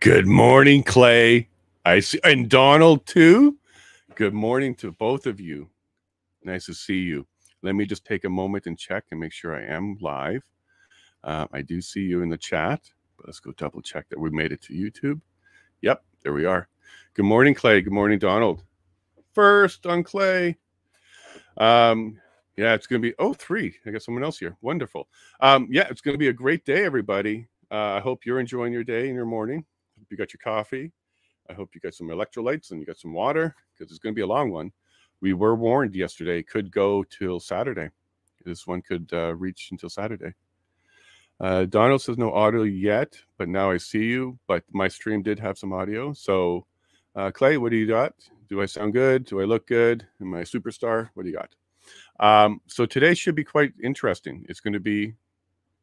Good morning, Clay. I see, and Donald too. Good morning to both of you. Nice to see you. Let me just take a moment and check and make sure I am live. I do see you in the chat, but let's go double check that we made it to YouTube. Yep, there we are. Good morning, Clay. Good morning, Donald. First on Clay. Yeah, it's going to be 3. I got someone else here. Wonderful. Yeah, it's going to be a great day, everybody. I hope you're enjoying your day and your morning. Hope you got your coffee. I hope you got some electrolytes and you got some water, because it's going to be a long one. We were warned yesterday, it could go till Saturday. This one could reach until Saturday. Donald says no audio yet, but now I see you. But my stream did have some audio. So, Clay, what do you got? Do I sound good? Do I look good? Am I a superstar? What do you got? So today should be quite interesting. It's going to be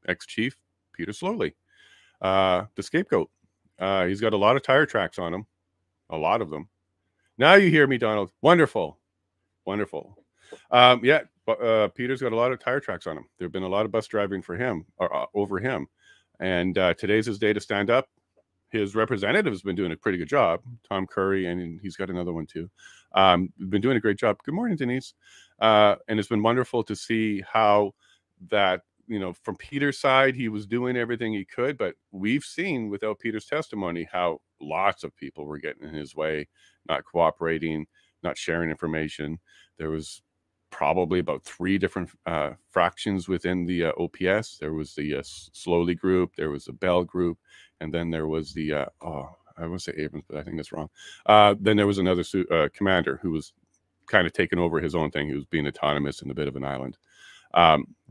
ex-chief Peter Sloly, the scapegoat. He's got a lot of tire tracks on him, a lot of them. Now you hear me, Donald. Wonderful, wonderful. Yeah, Peter's got a lot of tire tracks on him. There have been a lot of bus driving for him, or over him, and today's his day to stand up. His representative has been doing a pretty good job, Tom Curry, and he's got another one too. Been doing a great job. Good morning, Denise. And it's been wonderful to see how that, from Peter's side, he was doing everything he could, but we've seen without Peter's testimony how lots of people were getting in his way, not cooperating, not sharing information. There was probably about 3 different fractions within the OPS. There was the Sloly group, there was the Bell group, and then there was the, I want to say Abrams, but I think that's wrong. Then there was another commander who was kind of taking over his own thing. He was being autonomous in a bit of an island.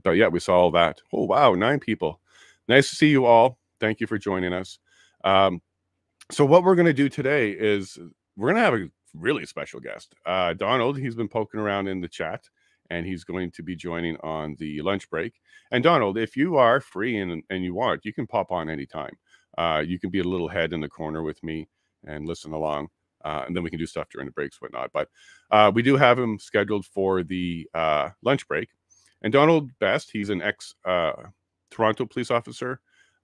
But yeah, we saw all that. Oh, wow, 9 people. Nice to see you all. Thank you for joining us. So what we're going to do today is we're going to have a really special guest. Donald, he's been poking around in the chat, and he's going to be joining on the lunch break. And Donald, if you are free and you want, you can pop on anytime. You can be a little head in the corner with me and listen along. And then we can do stuff during the breaks, whatnot. But we do have him scheduled for the lunch break. And Donald Best, he's an ex-Toronto police officer,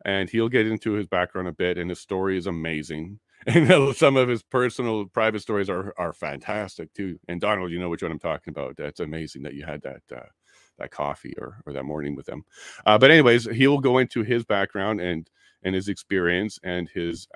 and he'll get into his background a bit, and his story is amazing. And some of his personal, private stories are fantastic, too. And Donald, you know which one I'm talking about. That's amazing that you had that coffee or that morning with them. But anyways, he'll go into his background and his experience and his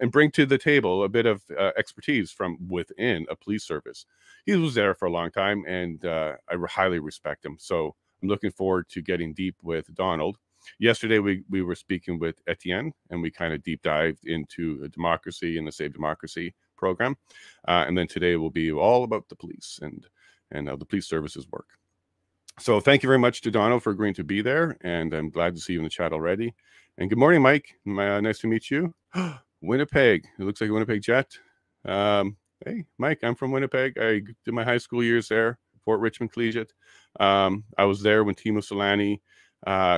and bring to the table a bit of expertise from within a police service. He was there for a long time, and I highly respect him. So I'm looking forward to getting deep with Donald. Yesterday, we were speaking with Etienne, and we kind of deep dived into democracy and the Save Democracy program. And then today will be all about the police and how the police services work. So thank you very much to Donald for agreeing to be there, and I'm glad to see you in the chat already. And good morning, Mike. Nice to meet you. Winnipeg. It looks like a Winnipeg Jet. Hey, Mike, I'm from Winnipeg. I did my high school years there, Fort Richmond Collegiate. I was there when Timo Solani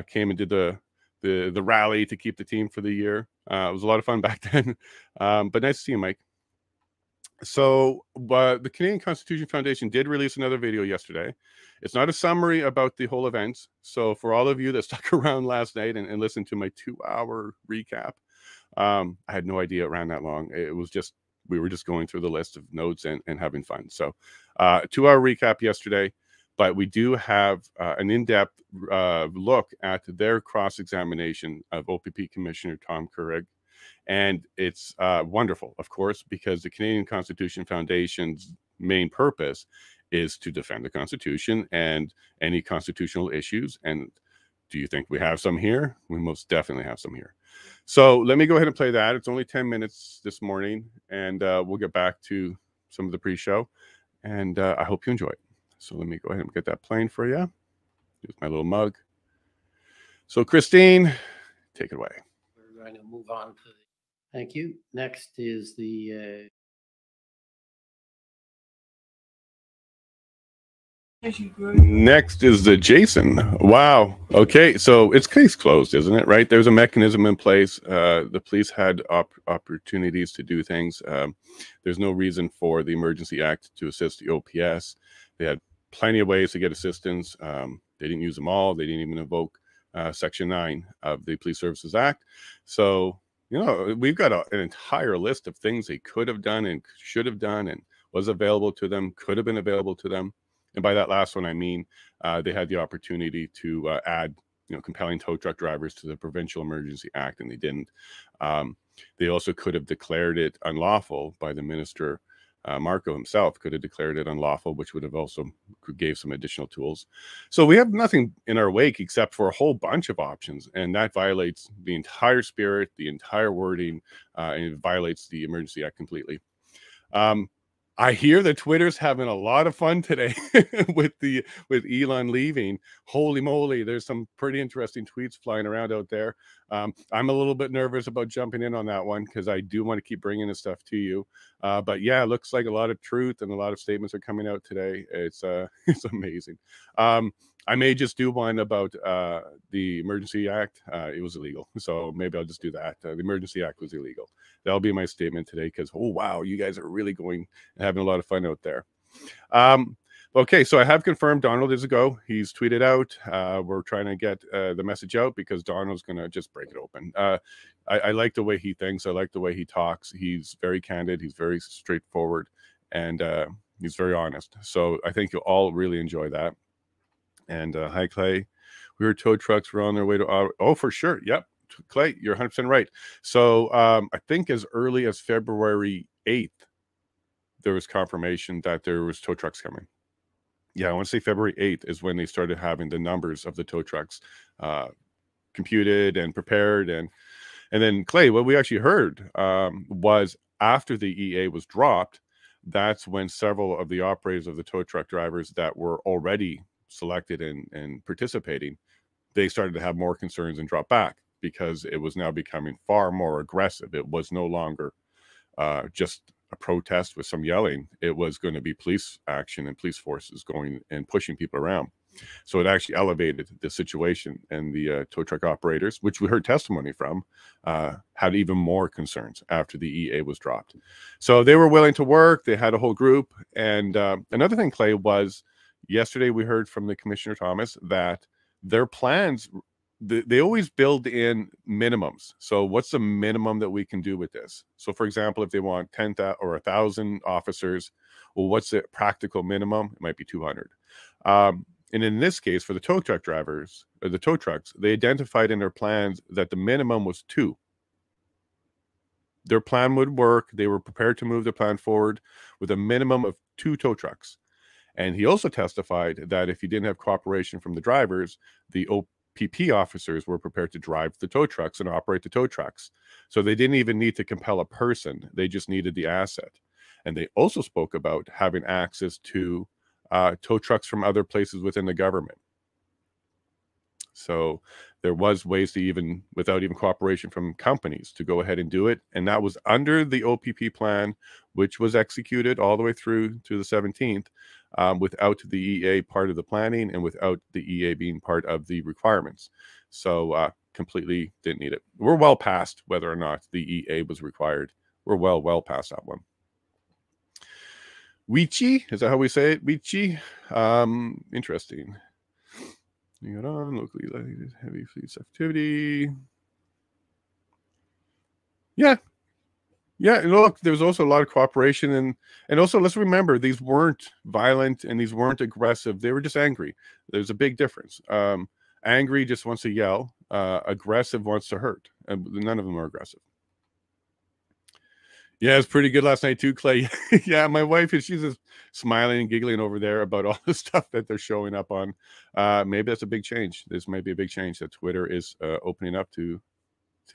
came and did the rally to keep the team for the year. It was a lot of fun back then. But nice to see you, Mike. So the Canadian Constitution Foundation did release another video yesterday. It's not a summary about the whole event. So for all of you that stuck around last night and listened to my 2-hour recap, I had no idea it ran that long. It was just, we were just going through the list of notes and having fun. So 2-hour recap yesterday, but we do have an in-depth look at their cross-examination of OPP Commissioner Tom Curry. And it's wonderful, of course, because the Canadian Constitution Foundation's main purpose is to defend the Constitution and any constitutional issues. And do you think we have some here? We most definitely have some here. So let me go ahead and play that. It's only 10 minutes this morning, and we'll get back to some of the pre-show. And I hope you enjoy it. So let me go ahead and get that playing for you. Here's my little mug. So Christine, take it away. We're going to move on to the... Thank you. Next is the... Next is the Jason. Wow. Okay, so it's case closed, isn't it? Right? There's a mechanism in place. The police had opportunities to do things. There's no reason for the Emergency Act to assist the OPS. They had plenty of ways to get assistance. They didn't use them all. They didn't even invoke Section 9 of the Police Services Act. So You know, we've got an entire list of things they could have done and should have done and was available to them, could have been available to them. And by that last one, I mean they had the opportunity to add, compelling tow truck drivers to the Provincial Emergency Act, and they didn't. They also could have declared it unlawful by the minister. Marco himself could have declared it unlawful, which would have also gave some additional tools. So we have nothing in our wake except for a whole bunch of options, and that violates the entire spirit, the entire wording, and it violates the Emergency Act completely. I hear that Twitter's having a lot of fun today with Elon leaving. Holy moly, there's some pretty interesting tweets flying around out there. I'm a little bit nervous about jumping in on that one because I do want to keep bringing this stuff to you. But yeah, it looks like a lot of truth and a lot of statements are coming out today. It's it's amazing. I may just do one about the Emergency Act. It was illegal, so maybe I'll just do that. The Emergency Act was illegal. That'll be my statement today because, oh, wow, you guys are really going and having a lot of fun out there. Okay, so I have confirmed Donald is a go. He's tweeted out. We're trying to get the message out because Donald's going to just break it open. I like the way he thinks. I like the way he talks. He's very candid. He's very straightforward, and he's very honest. So I think you'll all really enjoy that. And hi, Clay. We heard tow trucks were on their way to Ottawa. Oh, for sure. Yep. Clay, you're 100% right. So I think as early as February 8th, there was confirmation that there was tow trucks coming. Yeah, I want to say February 8th is when they started having the numbers of the tow trucks computed and prepared. And then, Clay, what we actually heard was after the EA was dropped, that's when several of the operators of the tow truck drivers that were already selected and participating, they started to have more concerns and drop back because it was now becoming far more aggressive. It was no longer just a protest with some yelling. It was going to be police action and police forces going and pushing people around. So it actually elevated the situation, and the tow truck operators, which we heard testimony from, had even more concerns after the EA was dropped. So they were willing to work. They had a whole group. And another thing, Clay, was yesterday we heard from the Commissioner Thomas that their plans, they always build in minimums. So what's the minimum that we can do with this? So for example, if they want 10,000 or 1,000 officers, well, what's the practical minimum? It might be 200. And in this case, for the tow truck drivers, or the tow trucks, they identified in their plans that the minimum was 2. Their plan would work. They were prepared to move the plan forward with a minimum of 2 tow trucks. And he also testified that if you didn't have cooperation from the drivers, the OPP officers were prepared to drive the tow trucks and operate the tow trucks. So they didn't even need to compel a person. They just needed the asset. And they also spoke about having access to tow trucks from other places within the government. So there was ways to even, without even cooperation from companies, to go ahead and do it. And that was under the OPP plan, which was executed all the way through to the 17th, without the EA part of the planning and without the EA being part of the requirements. So completely didn't need it. We're well past whether or not the EA was required. We're well past that one. Weechi, is that how we say it? Weechi. Interesting. You got on locally heavy fleets activity. Yeah. Look, there was also a lot of cooperation, and also let's remember these weren't violent and these weren't aggressive. They were just angry. There's a big difference. Angry just wants to yell. Aggressive wants to hurt, and none of them are aggressive. Yeah, it's pretty good last night too, Clay. Yeah, my wife, she's just smiling and giggling over there about all the stuff that they're showing up on. Maybe that's a big change. This may be a big change that Twitter is opening up to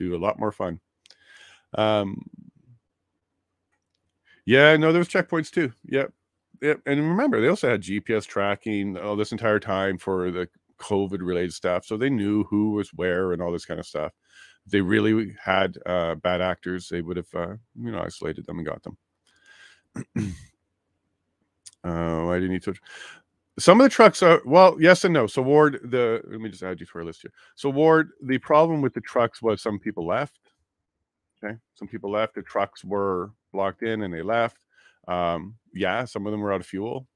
a lot more fun. Yeah, no, there was checkpoints too. Yep. And remember, they also had GPS tracking all this entire time for the COVID-related stuff, so they knew who was where and all this kind of stuff. They really had bad actors, they would have isolated them and got them. Why do you need to? Some of the trucks are, well, yes and no. So Ward, let me just add you to our list here. So Ward, the problem with the trucks was some people left. Okay, some people left. The trucks were blocked in and they left. Yeah, some of them were out of fuel.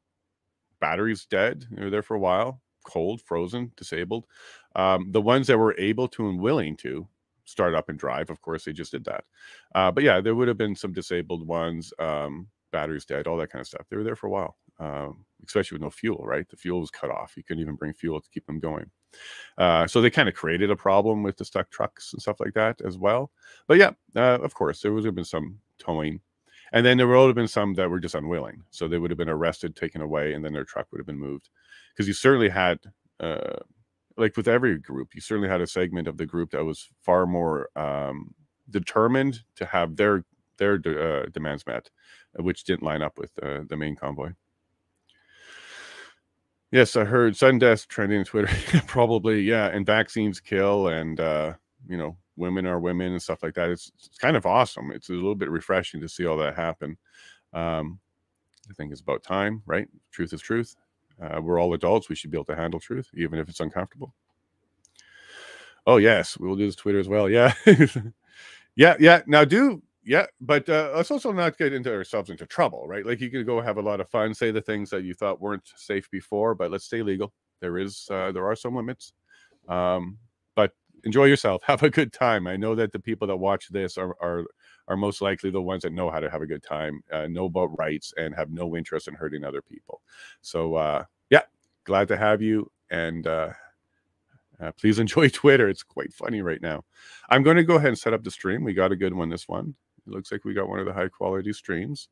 Batteries dead. They were there for a while. Cold, frozen, disabled. The ones that were able to and willing to, start up and drive. Of course, they just did that. But yeah, there would have been some disabled ones, batteries dead, all that kind of stuff. They were there for a while, especially with no fuel, right? The fuel was cut off. You couldn't even bring fuel to keep them going. So they kind of created a problem with the stuck trucks and stuff like that as well. But yeah, of course, there would have been some towing. And then there would have been some that were just unwilling. So they would have been arrested, taken away, and then their truck would have been moved. Because you certainly had, like with every group, you certainly had a segment of the group that was far more determined to have their demands met, which didn't line up with the main convoy. Yes, I heard sudden deaths trending on Twitter. Probably, yeah. And vaccines kill, and you know, women are women and stuff like that. It's kind of awesome. It's a little bit refreshing to see all that happen. I think it's about time, right? Truth is truth. We're all adults. We should be able to handle truth, even if it's uncomfortable. Oh yes, we will do this Twitter as well. Yeah, yeah. Now but let's also not get into ourselves into trouble, right? Like you could go have a lot of fun, say the things that you thought weren't safe before, but let's stay legal. There are some limits, but enjoy yourself, have a good time. I know that the people that watch this are most likely the ones that know how to have a good time, know about rights, and have no interest in hurting other people. So yeah, glad to have you, and please enjoy Twitter. It's quite funny right now. I'm going to go ahead and set up the stream. We got a good one, this one. It looks like we got one of the high quality streams.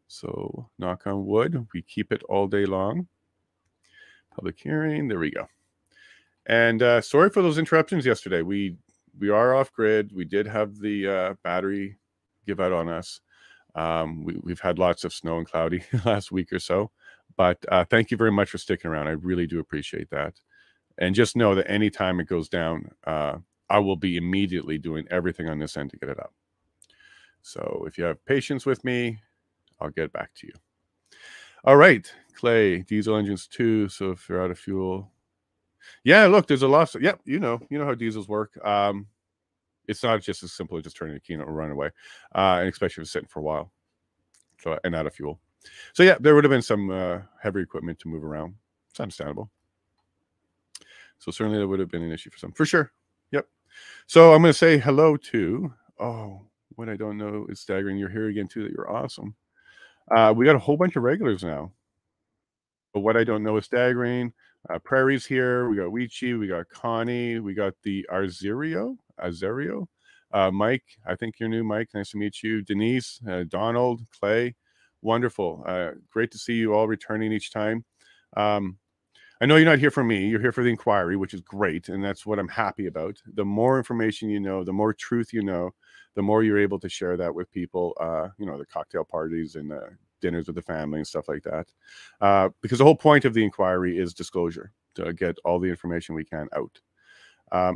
So knock on wood, we keep it all day long. Public hearing, there we go. And sorry for those interruptions yesterday. We are off grid. We did have the battery give out on us. We've had lots of snow and cloudy last week or so. But thank you very much for sticking around. I really do appreciate that. And just know that anytime it goes down, I will be immediately doing everything on this end to get it up. So if you have patience with me, I'll get back to you. All right, Clay, diesel engines too. So if they're out of fuel, yeah, look, there's a lot. Yep, you know how diesels work. It's not just as simple as just turning a key and run away, and especially if it's sitting for a while, so and out of fuel. So yeah, there would have been some heavy equipment to move around. It's understandable. So certainly that would have been an issue for some, for sure. Yep. So I'm going to say hello to, what I don't know is staggering. You're here again too. That you're awesome. We got a whole bunch of regulars now. But what I don't know is staggering. Prairie's here. We got Weechi. We got Connie. We got the Azerio. Mike, I think you're new, Mike. Nice to meet you. Denise, Donald, Clay. Wonderful. Great to see you all returning each time. I know you're not here for me. You're here for the inquiry, which is great. And that's what I'm happy about. The more information you know, the more truth you know, the more you're able to share that with people, the cocktail parties and dinners with the family and stuff like that. Because the whole point of the inquiry is disclosure, to get all the information we can out.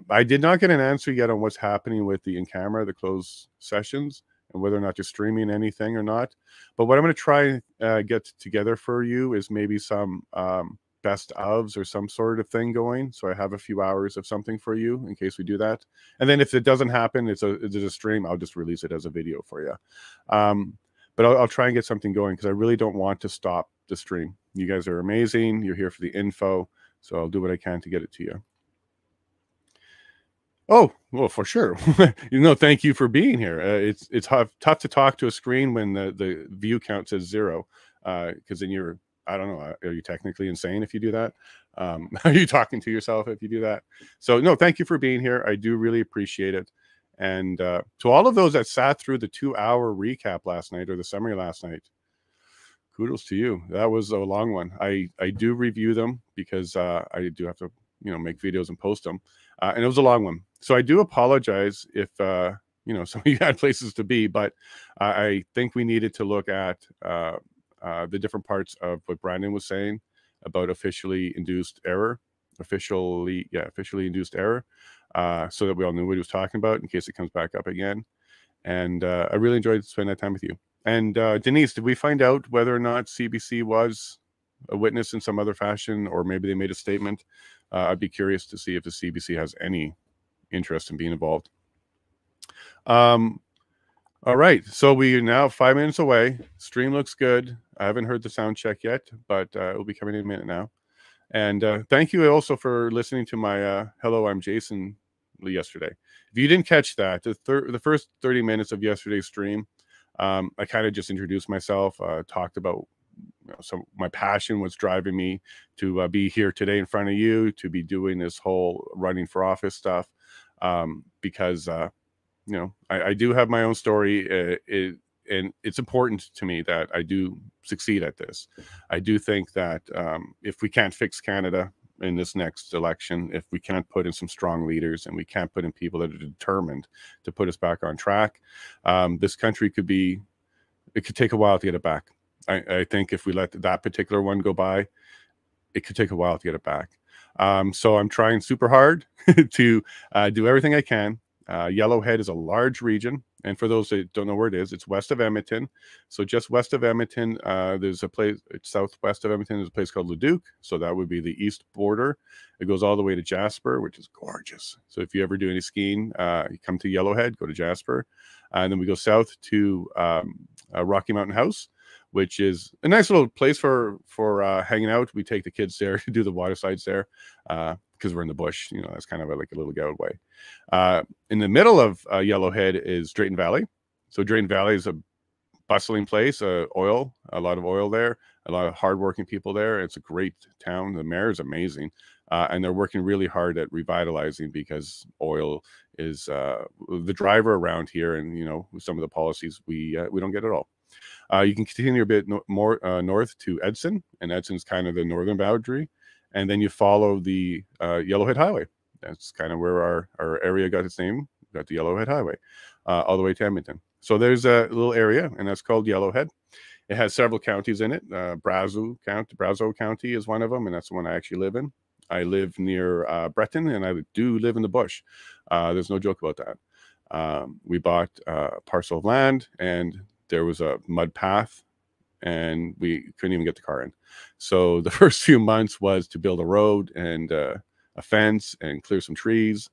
I did not get an answer yet on what's happening with the in-camera, the closed sessions, and whether or not you're streaming anything or not. But what I'm going to try and get together for you is maybe some best ofs or some sort of thing going. So I have a few hours of something for you in case we do that. And then if it doesn't happen, it's a stream, I'll just release it as a video for you. But I'll try and get something going because I really don't want to stop the stream. You guys are amazing. You're here for the info. So I'll do what I can to get it to you. Oh, well, for sure. Thank you for being here. It's tough to talk to a screen when the view count says 0, because then I don't know, are you technically insane if you do that? Are you talking to yourself if you do that? So no, thank you for being here. I do really appreciate it. And to all of those that sat through the 2-hour recap last night or the summary last night, kudos to you. That was a long one. I do review them because I do have to make videos and post them. And it was a long one. So I do apologize if, some of you had places to be, but I think we needed to look at the different parts of what Brandon was saying about officially induced error, so that we all knew what he was talking about in case it comes back up again. And I really enjoyed spending that time with you. And Denise, did we find out whether or not CBC was a witness in some other fashion, or maybe they made a statement? I'd be curious to see if the CBC has any interest in being involved. All right, so we are now 5 minutes away. Stream looks good. I haven't heard the sound check yet, but it will be coming in a minute now. And thank you also for listening to my Hello, I'm Jason yesterday. If you didn't catch that, the first 30 minutes of yesterday's stream, I kind of just introduced myself, talked about so my passion was driving me to be here today in front of you, to be doing this whole running for office stuff, because I do have my own story, and it's important to me that I do succeed at this. I do think that if we can't fix Canada in this next election, if we can't put in some strong leaders and we can't put in people that are determined to put us back on track, this country it could take a while to get it back. I think if we let that particular one go by, it could take a while to get it back. So I'm trying super hard to do everything I can. Yellowhead is a large region. And for those that don't know where it is, it's west of Edmonton. So just west of Edmonton, there's a place, southwest of Edmonton, there's a place called Leduc. So that would be the east border. It goes all the way to Jasper, which is gorgeous. So if you ever do any skiing, you come to Yellowhead, go to Jasper. And then we go south to Rocky Mountain House, which is a nice little place for hanging out. We take the kids there to do the water slides there because we're in the bush. That's kind of like a little getaway. In the middle of Yellowhead is Drayton Valley. So Drayton Valley is a bustling place, a lot of oil there, a lot of hardworking people there. It's a great town. The mayor is amazing. And they're working really hard at revitalizing because oil is the driver around here. And, some of the policies we don't get at all. You can continue a bit more north to Edson, and Edson's kind of the northern boundary. And then you follow the Yellowhead Highway. That's kind of where our area got its name, got the Yellowhead Highway, all the way to Edmonton. So there's a little area, and that's called Yellowhead. It has several counties in it. Brazeau County is one of them, and that's the one I actually live in. I live near Breton, and I do live in the bush. There's no joke about that. We bought a parcel of land, and there was a mud path, and we couldn't even get the car in. So the first few months was to build a road and a fence and clear some trees.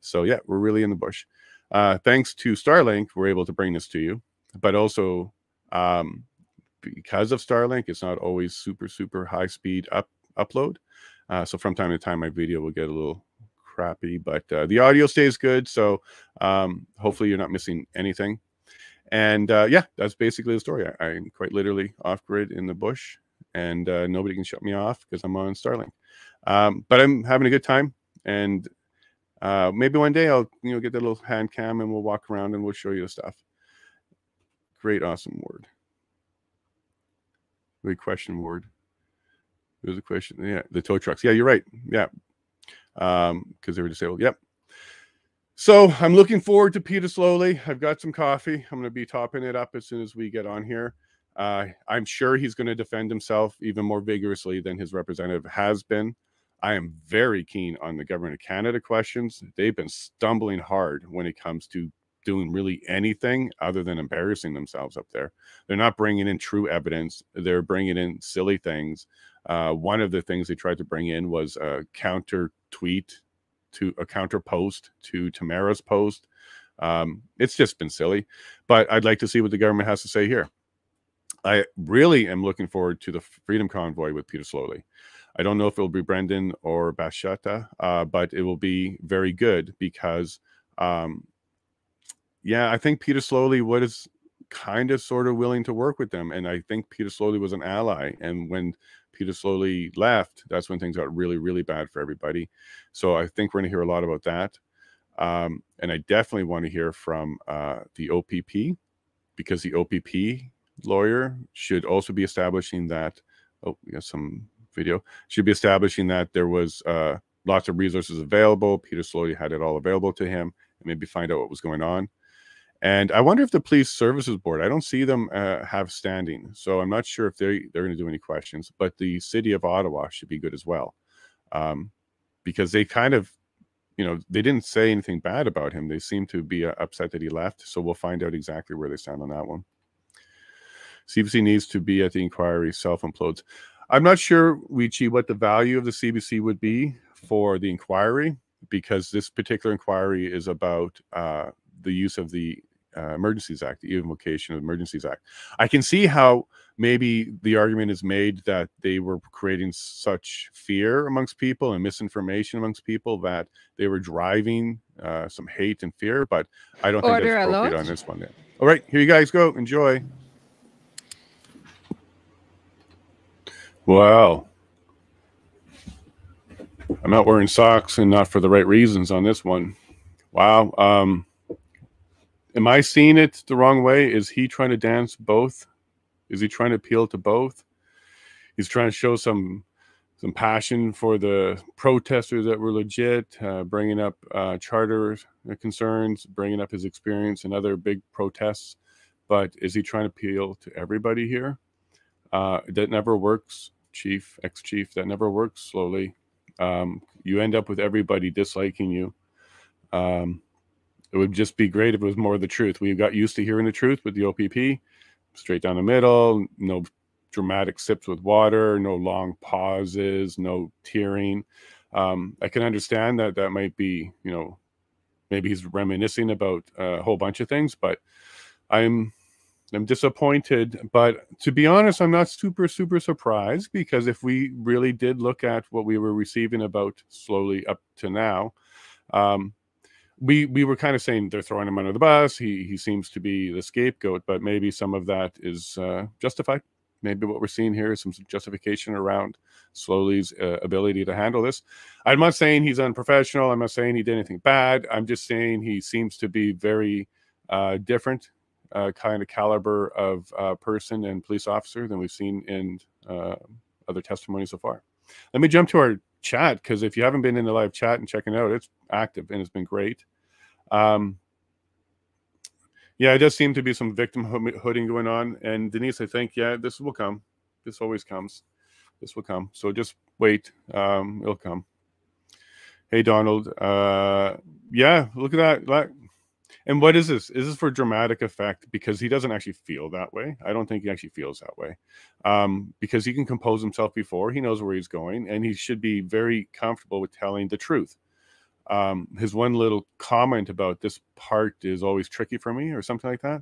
So yeah, we're really in the bush. Thanks to Starlink, we're able to bring this to you. But also, because of Starlink, it's not always super high speed upload. So from time to time, my video will get a little crappy, but the audio stays good. So hopefully you're not missing anything. And yeah, that's basically the story. I'm quite literally off grid in the bush, and nobody can shut me off because I'm on Starlink. But I'm having a good time, and maybe one day I'll get that little hand cam and we'll walk around and we'll show you the stuff. Great, awesome word. Great question word. There's a question. Yeah, the tow trucks. Yeah, you're right. Yeah, because they were disabled. Yep. So I'm looking forward to Peter Sloly. I've got some coffee. I'm going to be topping it up as soon as we get on here. I'm sure he's going to defend himself even more vigorously than his representative has been. I am very keen on the Government of Canada questions. They've been stumbling hard when it comes to doing really anything other than embarrassing themselves up there. They're not bringing in true evidence. They're bringing in silly things. One of the things they tried to bring in was a counter tweet to a counter post to Tamara's post. It's just been silly, but I'd like to see what the government has to say here. I really am looking forward to the Freedom Convoy with Peter Sloly. I don't know if it'll be Brendan or Bashata, but it will be very good because, yeah, I think Peter Sloly was kind of sort of willing to work with them. And I think Peter Sloly was an ally. And when Peter Sloly left, that's when things got really bad for everybody. So I think we're going to hear a lot about that. And I definitely want to hear from the OPP, because the OPP lawyer should also be establishing that, oh, we got some video, should be establishing that there was lots of resources available. Peter Sloly had it all available to him, and maybe find out what was going on. And I wonder if the Police Services Board, I don't see them have standing. So I'm not sure if they're going to do any questions, but the City of Ottawa should be good as well. Because they kind of, they didn't say anything bad about him. They seem to be upset that he left. So we'll find out exactly where they stand on that one. CBC needs to be at the inquiry, self-implodes. I'm not sure, Weechi, what the value of the CBC would be for the inquiry, because this particular inquiry is about the use of the Emergencies Act, the invocation of the Emergencies Act. I can see how maybe the argument is made that they were creating such fear amongst people and misinformation amongst people that they were driving some hate and fear, but I don't think that's Order appropriate allowed. on this one yet. All right, here you guys go. Enjoy. Well, I'm not wearing socks, and not for the right reasons on this one. Wow. Am I seeing it the wrong way? Is he trying to dance both? Is he trying to appeal to both? He's trying to show some passion for the protesters that were legit, bringing up charter concerns, bringing up his experience in other big protests. But is he trying to appeal to everybody here? That never works, Chief, ex-chief. That never works. Slowly, you end up with everybody disliking you. It would just be great if it was more of the truth. We got used to hearing the truth with the OPP, straight down the middle, no dramatic sips with water, no long pauses, no tearing. I can understand that that might be, maybe he's reminiscing about a whole bunch of things, but I'm disappointed. But to be honest, I'm not super surprised, because if we really did look at what we were receiving about Sloly up to now, we were kind of saying they're throwing him under the bus. He seems to be the scapegoat, but maybe some of that is justified. Maybe what we're seeing here is some justification around Sloly's ability to handle this. I'm not saying he's unprofessional. I'm not saying he did anything bad. I'm just saying he seems to be very different kind of caliber of person and police officer than we've seen in other testimonies so far. Let me jump to our chat, because if you haven't been in the live chat and checking it out, it's active and it's been great. Yeah, it does seem to be some victimhooding going on. And Denise, I think, yeah, this will come. This always comes. This will come. So just wait. It'll come. Hey, Donald. Yeah, look at that. And what is this? Is this for dramatic effect? Because he doesn't actually feel that way. I don't think he actually feels that way. Because he can compose himself before. He knows where he's going. And he should be very comfortable with telling the truth. His one little comment about this part is always tricky for me, or something like that.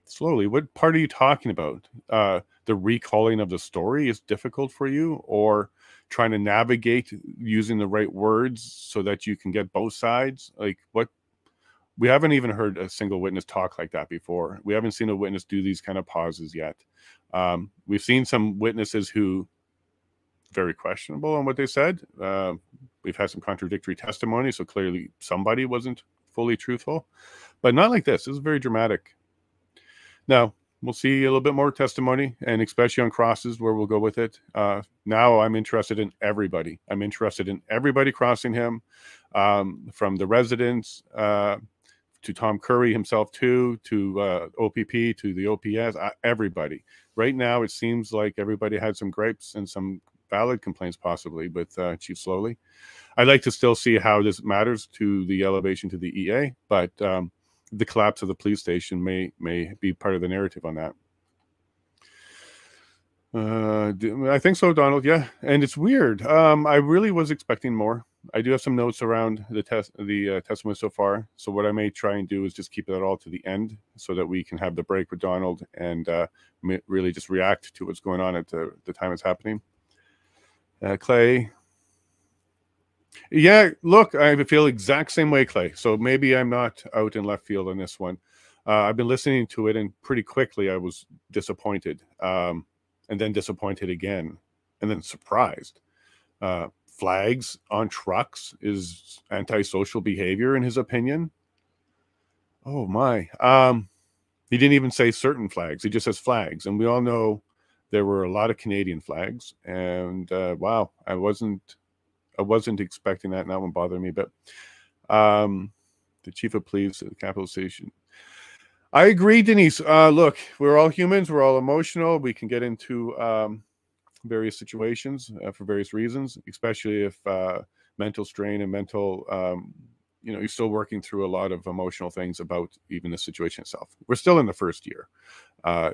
Slowly, what part are you talking about? The recalling of the story is difficult for you, or trying to navigate using the right words so that you can get both sides? Like, what? We haven't even heard a single witness talk like that before. We haven't seen a witness do these kind of pauses yet. We've seen some witnesses who very questionable on what they said. We've had some contradictory testimony, so clearly somebody wasn't fully truthful, but not like this. This is very dramatic. Now, we'll see a little bit more testimony, and especially on crosses, where we'll go with it. Now I'm interested in everybody. I'm interested in everybody crossing him, from the residents to Tom Curry himself, to OPP, to the OPS, everybody. Right now, it seems like everybody had some gripes and some valid complaints possibly with Chief Sloly. I'd like to still see how this matters to the elevation to the EA, but the collapse of the police station may be part of the narrative on that. I think so, Donald. Yeah, and it's weird. I really was expecting more. I do have some notes around the testimony so far. So what I may try and do is just keep that all to the end, so that we can have the break with Donald and really just react to what's going on at the time it's happening. Clay. Yeah, look, I feel exact same way, Clay. So maybe I'm not out in left field on this one. I've been listening to it, and pretty quickly I was disappointed, and then disappointed again, and then surprised. Flags on trucks is antisocial behavior, in his opinion. Oh my. He didn't even say certain flags. He just says flags, and we all know there were a lot of Canadian flags, and wow, I wasn't expecting that, and that one bothered me. But the chief of police at the capital station. I agree, Denise. Look, we're all humans. We're all emotional. We can get into various situations for various reasons, especially if mental strain and mental, you're still working through a lot of emotional things about even the situation itself. We're still in the first year.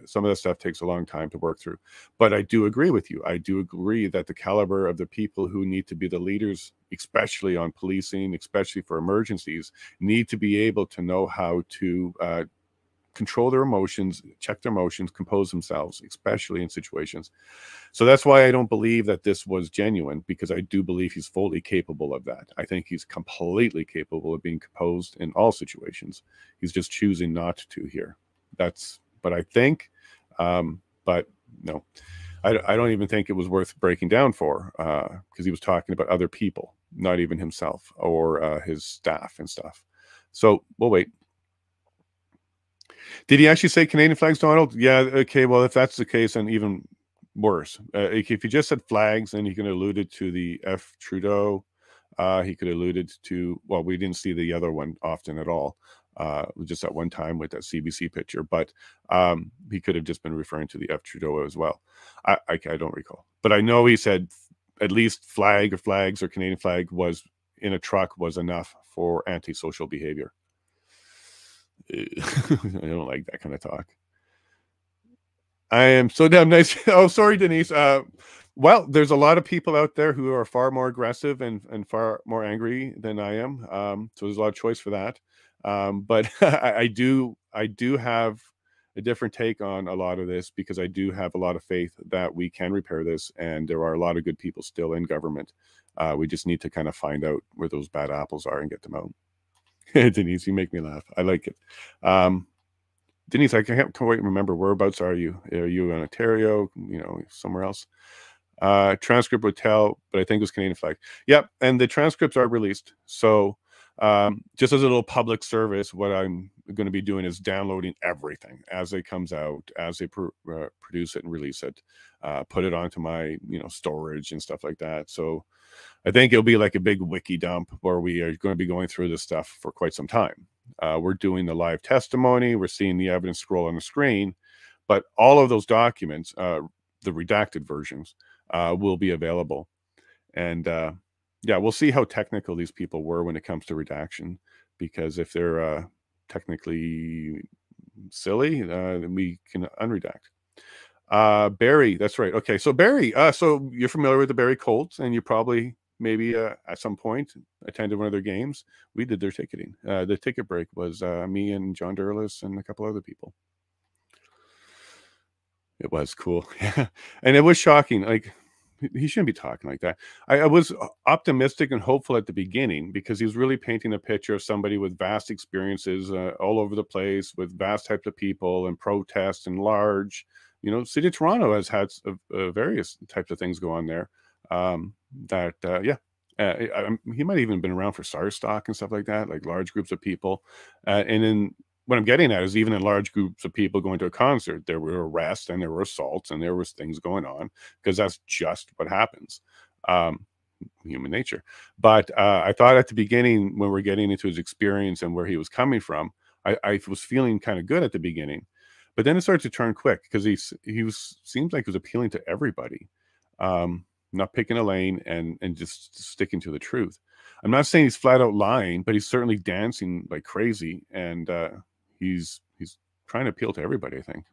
Some of that stuff takes a long time to work through. But I do agree with you. I do agree that the caliber of the people who need to be the leaders, especially on policing, especially for emergencies, need to be able to know how to control their emotions, check their emotions, compose themselves, especially in situations. So that's why I don't believe that this was genuine, because I do believe he's fully capable of that. I think he's completely capable of being composed in all situations. He's just choosing not to here. That's what I think. But no, I don't even think it was worth breaking down for, because he was talking about other people, not even himself or his staff and stuff. So we'll wait. Did he actually say Canadian flags, Donald? Yeah. Okay. Well, if that's the case, then even worse. If he just said flags, then he could have alluded to the F. Trudeau. He could have alluded to, well, we didn't see the other one often at all. Just at one time with that CBC picture, but he could have just been referring to the F. Trudeau as well. I don't recall, but I know he said at least flag or flags or Canadian flag was in a truck was enough for antisocial behavior. I don't like that kind of talk. I am so damn nice. Oh, sorry, Denise. Well, there's a lot of people out there who are far more aggressive and far more angry than I am. So there's a lot of choice for that. But I do have a different take on a lot of this, because I do have a lot of faith that we can repair this, and there are a lot of good people still in government. We just need to kind of find out where those bad apples are and get them out. Denise, you make me laugh. I like it. Denise, I can't quite remember, whereabouts are you? Are you in Ontario? You know, somewhere else? Transcript would tell, but I think it was Canadian flag. Yep, and the transcripts are released. So just as a little public service, what I'm going to be doing is downloading everything as it comes out, as they produce it and release it, put it onto my storage and stuff like that. So I think it'll be like a big wiki dump where we are going to be going through this stuff for quite some time. We're doing the live testimony. We're seeing the evidence scroll on the screen, but all of those documents, the redacted versions, will be available. And yeah, we'll see how technical these people were when it comes to redaction, because if they're technically silly, then we can unredact. Barry, that's right. Okay, so Barry, so you're familiar with the Barry Colts, and you probably maybe at some point attended one of their games. We did their ticketing. The ticket break was me and John Durlis and a couple other people. It was cool. Yeah. And it was shocking. Like, he shouldn't be talking like that. I was optimistic and hopeful at the beginning, because he was really painting a picture of somebody with vast experiences all over the place, with vast types of people and protests and large. City of Toronto has had various types of things go on there. He might have even been around for SARS stock and stuff like that, like large groups of people. And then what I'm getting at is, even in large groups of people going to a concert, there were arrests and there were assaults and there was things going on, because that's just what happens. Human nature. But I thought at the beginning, when we're getting into his experience and where he was coming from, I was feeling kind of good at the beginning. But then it started to turn quick, because he seems like he was appealing to everybody, not picking a lane and just sticking to the truth. I'm not saying he's flat out lying, but he's certainly dancing like crazy, and he's trying to appeal to everybody, I think.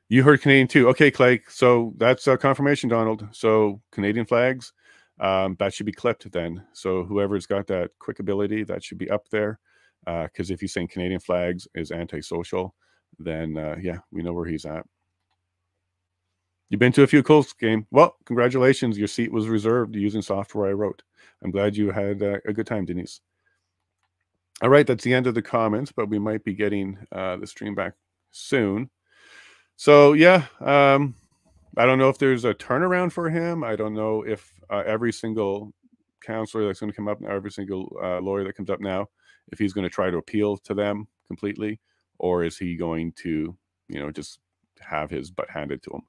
You heard Canadian too. Okay, Clay. So that's confirmation, Donald. So Canadian flags, that should be clipped then. So whoever's got that quick ability, that should be up there. Because if he's saying Canadian flags is antisocial, then yeah, we know where he's at. You've been to a few Colts game. Well, congratulations. Your seat was reserved using software I wrote. I'm glad you had a good time, Denise. All right, that's the end of the comments, but we might be getting the stream back soon. So yeah, I don't know if there's a turnaround for him. I don't know if every single counselor that's going to come up now, every single lawyer that comes up now, if he's going to try to appeal to them completely, or is he going to, just have his butt handed to him.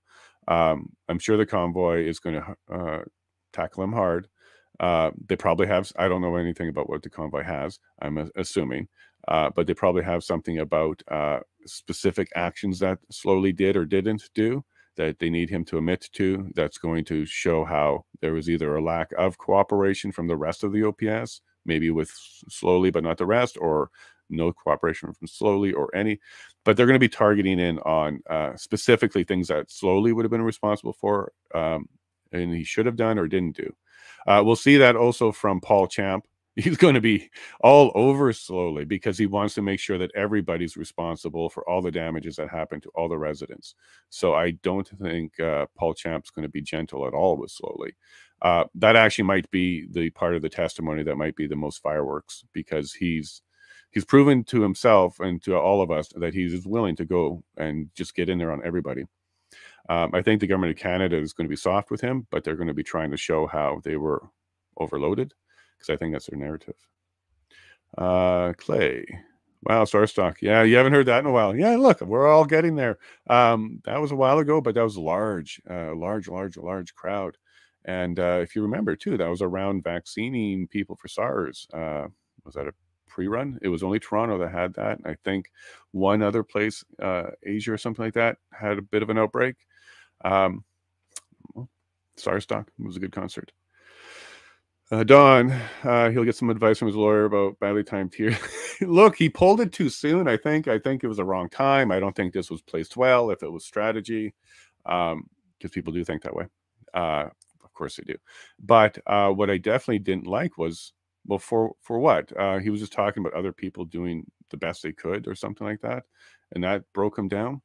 I'm sure the convoy is going to tackle him hard. They probably have, I don't know anything about what the convoy has, I'm assuming, but they probably have something about specific actions that Sloly did or didn't do that they need him to admit to, that's going to show how there was either a lack of cooperation from the rest of the OPS, maybe with Sloly but not the rest, or no cooperation from Sloly or any. But they're going to be targeting in on specifically things that Sloly would have been responsible for, and he should have done or didn't do. We'll see that also from Paul Champ, he's going to be all over Sloly because he wants to make sure that everybody's responsible for all the damages that happen to all the residents. So I don't think Paul Champ's going to be gentle at all with Sloly. That actually might be the part of the testimony that might be the most fireworks, because he's proven to himself and to all of us that he's willing to go and just get in there on everybody. I think the government of Canada is going to be soft with him, but they're going to be trying to show how they were overloaded, because I think that's their narrative. Clay. Wow, Starstock. Yeah, you haven't heard that in a while. Yeah, look, we're all getting there. That was a while ago, but that was a large crowd. And if you remember, too, that was around vaccinating people for SARS. Was that a pre-run? It was only Toronto that had that. I think one other place, Asia or something like that, had a bit of an outbreak. Starstock. It was a good concert. Don, he'll get some advice from his lawyer about badly timed here. Look, he pulled it too soon, I think. I think it was the wrong time. I don't think this was placed well, if it was strategy, because people do think that way. Of course they do. But what I definitely didn't like was, well, for what? He was just talking about other people doing the best they could or something like that. And that broke him down.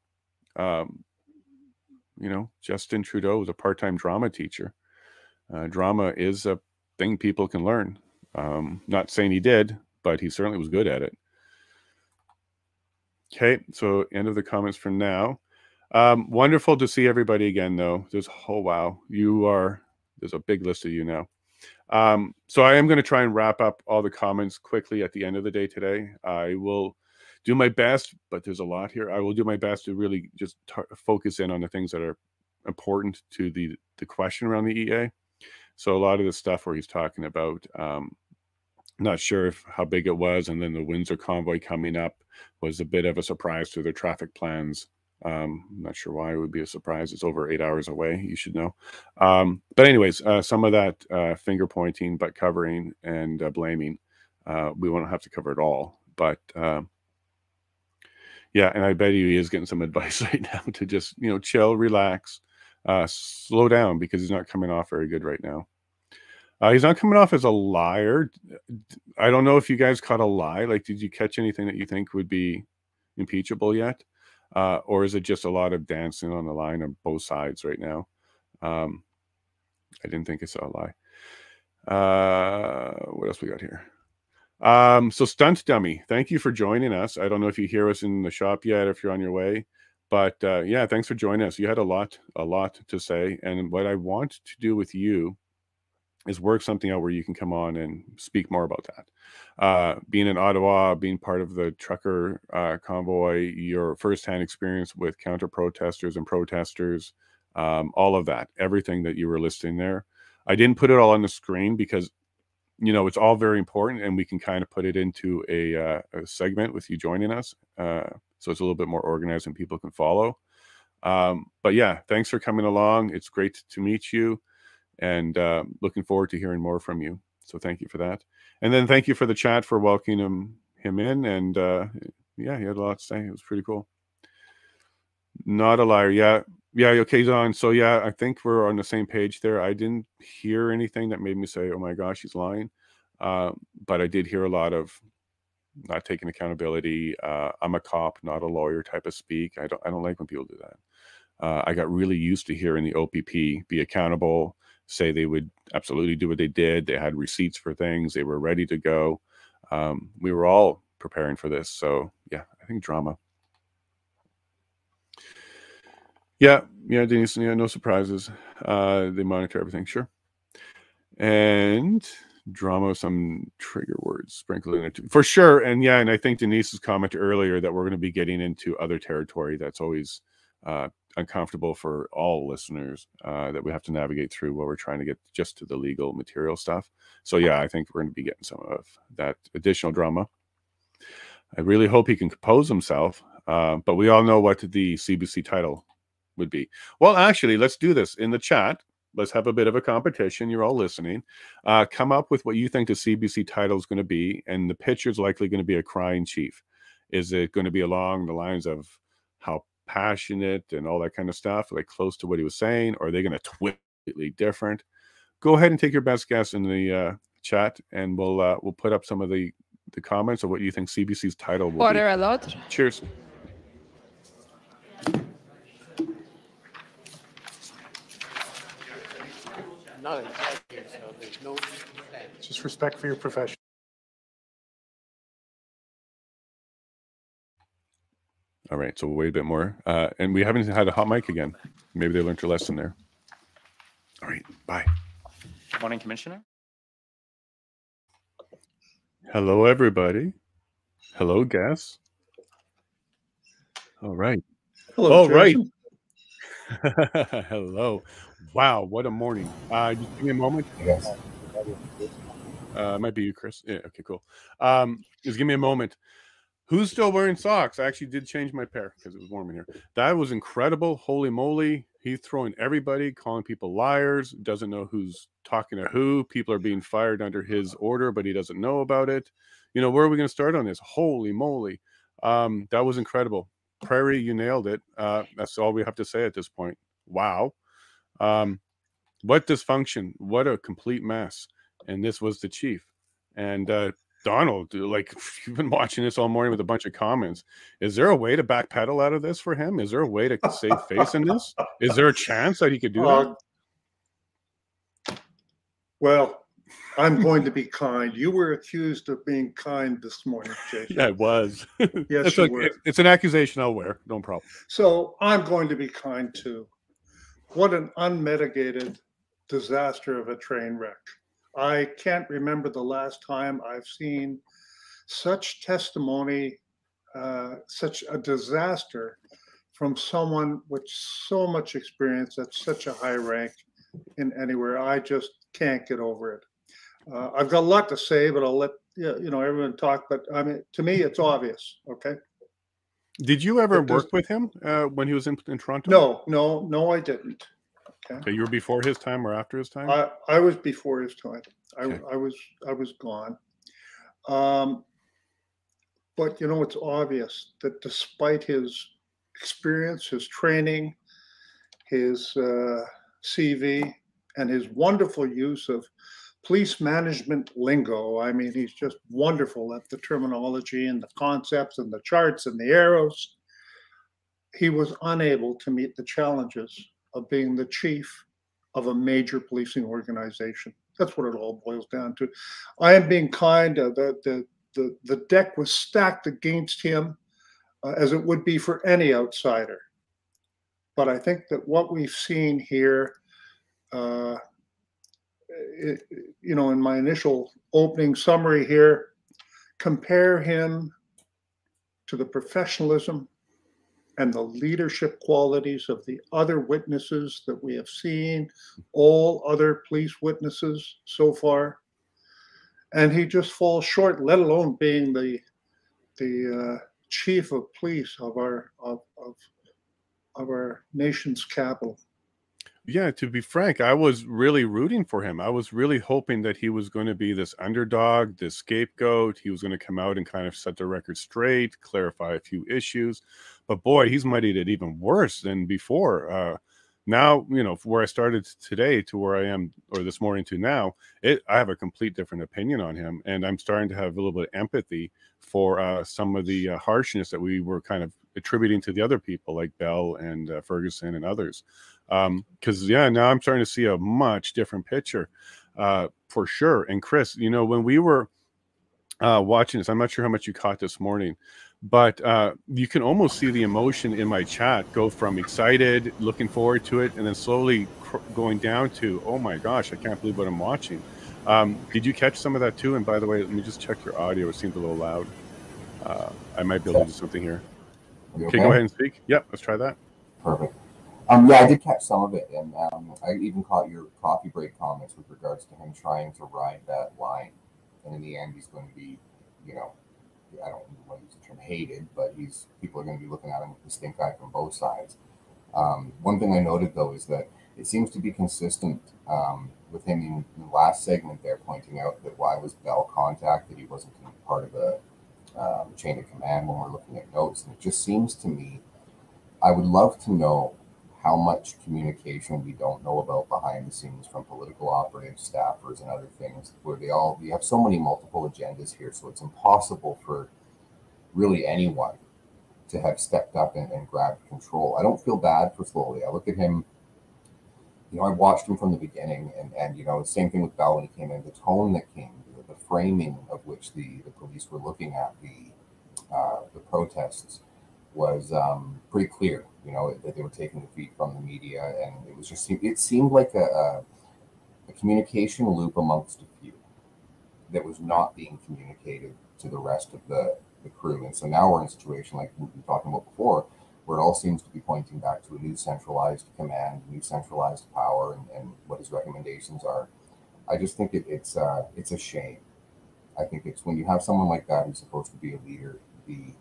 Justin Trudeau was a part-time drama teacher. Drama is a thing people can learn. Not saying he did, but he certainly was good at it. Okay, so end of the comments for now. Wonderful to see everybody again, though. Wow, there's a big list of you now. So I am going to try and wrap up all the comments quickly at the end of the day today. I will do my best, but there's a lot here. I will do my best to really just focus in on the things that are important to the question around the EA. So a lot of the stuff where he's talking about, not sure how big it was, and then the Windsor convoy coming up was a bit of a surprise to their traffic plans. I'm not sure why it would be a surprise. It's over 8 hours away, you should know. But anyways, some of that finger pointing, butt covering, and blaming, we won't have to cover it all. But yeah, and I bet he is getting some advice right now to just, chill, relax, slow down, because he's not coming off very good right now. He's not coming off as a liar. I don't know if you guys caught a lie. Like, did you catch anything that you think would be impeachable yet? Or is it just a lot of dancing on the line on both sides right now? I didn't think I saw a lie. What else we got here? So Stunt Dummy, thank you for joining us. I don't know if you hear us in the shop yet, if you're on your way, but yeah, thanks for joining us. You had a lot to say. And what I want to do with you is work something out where you can come on and speak more about that. Being in Ottawa, being part of the trucker convoy, your firsthand experience with counter protesters and protesters, all of that, everything that you were listing there. I didn't put it all on the screen because, it's all very important, and we can kind of put it into a segment with you joining us. So it's a little bit more organized and people can follow. But yeah, thanks for coming along. It's great to meet you. And looking forward to hearing more from you. So thank you for that. And then thank you for the chat for welcoming him in. And yeah, he had a lot to say. It was pretty cool. Not a liar. Yeah. Okay, Don. So yeah, I think we're on the same page there. I didn't hear anything that made me say, oh my gosh, he's lying. But I did hear a lot of not taking accountability. I'm a cop, not a lawyer type of speak. I don't like when people do that. I got really used to hearing the OPP be accountable, say they would absolutely do what they did. They had receipts for things. They were ready to go. We were all preparing for this. So yeah, I think drama. Yeah, Denise, yeah, no surprises. They monitor everything, sure. And drama, some trigger words sprinkled in it for sure. And yeah, and I think Denise's comment earlier that we're going to be getting into other territory that's always uncomfortable for all listeners, that we have to navigate through while we're trying to get just to the legal material stuff. So yeah, I think we're going to be getting some of that additional drama. I really hope he can compose himself, but we all know what the CBC title would be. Well, actually, let's do this in the chat. Let's have a bit of a competition. You're all listening. Come up with what you think the CBC title is going to be, and the picture is likely going to be a crying chief. Is it going to be along the lines of how passionate and all that kind of stuff, like close to what he was saying, or are they going to completely different? Go ahead and take your best guess in the chat, and we'll put up some of the comments of what you think CBC's title will Water be. à l'autre. Cheers. Not exactly, so there's no. Just respect for your profession. All right, so we'll wait a bit more. And we haven't had a hot mic again. Maybe they learned their lesson there. All right, bye. Morning, Commissioner. Hello, everybody. Hello, guests. All right. Hello, All right. Jason. Hello. Wow, what a morning. Just give me a moment. Yes. It might be you, Chris. Yeah, okay, cool. Just give me a moment. Who's still wearing socks? I actually did change my pair because it was warm in here. That was incredible. Holy moly. He's throwing everybody, calling people liars, doesn't know who's talking to who. People are being fired under his order, but he doesn't know about it. You know, where are we going to start on this? Holy moly. That was incredible. Prairie, you nailed it. That's all we have to say at this point. Wow. What dysfunction. What a complete mess. And this was the chief. And Donald, like, you've been watching this all morning with a bunch of comments. Is there a way to backpedal out of this for him? Is there a way to save face in this? Is there a chance that he could do that? Well, I'm going to be kind. You were accused of being kind this morning, Jason. Yeah, it was. Yes, you were. It's an accusation I'll wear. No problem. So I'm going to be kind too. What an unmitigated disaster of a train wreck. I can't remember the last time I've seen such testimony, such a disaster from someone with so much experience at such a high rank in anywhere. I just can't get over it. I've got a lot to say, but I'll let everyone talk. But I mean, to me, it's obvious. Okay. Did you ever work with him when he was in Toronto? No, I didn't. Okay, you were before his time or after his time? I was before his time. Okay. I was gone. But it's obvious that despite his experience, his training, his CV, and his wonderful use of police management lingo, I mean, he's just wonderful at the terminology and the concepts and the charts and the arrows. He was unable to meet the challenges of being the chief of a major policing organization. That's what it all boils down to. I am being kind. The deck was stacked against him, as it would be for any outsider. But I think that what we've seen here, in my initial opening summary here, compare him to the professionalism and the leadership qualities of the other witnesses that we have seen, all other police witnesses so far. And he just falls short, let alone being the chief of police of our nation's capital. Yeah, to be frank, I was really rooting for him. I was really hoping that he was going to be this underdog, this scapegoat. He was going to come out and kind of set the record straight, clarify a few issues. But boy, he's muddied it even worse than before. Now, where I started today to where I am, or this morning to now, I have a complete different opinion on him. And I'm starting to have a little bit of empathy for some of the harshness that we were kind of attributing to the other people like Bell and Ferguson and others. Because now I'm starting to see a much different picture for sure. And Chris, when we were watching this, I'm not sure how much you caught this morning, but you can almost see the emotion in my chat go from excited, looking forward to it, and then slowly going down to, oh my gosh, I can't believe what I'm watching. Did you catch some of that too? And by the way, let me just check your audio. It seems a little loud. I might be able to do something here. Okay, go ahead and speak. Yep, let's try that. Perfect. Yeah, I did catch some of it, and I even caught your coffee break comments with regards to him trying to ride that line, and in the end, he's going to be, I don't want to use the term hated, but people are going to be looking at him with the stink eye from both sides. One thing I noted though is that it seems to be consistent with him in the last segment there, pointing out that why was Bell contacted? He wasn't part of the chain of command when we're looking at notes, and it just seems to me, I would love to know how much communication we don't know about behind the scenes from political operatives, staffers, and other things, where we have so many multiple agendas here. So it's impossible for really anyone to have stepped up and grabbed control. I don't feel bad for Sloly. I look at him, I watched him from the beginning, and same thing with Bell when he came in. The tone that came, the framing of which the police were looking at the protests was pretty clear. That they were taking the feed from the media, and it seemed like a communication loop amongst a few that was not being communicated to the rest of the crew. And so now we're in a situation like we were talking about before, where it all seems to be pointing back to a new centralized command, new centralized power, and what his recommendations are. I just think it's a shame. I think it's when you have someone like that who's supposed to be a leader, the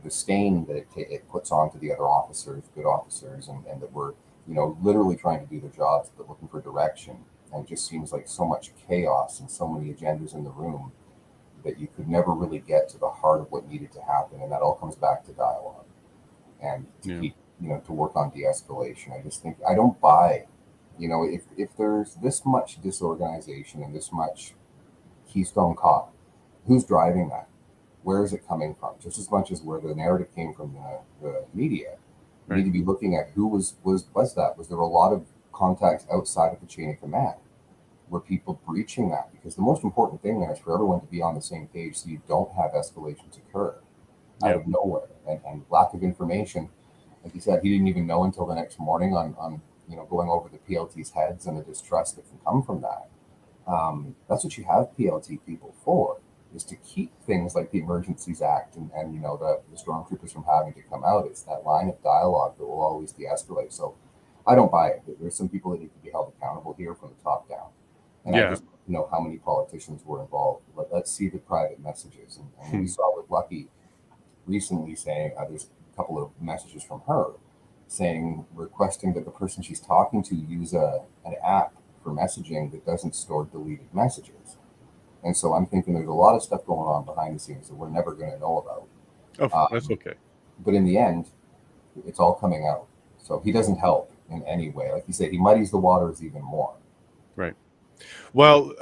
stain that it puts onto the other officers, good officers, and that we're literally trying to do their jobs but looking for direction. And it just seems like so much chaos and so many agendas in the room that you could never really get to the heart of what needed to happen. And that all comes back to dialogue and to keep, to work on de-escalation. I just think, I don't buy, if there's this much disorganization and this much Keystone Cop, who's driving that? Where is it coming from? Just as much as where the narrative came from the media. We need to be looking at who was that? Was there a lot of contacts outside of the chain of command? Were people breaching that? Because the most important thing there is for everyone to be on the same page so you don't have escalations occur out of nowhere. And lack of information, like you said, he didn't even know until the next morning on going over the PLT's heads and the distrust that can come from that. That's what you have PLT people for, is to keep things like the Emergencies Act and the stormtroopers from having to come out. It's that line of dialogue that will always de-escalate. So I don't buy it. There's some people that need to be held accountable here from the top down. And I just don't know how many politicians were involved. But let's see the private messages. And we saw with Lucky recently saying, there's a couple of messages from her saying, requesting that the person she's talking to use an app for messaging that doesn't store deleted messages. And so I'm thinking there's a lot of stuff going on behind the scenes that we're never going to know about. Oh, that's okay. But in the end, it's all coming out. So he doesn't help in any way. Like you said, he muddies the waters even more. Right. Well,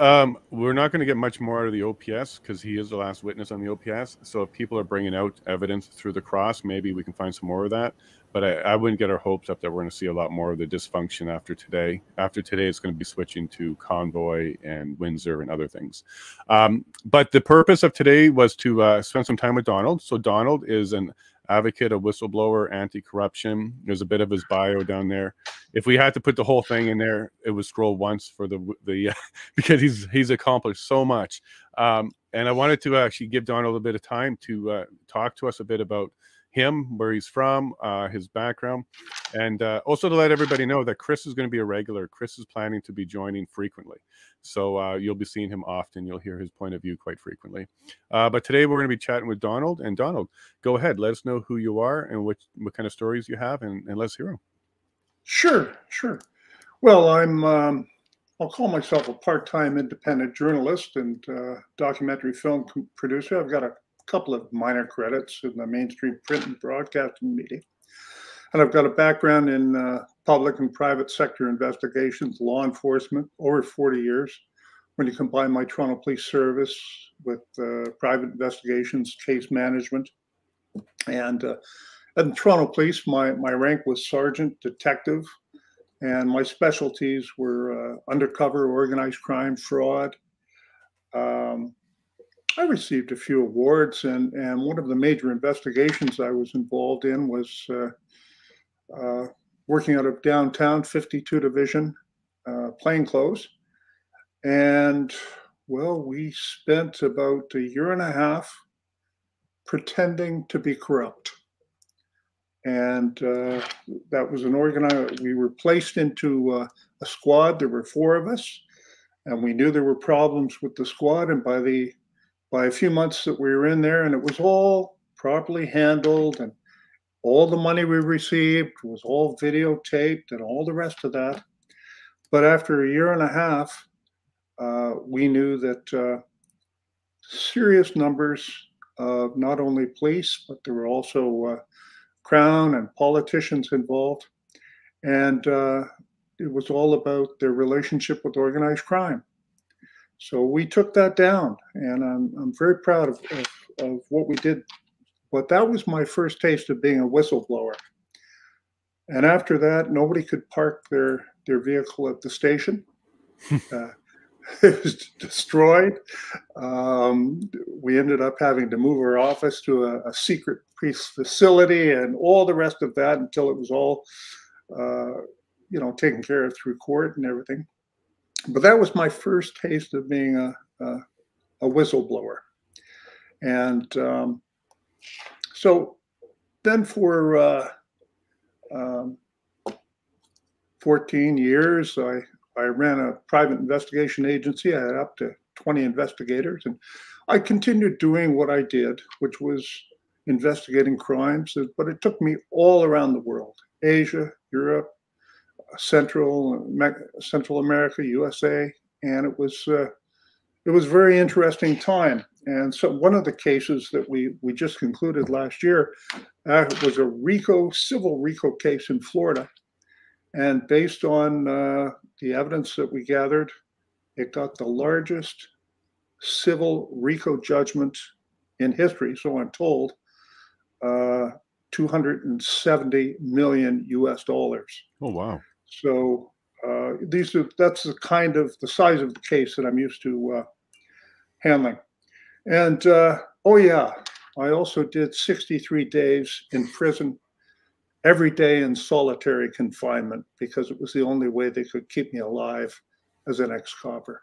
we're not going to get much more out of the OPS because he is the last witness on the OPS. So if people are bringing out evidence through the cross, maybe we can find some more of that. But I wouldn't get our hopes up that we're going to see a lot more of the dysfunction after today. After today, it's going to be switching to Convoy and Windsor and other things. But the purpose of today was to spend some time with Donald. So Donald is an advocate, a whistleblower, anti-corruption. There's a bit of his bio down there. If we had to put the whole thing in there, it would scroll once for the because he's accomplished so much. And I wanted to actually give Donald a bit of time to talk to us a bit about him, where he's from, his background, and also to let everybody know that Chris is going to be a regular. Chris is planning to be joining frequently. So you'll be seeing him often. You'll hear his point of view quite frequently. But today we're going to be chatting with Donald. And Donald, go ahead. Let us know who you are and what kind of stories you have, and let's hear them. Sure. Well, I'll call myself a part-time independent journalist and documentary film producer. I've got a couple of minor credits in the mainstream print and broadcasting media. And I've got a background in public and private sector investigations, law enforcement, over 40 years. When you combine my Toronto Police Service with private investigations, case management. And at Toronto Police, my rank was sergeant, detective, and my specialties were undercover, organized crime, fraud. I received a few awards, and one of the major investigations I was involved in was working out of downtown 52 Division, plainclothes. And, well, we spent about a year and a half pretending to be corrupt. And that was we were placed into a squad. There were 4 of us, and we knew there were problems with the squad. And by a few months that we were in there, and it was all properly handled, and all the money we received was all videotaped and all the rest of that. But after a year and a half, we knew that serious numbers of not only police, but there were also Crown and politicians involved. And it was all about their relationship with organized crime. So we took that down, and I'm very proud of what we did. But that was my first taste of being a whistleblower. And after that, nobody could park their vehicle at the station. It was destroyed. We ended up having to move our office to a secret police facility and all the rest of that until it was all, taken care of through court and everything. But that was my first taste of being a whistleblower. And so then for 14 years, I ran a private investigation agency. I had up to 20 investigators, and I continued doing what I did, which was investigating crimes, but it took me all around the world: Asia, Europe, Central America, USA, and it was a very interesting time. And so one of the cases that we just concluded last year was a civil RICO case in Florida. And based on the evidence that we gathered, it got the largest civil RICO judgment in history, so I'm told, $270 million US. Oh, wow. So that's the size of the case that I'm used to handling. And I also did 63 days in prison, every day in solitary confinement, because it was the only way they could keep me alive as an ex-copper.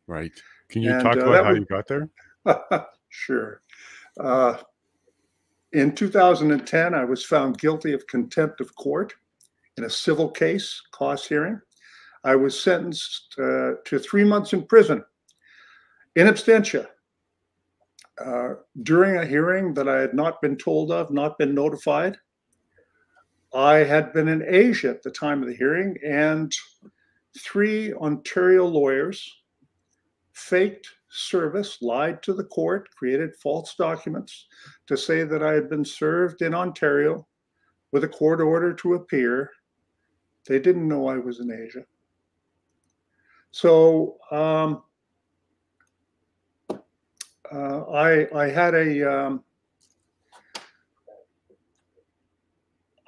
Right. Can you talk about how you got there? Sure. In 2010, I was found guilty of contempt of court in a civil case, cost hearing. I was sentenced to 3 months in prison in absentia during a hearing that I had not been told of, not been notified. I had been in Asia at the time of the hearing, and 3 Ontario lawyers faked service, lied to the court, created false documents to say that I had been served in Ontario with a court order to appear. They didn't know I was in Asia. So I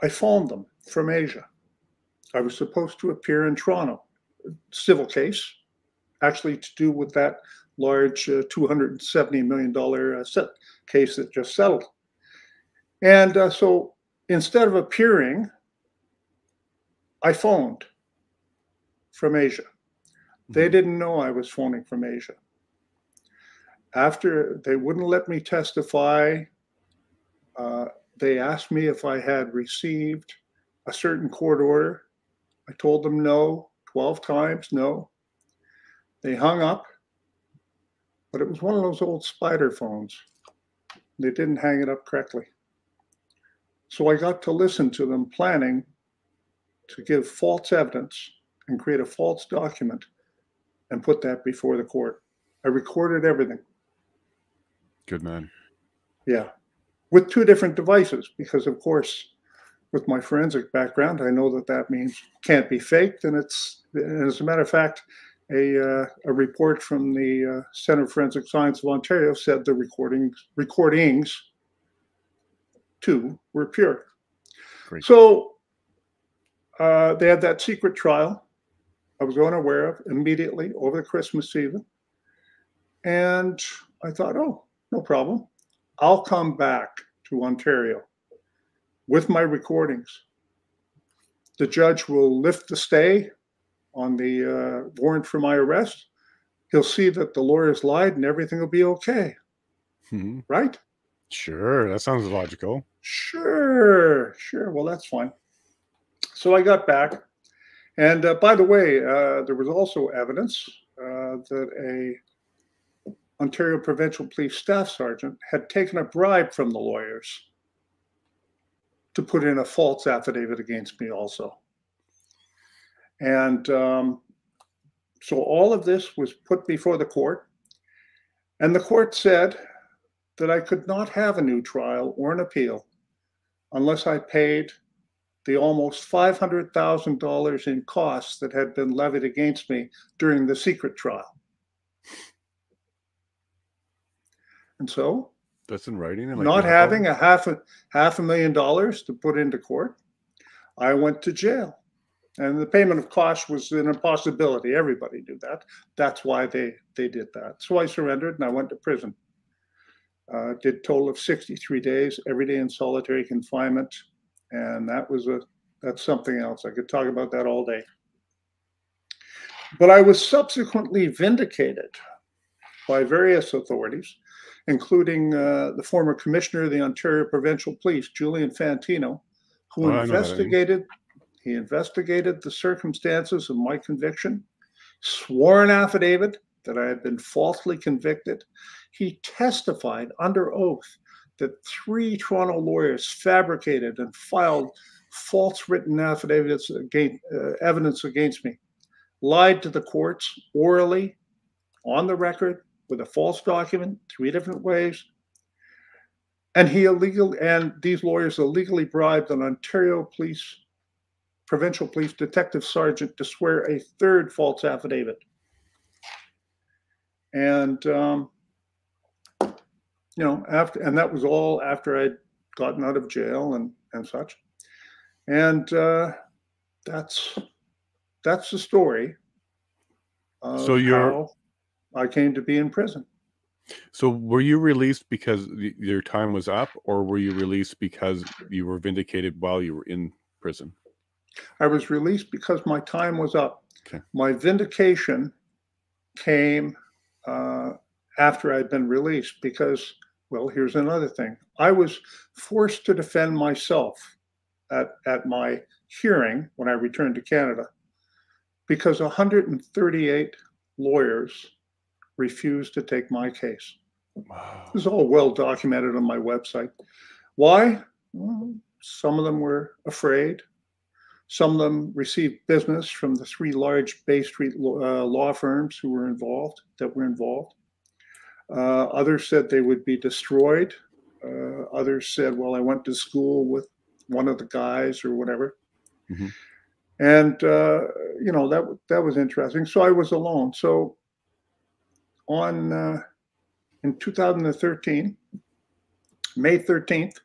phoned them from Asia. I was supposed to appear in Toronto, civil case, actually to do with that large $270 million case that just settled. And so instead of appearing, I phoned from Asia. They didn't know I was phoning from Asia. After they wouldn't let me testify, they asked me if I had received a certain court order. I told them no, 12 times, no. They hung up, but it was one of those old spider phones. They didn't hang it up correctly. So I got to listen to them planning to give false evidence and create a false document and put that before the court. I recorded everything. Good man. Yeah. With 2 different devices, because of course, with my forensic background, I know that means can't be faked. And as a matter of fact, a report from the Center for Forensic Science of Ontario said the recordings 2 were pure. Great. So they had that secret trial I was unaware of immediately over the Christmas season. And I thought, oh, no problem. I'll come back to Ontario with my recordings. The judge will lift the stay on the warrant for my arrest. He'll see that the lawyers lied and everything will be okay. Mm-hmm. Right? Sure. That sounds logical. Sure. Well, that's fine. So I got back. And by the way, there was also evidence that a Ontario Provincial Police Staff Sergeant had taken a bribe from the lawyers to put in a false affidavit against me also. And so all of this was put before the court, and the court said that I could not have a new trial or an appeal unless I paid the almost $500,000 in costs that had been levied against me during the secret trial. And so, That's in writing. And not having a half a $500,000 to put into court, I went to jail. And the payment of costs was an impossibility. Everybody knew that. That's why they did that. So I surrendered and I went to prison. Did a total of 63 days, every day in solitary confinement. And that's something else. I could talk about that all day. But I was subsequently vindicated by various authorities, including the former commissioner of the Ontario Provincial Police, Julian Fantino, who investigated the circumstances of my conviction, swore an affidavit that I had been falsely convicted. He testified under oath that 3 Toronto lawyers fabricated and filed false written affidavits evidence against me, lied to the courts orally, on the record, with a false document, 3 different ways. And these lawyers illegally bribed an Ontario Provincial Police Detective Sergeant to swear a 3rd false affidavit. And and that was all after I'd gotten out of jail and such. And that's the story of how I came to be in prison. So were you released because your time was up, or were you released because you were vindicated while you were in prison? I was released because my time was up. Okay. My vindication came after I'd been released because, well, here's another thing. I was forced to defend myself at my hearing when I returned to Canada because 138 lawyers refused to take my case. Wow. This is all well documented on my website. Why? Well, some of them were afraid. Some of them received business from the 3 large Bay Street law firms that were involved. Others said they would be destroyed. Others said, well, I went to school with one of the guys or whatever. Mm-hmm. And, that was interesting. So I was alone. So in 2013, May 13th,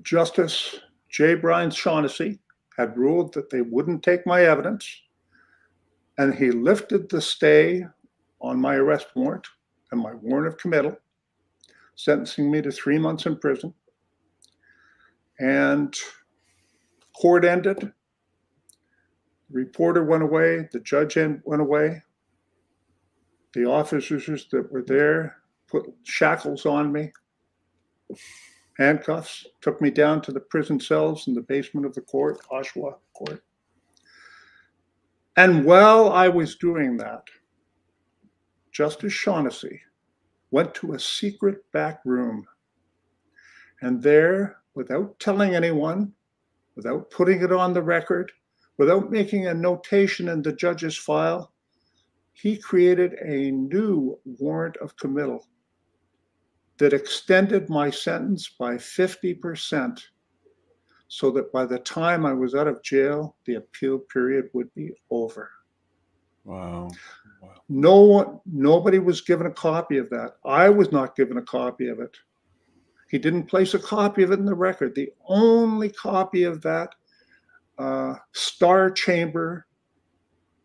Justice J. Brian Shaughnessy had ruled that they wouldn't take my evidence, and he lifted the stay on my arrest warrant and my warrant of committal, sentencing me to 3 months in prison. And court ended. The reporter went away. The judge went away. The officers that were there put shackles on me, handcuffs, took me down to the prison cells in the basement of the court, Oshawa Court. And while I was doing that, Justice Shaughnessy went to a secret back room. And there, without telling anyone, without putting it on the record, without making a notation in the judge's file, he created a new warrant of committal that extended my sentence by 50%, so that by the time I was out of jail, the appeal period would be over. Wow. Nobody was given a copy of that. I was not given a copy of it. He didn't place a copy of it in the record. The only copy of that Star Chamber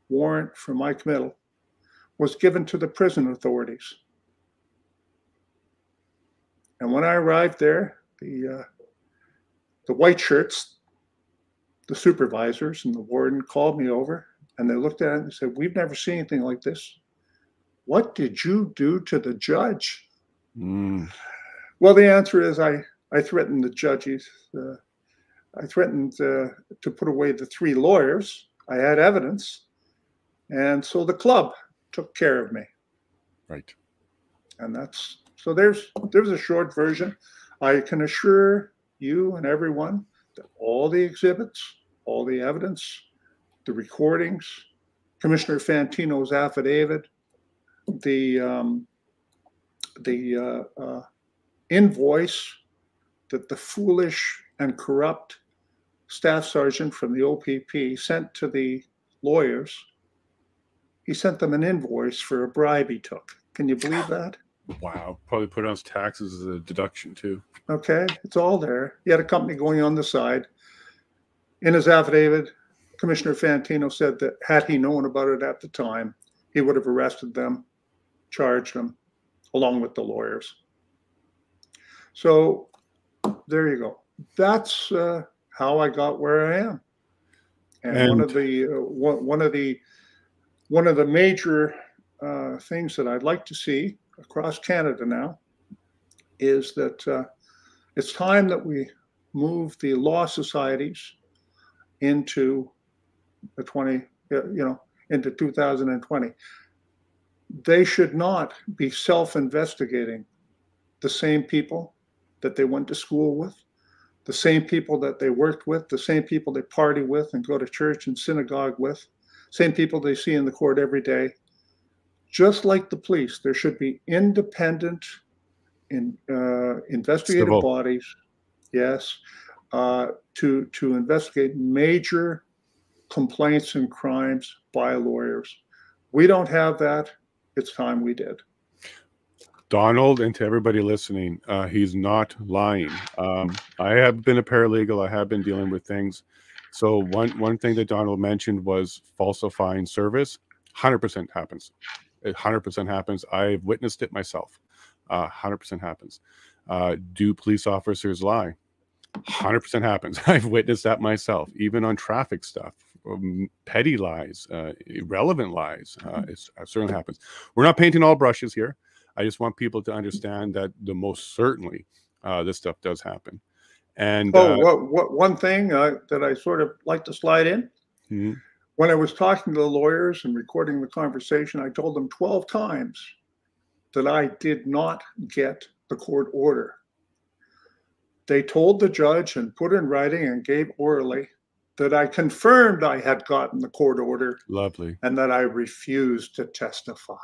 warrant for my committal was given to the prison authorities. And when I arrived there, the white shirts, the supervisors and the warden called me over, and they looked at it and said, "We've never seen anything like this. What did you do to the judge?" Mm. Well, the answer is I threatened the judges. I threatened to put away the 3 lawyers. I had evidence. And so the club took care of me. Right. And so there's a short version. I can assure you and everyone that all the exhibits, all the evidence, the recordings, Commissioner Fantino's affidavit, the invoice that the foolish and corrupt staff sergeant from the OPP sent to the lawyers, he sent them an invoice for a bribe he took. Can you believe that? Wow. Probably put on his taxes as a deduction too. Okay, it's all there. He had a company going on the side. In his affidavit, Commissioner Fantino said that had he known about it at the time, he would have arrested them, charged them, along with the lawyers. So there you go. That's how I got where I am. And one of the major things that I'd like to see across Canada now is that it's time that we move the law societies into into 2020. They should not be self-investigating the same people that they went to school with, the same people that they worked with, the same people they party with and go to church and synagogue with, same people they see in the court every day. Just like the police, there should be independent investigative Civil bodies, yes, to investigate major complaints and crimes by lawyers. We don't have that. It's time we did. Donald, and to everybody listening, he's not lying. I have been a paralegal. I have been dealing with things. So one thing that Donald mentioned was falsifying service. 100% happens. It 100% happens. I've witnessed it myself. 100% happens. Do police officers lie? 100% happens. I've witnessed that myself, even on traffic stuff. Petty lies, irrelevant lies. It certainly happens. We're not painting all brushes here. I just want people to understand that the most certainly this stuff does happen. And one thing that I sort of like to slide in, when I was talking to the lawyers and recording the conversation, I told them 12 times that I did not get the court order. They told the judge and put in writing and gave orally that I confirmed I had gotten the court order. Lovely. And that I refused to testify.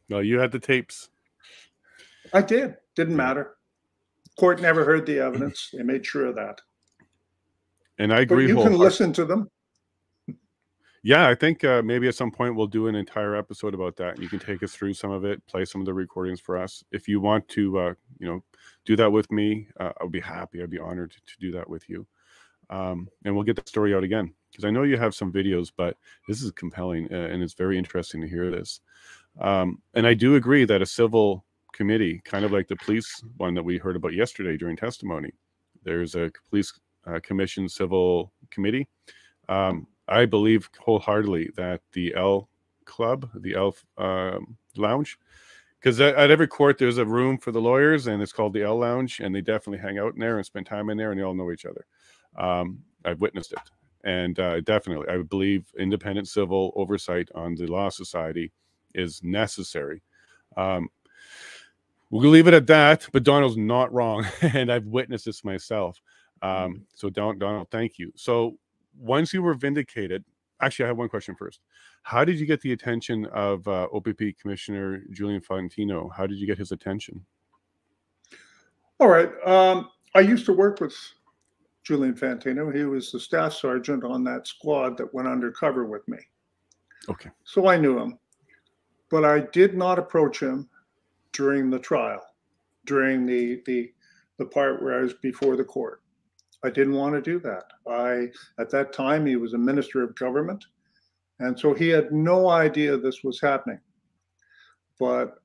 Well, you had the tapes. I did. Didn't matter. Court never heard the evidence. They made sure of that. And I agree. But you can listen to them. Yeah, I think maybe at some point we'll do an entire episode about that. You can take us through some of it, play some of the recordings for us. If you want to, do that with me, I'll be happy. I'd be honored to do that with you. And we'll get the story out again, because I know you have some videos, but this is compelling and it's very interesting to hear this. And I do agree that a civil committee, kind of like the police one that we heard about yesterday during testimony, there's a police commission civil committee. I believe wholeheartedly that the L Club, the L Lounge, because at every court there's a room for the lawyers and it's called the L Lounge, and they definitely hang out in there and spend time in there, and they all know each other. I've witnessed it, and definitely I believe independent civil oversight on the law society is necessary. We'll leave it at that, but Donald's not wrong, and I've witnessed this myself. So Donald, thank you. So once you were vindicated, actually, I have one question first. How did you get the attention of OPP Commissioner Julian Fantino? How did you get his attention? All right. I used to work with Julian Fantino. He was the staff sergeant on that squad that went undercover with me. Okay. So I knew him. But I did not approach him during the trial, during the part where I was before the court. I didn't want to do that. At that time, he was a minister of government, and so he had no idea this was happening. But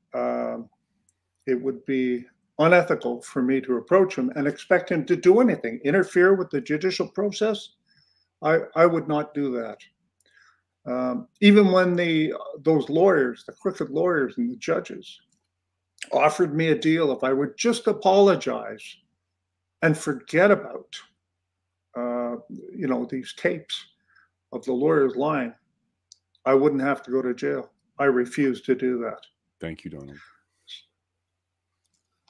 it would be unethical for me to approach him and expect him to do anything, interfere with the judicial process. I would not do that. Even when those lawyers, the crooked lawyers and the judges, offered me a deal if I would just apologize and forget about, these tapes of the lawyers lying, I wouldn't have to go to jail. I refused to do that. Thank you, Donald.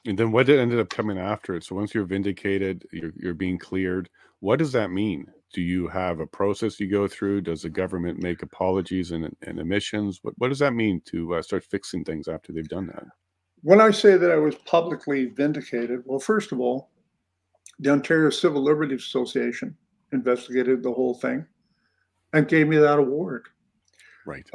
And then what ended up coming after it? So once you're vindicated, you're being cleared. What does that mean? Do you have a process you go through? Does the government make apologies and admissions? What does that mean to start fixing things after they've done that? When I say that I was publicly vindicated, well, first of all, the Ontario Civil Liberties Association investigated the whole thing and gave me that award. Right.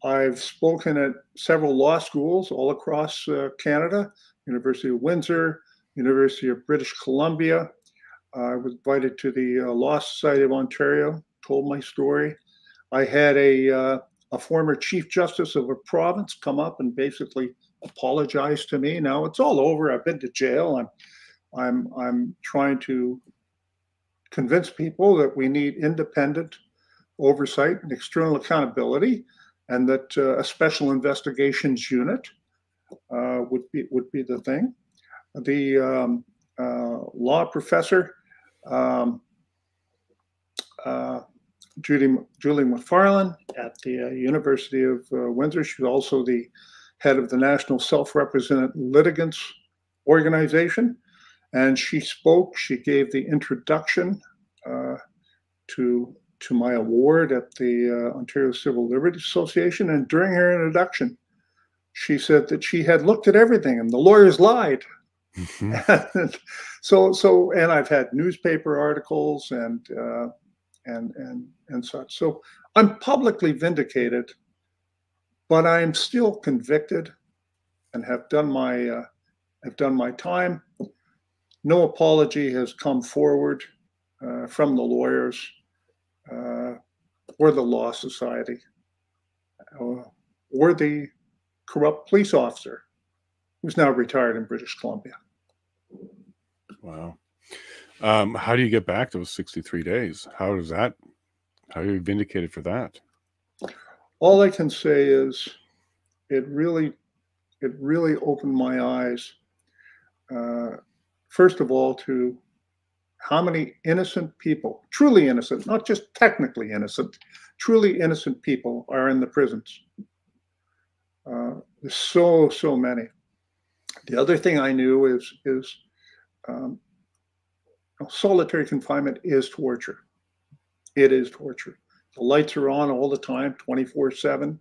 I've spoken at several law schools all across Canada, University of Windsor, University of British Columbia. I was invited to the Law Society of Ontario, told my story. I had a former chief justice of a province come up and basically apologize to me. Now it's all over. I've been to jail. I'm trying to convince people that we need independent oversight and external accountability, and that a special investigations unit would be the thing. The law professor, Julie McFarlane at the University of Windsor. She's also the head of the National Self-Represented Litigants Organization. And she spoke, she gave the introduction to my award at the Ontario Civil Liberties Association. And during her introduction, she said that she had looked at everything and the lawyers lied. And and I've had newspaper articles and such. So I'm publicly vindicated, but I am still convicted and have done my time. No apology has come forward from the lawyers or the Law Society or the corrupt police officer who's now retired in British Columbia. Wow. How do you get back those 63 days? How are you vindicated for that? All I can say is it really opened my eyes, first of all, to how many innocent people, truly innocent, not just technically innocent, truly innocent people are in the prisons. There's so many. The other thing I knew is solitary confinement is torture. It is torture. The lights are on all the time, 24/7.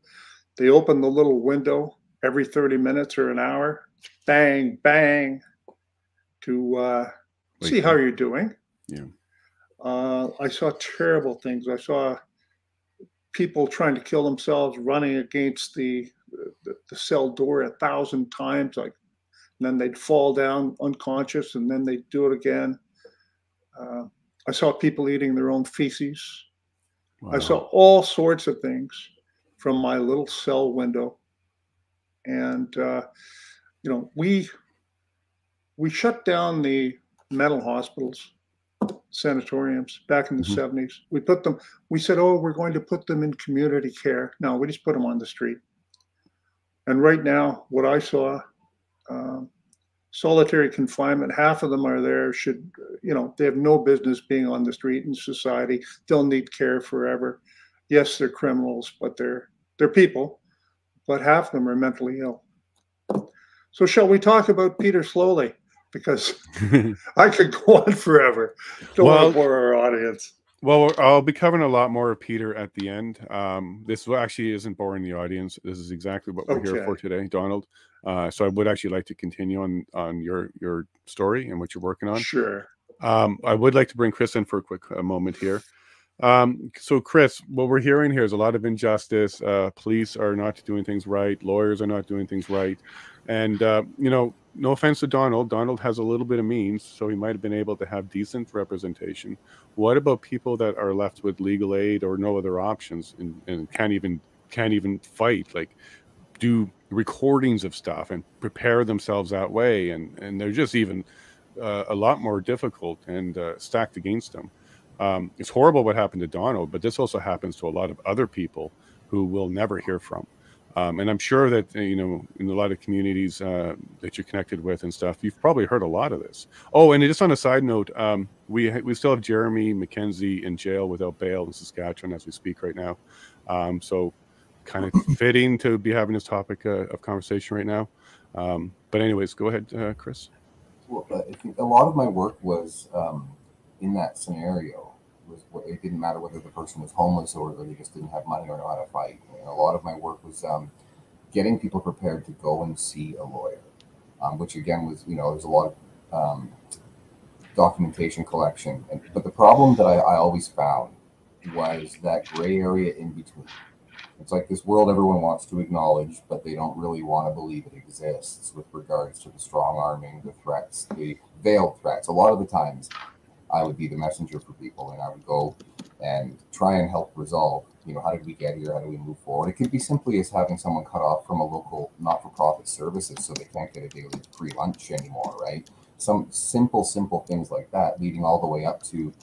They open the little window every 30 minutes or an hour, bang, bang, to see how you're doing. Yeah. I saw terrible things. I saw people trying to kill themselves, running against the cell door 1,000 times, and then they'd fall down unconscious, and then they'd do it again. I saw people eating their own feces. Wow. I saw all sorts of things from my little cell window. And, we shut down the mental hospitals, sanatoriums back in the 70s. We said, we're going to put them in community care. No, we just put them on the street. And right now, what I saw, solitary confinement, half of them are there, they have no business being on the street in society. They'll need care forever. Yes, they're criminals, but they're people, but half of them are mentally ill. So shall we talk about Peter Sloly? Because I could go on forever. Don't want to bore our audience. Well, I'll be covering a lot more of Peter at the end. This actually isn't boring the audience. This is exactly what we're here for today, Donald. So I would actually like to continue on your story and what you're working on. Sure. I would like to bring Chris in for a quick moment here. So Chris, what we're hearing here is a lot of injustice. Police are not doing things right. Lawyers are not doing things right. And, no offense to Donald. Donald has a little bit of means, so he might have been able to have decent representation. What about people that are left with legal aid or no other options and can't even fight, like do recordings of stuff and prepare themselves that way? And they're just even a lot more difficult and stacked against them. It's horrible what happened to Donald, but this also happens to a lot of other people who we'll never hear from. And I'm sure that, in a lot of communities that you're connected with and stuff, you've probably heard a lot of this. Oh, and just on a side note, we still have Jeremy McKenzie in jail without bail in Saskatchewan as we speak right now. So kind of fitting to be having this topic of conversation right now. But anyways, go ahead, Chris. Well, I think a lot of my work was in that scenario. It didn't matter whether the person was homeless or they just didn't have money or know how to fight. And a lot of my work was getting people prepared to go and see a lawyer, which again was, there's a lot of documentation collection. But the problem that I always found was that gray area in between. It's like this world everyone wants to acknowledge, but they don't really want to believe it exists with regards to the strong arming, the threats, the veiled threats. A lot of the times I would be the messenger for people, and I would go and try and help resolve, how did we get here? How do we move forward? It could be simply as having someone cut off from a local not-for-profit services so they can't get a daily free lunch anymore, right? Some simple things like that, leading all the way up to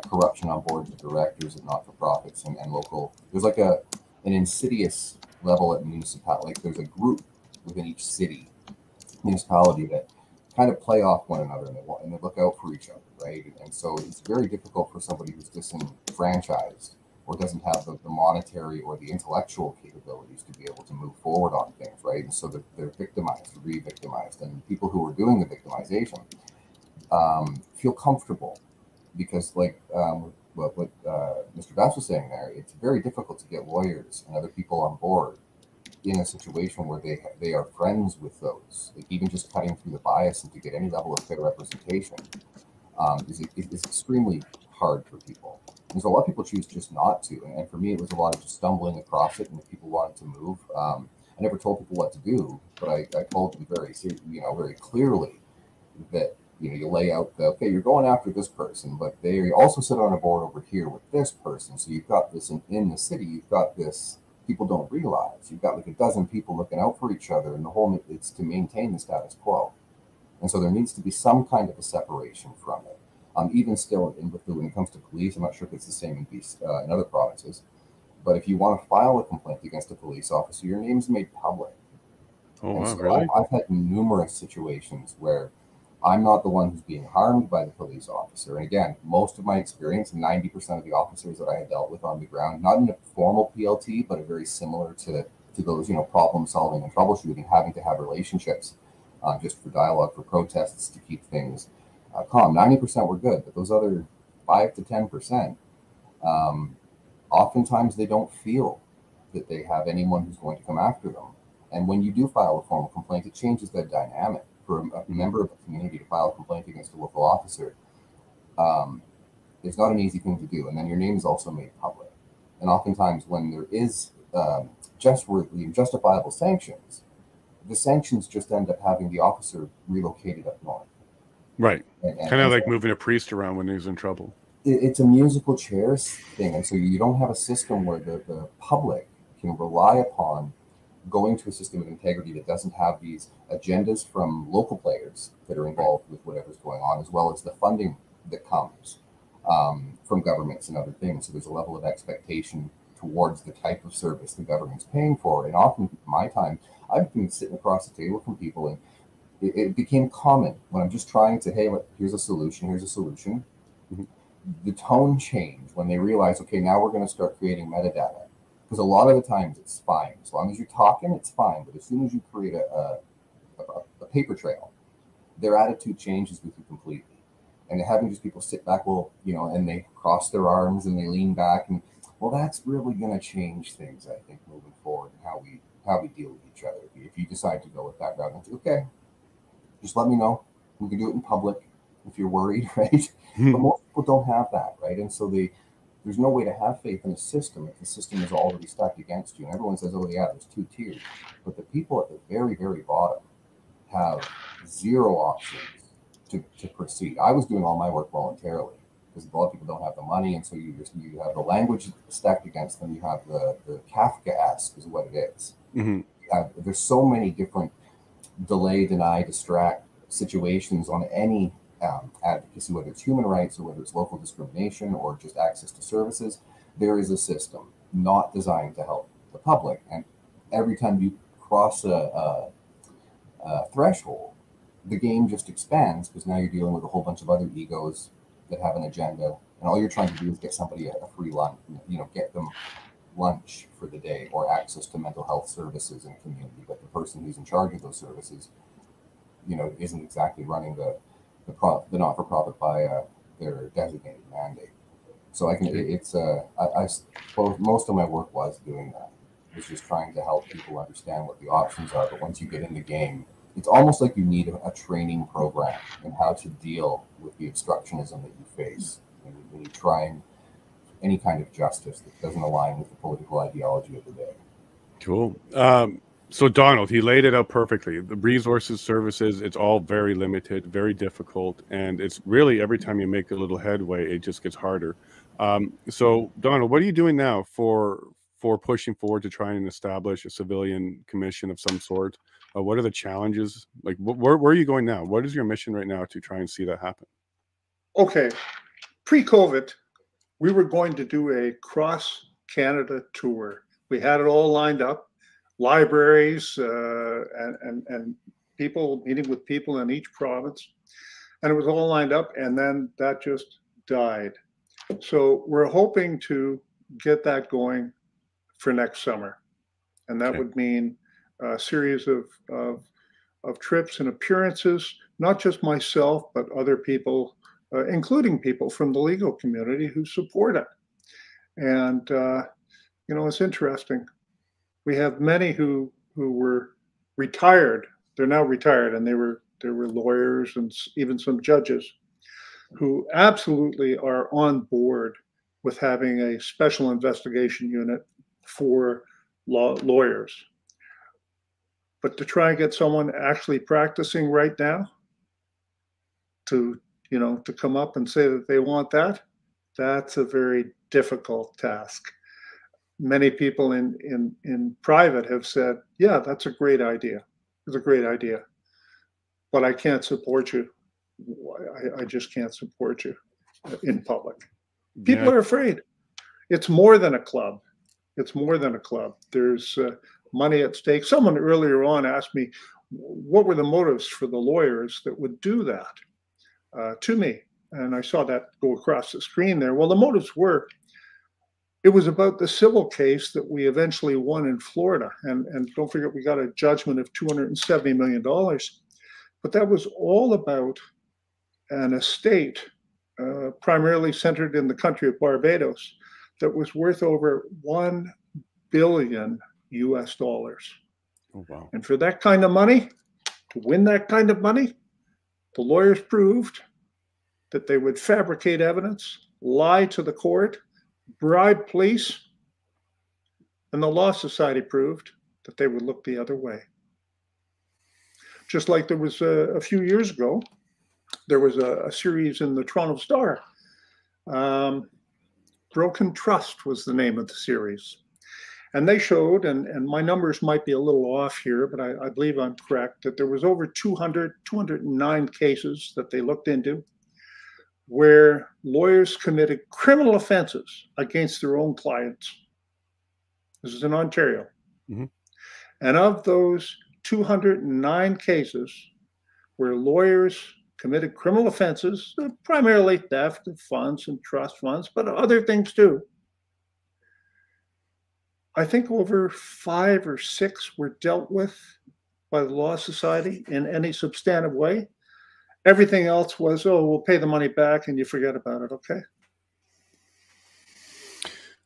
corruption on boards of directors at not-for-profits and local. There's like an insidious level at municipality. Like there's a group within each municipality that kind of play off one another, and they look out for each other, right? And so it's very difficult for somebody who's disenfranchised or doesn't have the monetary or the intellectual capabilities to be able to move forward on things, right? And so they're victimized, re-victimized, and people who are doing the victimization feel comfortable because, like what Mr. Bass was saying there, it's very difficult to get lawyers and other people on board in a situation where they are friends with those. Like even just cutting through the bias and to get any level of fair representation is extremely hard for people. And so a lot of people choose just not to. And for me, it was a lot of just stumbling across it, and if people wanted to move, I never told people what to do, but I told them very clearly that you lay out okay, you're going after this person, but they also sit on a board over here with this person. So you've got this in the city, you've got this. People don't realize you've got like a dozen people looking out for each other, and the whole it's to maintain the status quo. And so there needs to be some kind of a separation from it. Even still, when it comes to police, I'm not sure if it's the same in other provinces, but if you want to file a complaint against a police officer, your name's made public. Oh, and wow, so really? I've had numerous situations where I'm not the one who's being harmed by the police officer. And again, most of my experience, 90% of the officers that I had dealt with on the ground, not in a formal PLT, but a very similar to those, problem solving and troubleshooting, having to have relationships just for dialogue, for protests, to keep things calm. 90% were good, but those other 5 to 10%, oftentimes they don't feel that they have anyone who's going to come after them. And when you do file a formal complaint, it changes that dynamic. For a member of the community to file a complaint against a local officer, it's not an easy thing to do. And then your name is also made public. And oftentimes when there is justifiable sanctions, the sanctions just end up having the officer relocated up north. Right. Kind of like so moving a priest around when he's in trouble. It's a musical chairs thing. And so you don't have a system where the public can rely upon going to a system of integrity that doesn't have these agendas from local players that are involved with whatever's going on, as well as the funding that comes from governments and other things. So there's a level of expectation towards the type of service the government's paying for. And often, in my time, I've been sitting across the table from people, and it became common when I'm just trying to, hey, here's a solution. Mm-hmm. The tone changed when they realize, okay, now we're going to start creating metadata. Because a lot of the times it's fine. As long as you're talking, it's fine. But as soon as you create a paper trail, their attitude changes with you completely. And having just people sit back, and they cross their arms and they lean back, and that's really going to change things, I think, moving forward, and how we deal with each other. If you decide to go with that route, okay, just let me know. We can do it in public if you're worried, right? But most people don't have that, right? And so there's no way to have faith in a system if the system is already stacked against you. And everyone says, oh, yeah, there's 2 tiers. But the people at the very, very bottom have zero options to proceed. I was doing all my work voluntarily because a lot of people don't have the money. And so you have the language stacked against them. You have the Kafka-esque is what it is. Mm-hmm. There's so many different delay, deny, distract situations on any advocacy, whether it's human rights or whether it's local discrimination or just access to services. There is a system not designed to help the public, and every time you cross a threshold, the game just expands, because now you're dealing with a whole bunch of other egos that have an agenda, and all you're trying to do is get somebody a free lunch, get them lunch for the day or access to mental health services in a community. But the person who's in charge of those services, isn't exactly running the not-for-profit by their designated mandate. So I suppose most of my work was doing that. It's just trying to help people understand what the options are. But once you get in the game, it's almost like you need a training program in how to deal with the obstructionism that you face when you try and any kind of justice that doesn't align with the political ideology of the day. Cool. So Donald, he laid it out perfectly. The resources, services, it's all very limited, very difficult. And it's really every time you make a little headway, it just gets harder. So Donald, what are you doing now for pushing forward to try and establish a civilian commission of some sort? What are the challenges? Like, where are you going now? What is your mission right now to try and see that happen? Okay. Pre-COVID, we were going to do a cross-Canada tour. We had it all lined up, libraries and people, meeting with people in each province. And it was all lined up, and then that just died. So we're hoping to get that going for next summer. And that would mean a series of trips and appearances, not just myself, but other people, including people from the legal community who support it. And, you know, it's interesting. We have many who were retired. They're now retired, and they were lawyers and even some judges who absolutely are on board with having a special investigation unit for lawyers. But to try and get someone actually practicing right now to, you know, to come up and say that they want that, that's a very difficult task. Many people in private have said, yeah, that's a great idea. It's a great idea, but I can't support you. I just can't support you in public. People are afraid. It's more than a club. It's more than a club. There's money at stake. Someone earlier on asked me, what were the motives for the lawyers that would do that to me? And I saw that go across the screen there. Well, the motives were, it was about the civil case that we eventually won in Florida. And don't forget, we got a judgment of $270 million. But that was all about an estate, primarily centered in the country of Barbados, that was worth over $1 billion US. Oh, wow. And for that kind of money, to win that kind of money, the lawyers proved that they would fabricate evidence, lie to the court, bribe police, and the Law Society proved that they would look the other way. Just like there was a few years ago, there was a series in the Toronto Star. Broken Trust was the name of the series. And they showed, and my numbers might be a little off here, but I believe I'm correct, that there was over 209 cases that they looked into where lawyers committed criminal offenses against their own clients. This is in Ontario. Mm-hmm. And of those 209 cases where lawyers committed criminal offenses, primarily theft of funds and trust funds, but other things too, I think over 5 or 6 were dealt with by the Law Society in any substantive way. Everything else was, oh, we'll pay the money back and you forget about it, okay?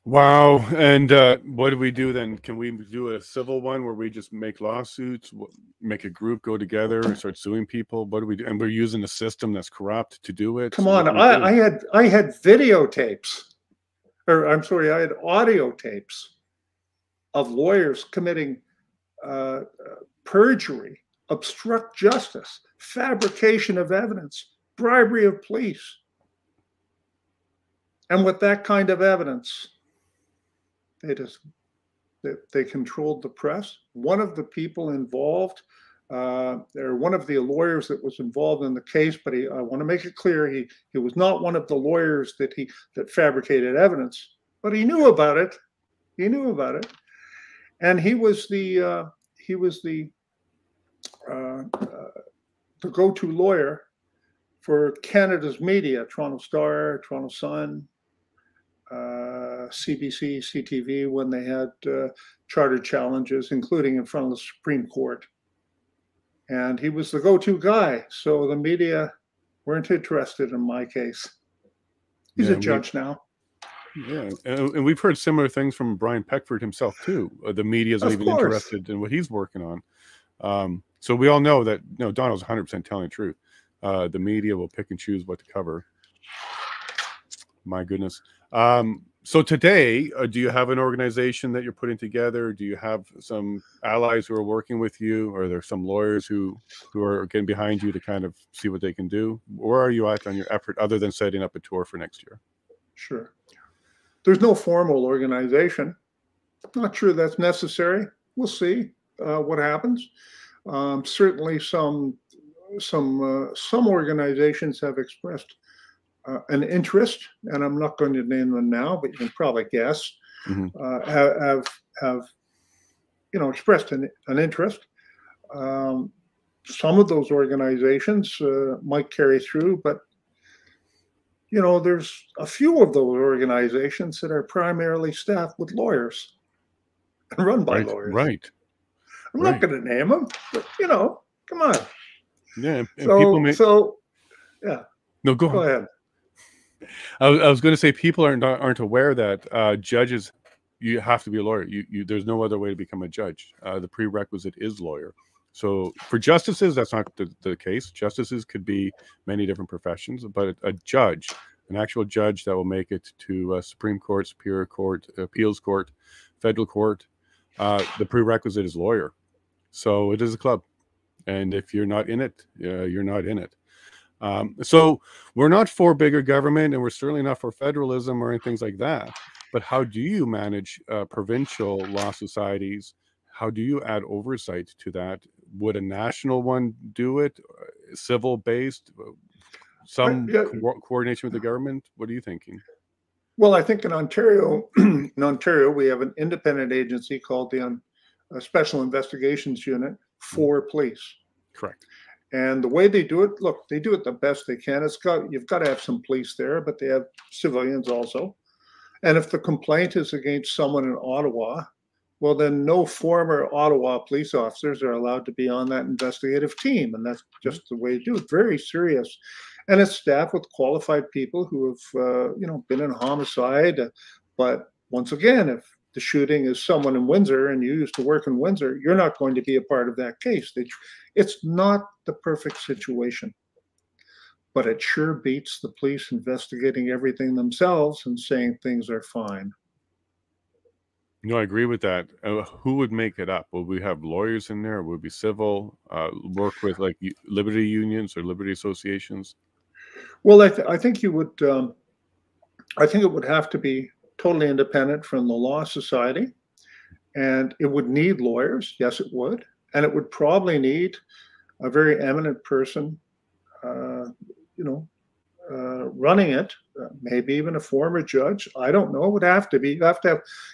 Wow. And what do we do then? Can we do a civil one where we just make lawsuits, make a group go together and start suing people? What do we do? And we're using a system that's corrupt to do it. Come on, I had videotapes, or I'm sorry, I had audio tapes of lawyers committing perjury, obstruct justice, fabrication of evidence, bribery of police. And with that kind of evidence, they controlled the press. One of the people involved, or one of the lawyers that was involved in the case, but I want to make it clear, he was not one of the lawyers that fabricated evidence, but he knew about it. He knew about it, and he was the go-to lawyer for Canada's media, Toronto Star, Toronto Sun, CBC, CTV, when they had charter challenges, including in front of the Supreme Court. And he was the go-to guy. So the media weren't interested in my case. He's a judge now. Yeah, and we've heard similar things from Brian Peckford himself too. The media is even interested in what he's working on. So we all know that Donald's 100% telling the truth. The media will pick and choose what to cover. My goodness. So today, do you have an organization that you're putting together? Do you have some allies who are working with you? Or are there some lawyers who are getting behind you to kind of see what they can do? Where are you at on your effort other than setting up a tour for next year? Sure. There's no formal organization. Not sure that's necessary. We'll see what happens. Certainly some organizations have expressed an interest, and I'm not going to name them now, but you can probably guess, have expressed an interest. Some of those organizations might carry through, but there's a few of those organizations that are primarily staffed with lawyers and run by lawyers. Right. I'm not going to name them, but come on. Yeah. And yeah. No, go ahead. I was going to say people aren't aware that judges, you have to be a lawyer. There's no other way to become a judge. The prerequisite is lawyer. So for justices, that's not the case. Justices could be many different professions, but a judge, an actual judge that will make it to Supreme Court, Superior Court, Appeals Court, Federal Court, the prerequisite is lawyer. So it is a club. And if you're not in it, you're not in it. So we're not for bigger government, and we're certainly not for federalism or things like that. But how do you manage provincial law societies? How do you add oversight to that? Would a national one do it? Civil-based? Some coordination with the government? What are you thinking? Well, I think in Ontario, we have an independent agency called the Special Investigations Unit for Police. Correct. And the way they do it, look, they do it the best they can. You've got to have some police there, but they have civilians also. And if the complaint is against someone in Ottawa, well, then no former Ottawa police officers are allowed to be on that investigative team. And that's just the way to do it. Very serious. And it's staffed with qualified people who have, been in homicide. But once again, if the shooting is someone in Windsor and you used to work in Windsor, you're not going to be a part of that case. It's not the perfect situation, but it sure beats the police investigating everything themselves and saying things are fine. No, I agree with that. Who would make it up? Will we have lawyers in there? Will it be civil? Work with like liberty unions or liberty associations? Well, I think you would. I think it would have to be totally independent from the law society, and it would need lawyers. Yes, it would, and it would probably need a very eminent person, running it. Maybe even a former judge. I don't know. It would have to be.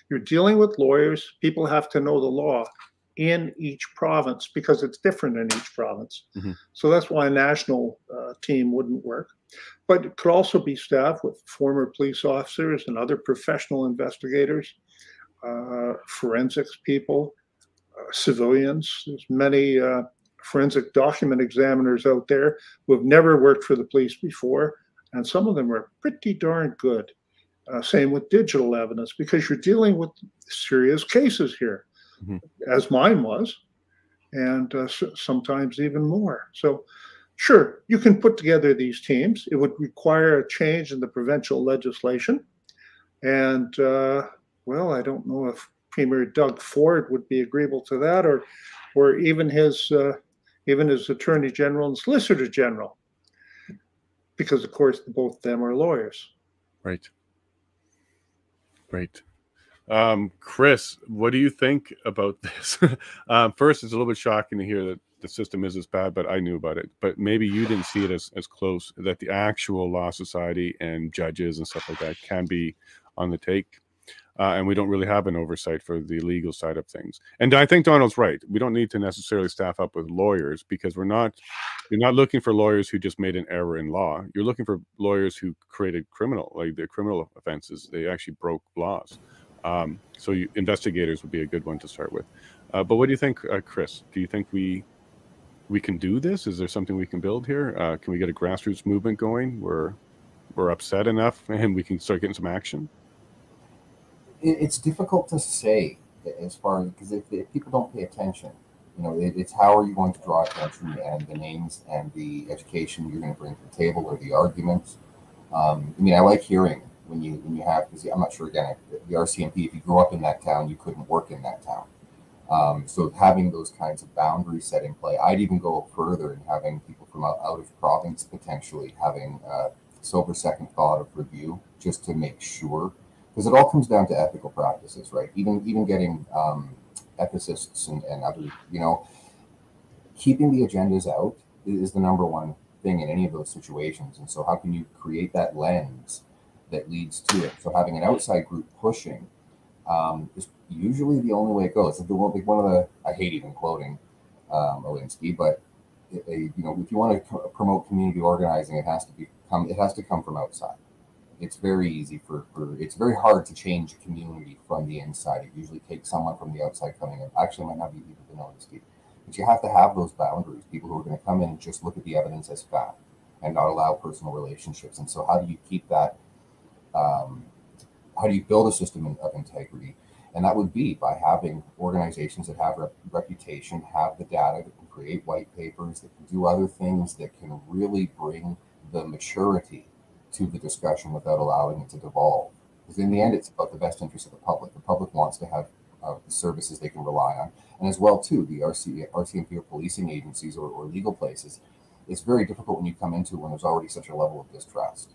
You're dealing with lawyers. People have to know the law in each province because it's different in each province. So that's why a national team wouldn't work. But it could also be staffed with former police officers and other professional investigators, forensics people, civilians. There's many forensic document examiners out there who have never worked for the police before, and some of them are pretty darn good. Same with digital evidence, because you're dealing with serious cases here, as mine was, and sometimes even more. So sure, you can put together these teams. It would require a change in the provincial legislation. And, I don't know if Premier Doug Ford would be agreeable to that, or even his Attorney General and Solicitor General, because, of course, both of them are lawyers. Right. Chris, what do you think about this? First, it's a little bit shocking to hear that the system is as bad, but I knew about it. But maybe you didn't see it as close, that the actual law society and judges and stuff like that can be on the take. And we don't really have an oversight for the legal side of things. And I think Donald's right. We don't need to necessarily staff up with lawyers, because you're not looking for lawyers who just made an error in law. You're looking for lawyers who created criminal offenses. They actually broke laws. So investigators would be a good one to start with. But what do you think, Chris? Do you think we can do this? Is there something we can build here? Can we get a grassroots movement going where we're upset enough and we can start getting some action? It's difficult to say as far as, because if people don't pay attention, You know, it's how are you going to draw attention and the names and the education you're going to bring to the table or the arguments. I mean, I like hearing when you have, because I'm not sure, again, the RCMP, if you grew up in that town, you couldn't work in that town. So having those kinds of boundaries set in play, I'd even go further in having people from out of province potentially having sober second thought of review, just to make sure, because it all comes down to ethical practices, right? Even getting ethicists and other, you know, keeping the agendas out is the number one thing in any of those situations. And so how can you create that lens that leads to it? So having an outside group pushing is usually the only way it goes. One of the, I hate even quoting Alinsky, but you know, if you want to promote community organizing, it has to come from outside. It's very easy it's very hard to change a community from the inside. It usually takes someone from the outside coming in. Actually, it might not be even the Alinsky, but you have to have those boundaries. People who are going to come in and just look at the evidence as fact and not allow personal relationships. And so, how do you keep that? How do you build a system of integrity? And that would be by having organizations that have reputation, have the data, that can create white papers, that can do other things, that can really bring the maturity to the discussion without allowing it to devolve. Because in the end, it's about the best interest of the public. The public wants to have services they can rely on. And as well, too, the RCMP or policing agencies or legal places, it's very difficult when you come into when there's already such a level of distrust.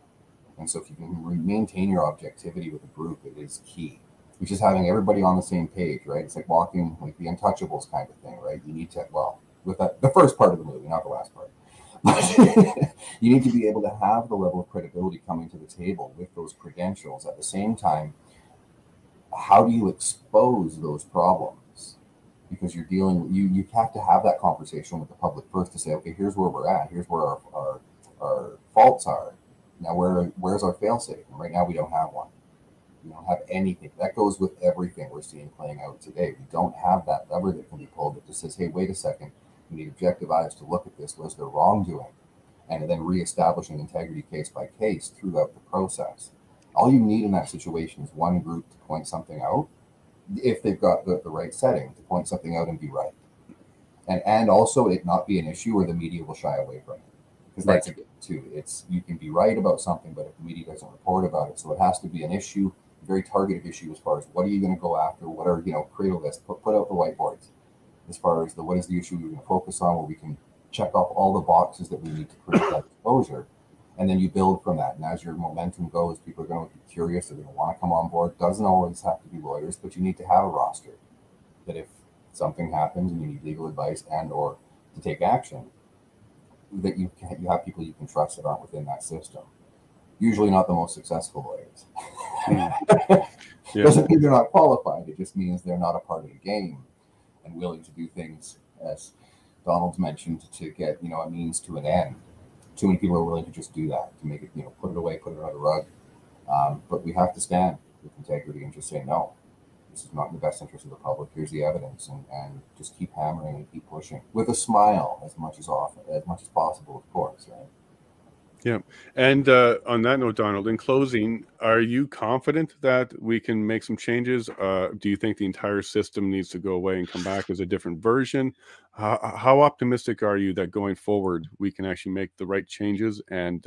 And so if you can maintain your objectivity with a group, it is key. Which is having everybody on the same page, right? It's like walking like the Untouchables kind of thing, right? You need to, well, with that, the first part of the movie, not the last part. You need to be able to have the level of credibility coming to the table with those credentials. At the same time, how do you expose those problems? Because you're dealing, you have to have that conversation with the public first to say, okay, here's where we're at. Here's where our faults are. Now, where's our fail-safe? And right now, we don't have one. We don't have anything. That goes with everything we're seeing playing out today. We don't have that lever that can be pulled that just says, hey, wait a second, we need objective eyes to look at this. Was there wrongdoing? And then reestablishing integrity case by case throughout the process. All you need in that situation is one group to point something out, if they've got the right setting, to point something out and be right. And also it not be an issue where the media will shy away from it. Because that's a good too. It's, you can be right about something, but if the media doesn't report about it, so it has to be an issue, very targeted issue as far as what are you going to go after, what are, you know, create a list, put out the whiteboards as far as what is the issue you're going to focus on, where we can check off all the boxes that we need to create that exposure, and then you build from that. And as your momentum goes, people are going to be curious, they're going to want to come on board. Doesn't always have to be lawyers, but you need to have a roster that if something happens and you need legal advice and or to take action, that you have people you can trust that aren't within that system. Usually not the most successful lawyers. Yeah. Doesn't mean they're not qualified. It just means they're not a part of the game and willing to do things, as Donald's mentioned, to get, you know, a means to an end. Too many people are willing to just do that, to make it, you know, put it away, put it on the rug. But we have to stand with integrity and just say, no, this is not in the best interest of the public. Here's the evidence, and just keep hammering and keep pushing with a smile as much as possible, of course, right? Yeah. And on that note, Donald, in closing, are you confident that we can make some changes? Do you think the entire system needs to go away and come back as a different version? How optimistic are you that going forward we can actually make the right changes and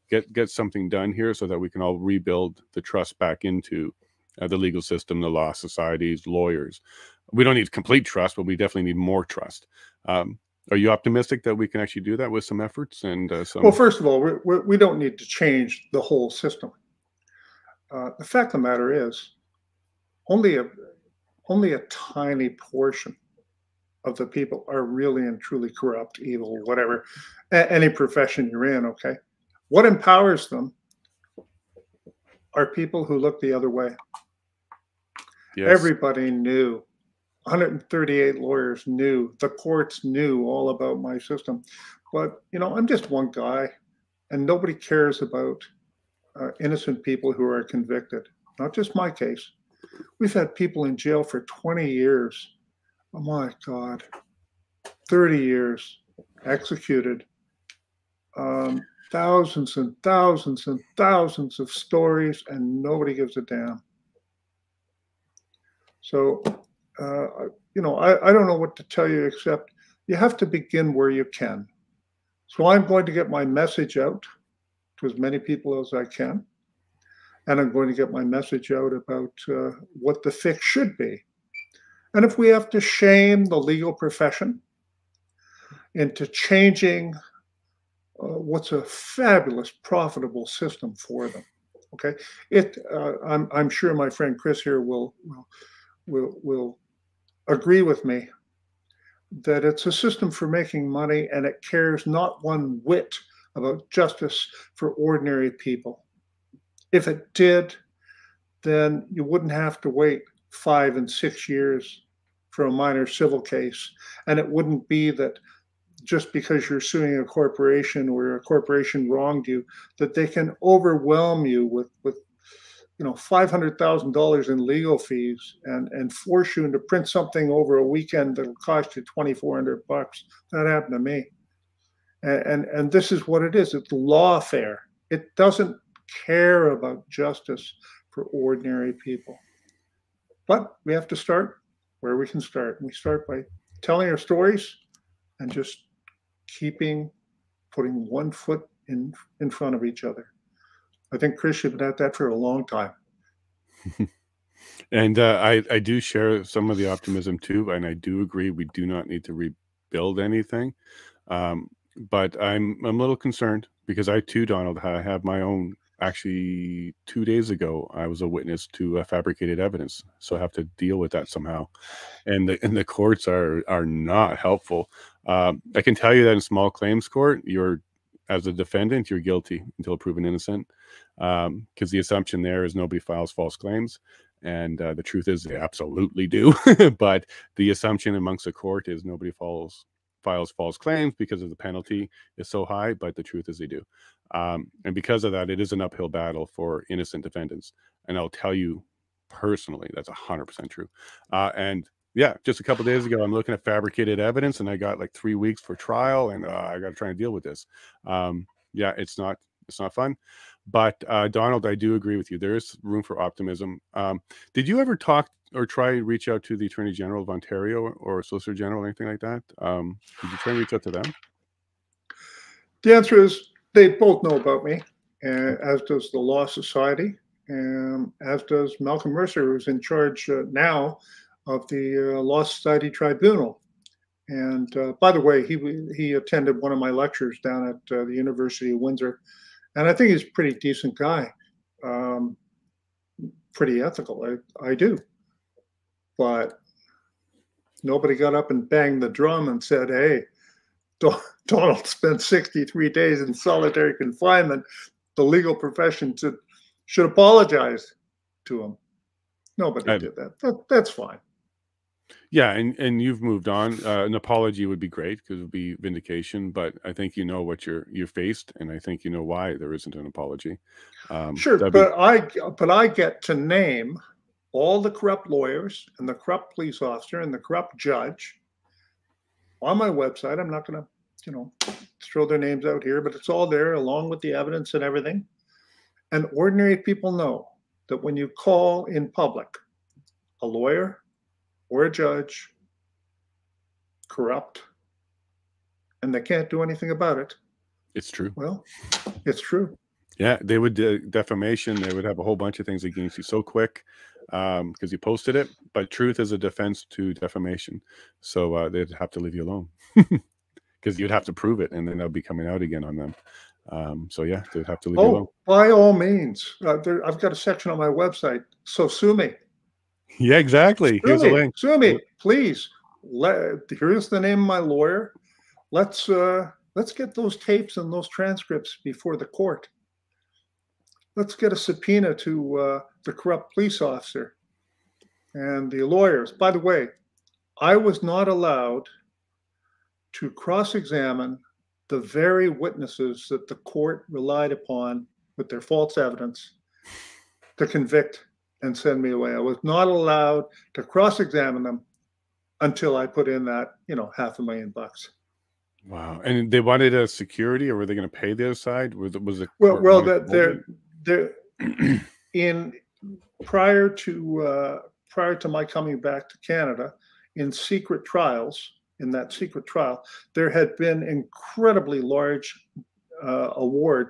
get something done here so that we can all rebuild the trust back into the legal system, the law societies, lawyers? We don't need complete trust, but we definitely need more trust. Are you optimistic that we can actually do that with some efforts and some? Well, first of all, we don't need to change the whole system. The fact of the matter is, only a tiny portion of the people are really and truly corrupt, evil, whatever, any profession you're in, okay? What empowers them are people who look the other way. Yes. Everybody knew. 138 lawyers knew. The courts knew all about my system. But, you know, I'm just one guy, and nobody cares about innocent people who are convicted. Not just my case. We've had people in jail for 20 years. Oh, my God. 30 years executed. Thousands and thousands and thousands of stories, and nobody gives a damn. So you know, I don't know what to tell you except you have to begin where you can. So I'm going to get my message out to as many people as I can. And I'm going to get my message out about what the fix should be. And if we have to shame the legal profession into changing what's a fabulous, profitable system for them, okay? I'm sure my friend Chris here will agree with me that it's a system for making money, and it cares not one whit about justice for ordinary people. If it did, then you wouldn't have to wait 5 and 6 years for a minor civil case. And it wouldn't be that just because you're suing a corporation or a corporation wronged you, that they can overwhelm you with you know, $500,000 in legal fees and force you to print something over a weekend that'll cost you $2,400. That happened to me. And this is what it is. It's lawfare. It doesn't care about justice for ordinary people. But we have to start where we can start. We start by telling our stories and just putting one foot in front of each other. I think Chris, you've been at that for a long time. And I do share some of the optimism too, and I do agree we do not need to rebuild anything. But I'm a little concerned because I too, Donald, I have my own. Actually, 2 days ago, I was a witness to fabricated evidence, so I have to deal with that somehow. And the courts are not helpful. I can tell you that in small claims court, as a defendant, you're guilty until proven innocent, because the assumption there is nobody files false claims, and the truth is they absolutely do. But the assumption amongst the court is nobody files false claims because of the penalty is so high, but the truth is they do. And because of that, it is an uphill battle for innocent defendants. And I'll tell you personally, that's 100% true. And yeah, just a couple of days ago, I'm looking at fabricated evidence, and I got like 3 weeks for trial, and I got to try and deal with this. Yeah, it's not fun. But Donald, I do agree with you. There is room for optimism. Did you ever talk or try to reach out to the Attorney General of Ontario or Solicitor General or anything like that? Did you try and reach out to them? The answer is they both know about me, as does the Law Society, and as does Malcolm Mercer, who's in charge now of the Law Society Tribunal. And by the way, he attended one of my lectures down at the University of Windsor, and I think he's a pretty decent guy, pretty ethical. I do, but nobody got up and banged the drum and said, "Hey, Donald spent 63 days in solitary confinement. The legal profession should apologize to him." Nobody did that. That's fine. Yeah, and you've moved on. An apology would be great because it would be vindication. But I think you know what you're faced, and I think you know why there isn't an apology. Sure, but I get to name all the corrupt lawyers and the corrupt police officer and the corrupt judge on my website. I'm not going to, throw their names out here, but it's all there along with the evidence and everything. And ordinary people know that when you call in public a lawyer or a judge corrupt and they can't do anything about it, it's true. Well, it's true. Yeah, they would defamation. They would have a whole bunch of things against you so quick because you posted it. But truth is a defense to defamation, so they'd have to leave you alone because you'd have to prove it, and then they'll be coming out again on them. So yeah, they'd have to leave you alone. By all means, I've got a section on my website. So sue me. Yeah, exactly. Here's a link. Sue me, please. Here's the name of my lawyer. Let's get those tapes and those transcripts before the court. Let's get a subpoena to the corrupt police officer and the lawyers. By the way, I was not allowed to cross-examine the very witnesses that the court relied upon with their false evidence to convict and send me away. I was not allowed to cross-examine them until I put in that, $500,000. Wow! And they wanted a security, or were they going to pay the other side? Was it? Well, they're prior to my coming back to Canada in secret trials, in that secret trial, there had been incredibly large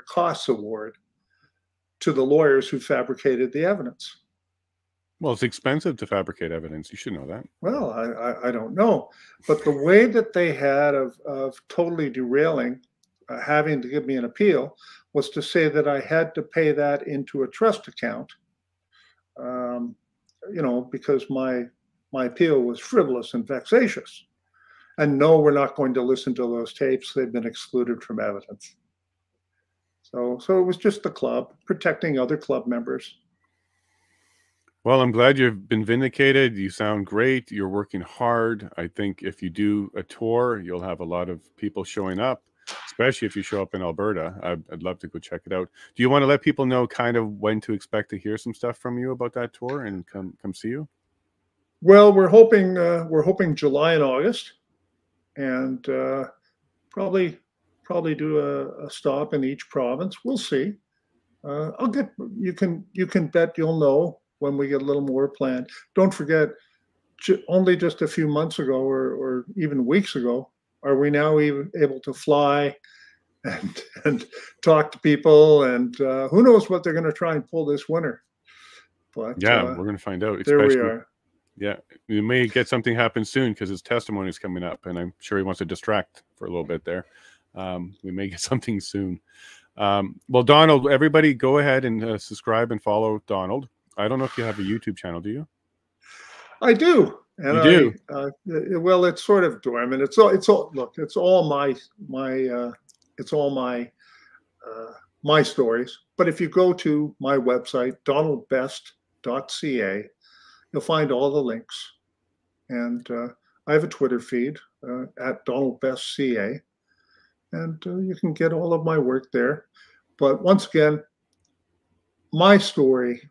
costs award to the lawyers who fabricated the evidence. Well, it's expensive to fabricate evidence. You should know that. Well, I don't know, but the way that they had of totally derailing, having to give me an appeal, was to say that I had to pay that into a trust account, because my appeal was frivolous and vexatious. And no, we're not going to listen to those tapes. They've been excluded from evidence. So it was just the club protecting other club members. Well, I'm glad you've been vindicated. You sound great. You're working hard. I think if you do a tour, you'll have a lot of people showing up, especially if you show up in Alberta. I'd love to go check it out. Do you want to let people know kind of when to expect to hear some stuff from you about that tour and come see you? Well, we're hoping July and August, and probably do a stop in each province. We'll see. You can bet you'll know when we get a little more planned. Don't forget, only just a few months ago or even weeks ago, are we now even able to fly and talk to people, and who knows what they're going to try and pull this winter. But yeah, we're going to find out. There we are. Yeah, we may get something happen soon because his testimony is coming up, and I'm sure he wants to distract for a little bit there. We may get something soon. Well, Donald, everybody go ahead and subscribe and follow Donald. I don't know if you have a YouTube channel, do you? I do. And you do? Well, it's sort of dormant. It's all my stories. But if you go to my website, donaldbest.ca, you'll find all the links. And I have a Twitter feed at donaldbestca, and you can get all of my work there. But once again, my story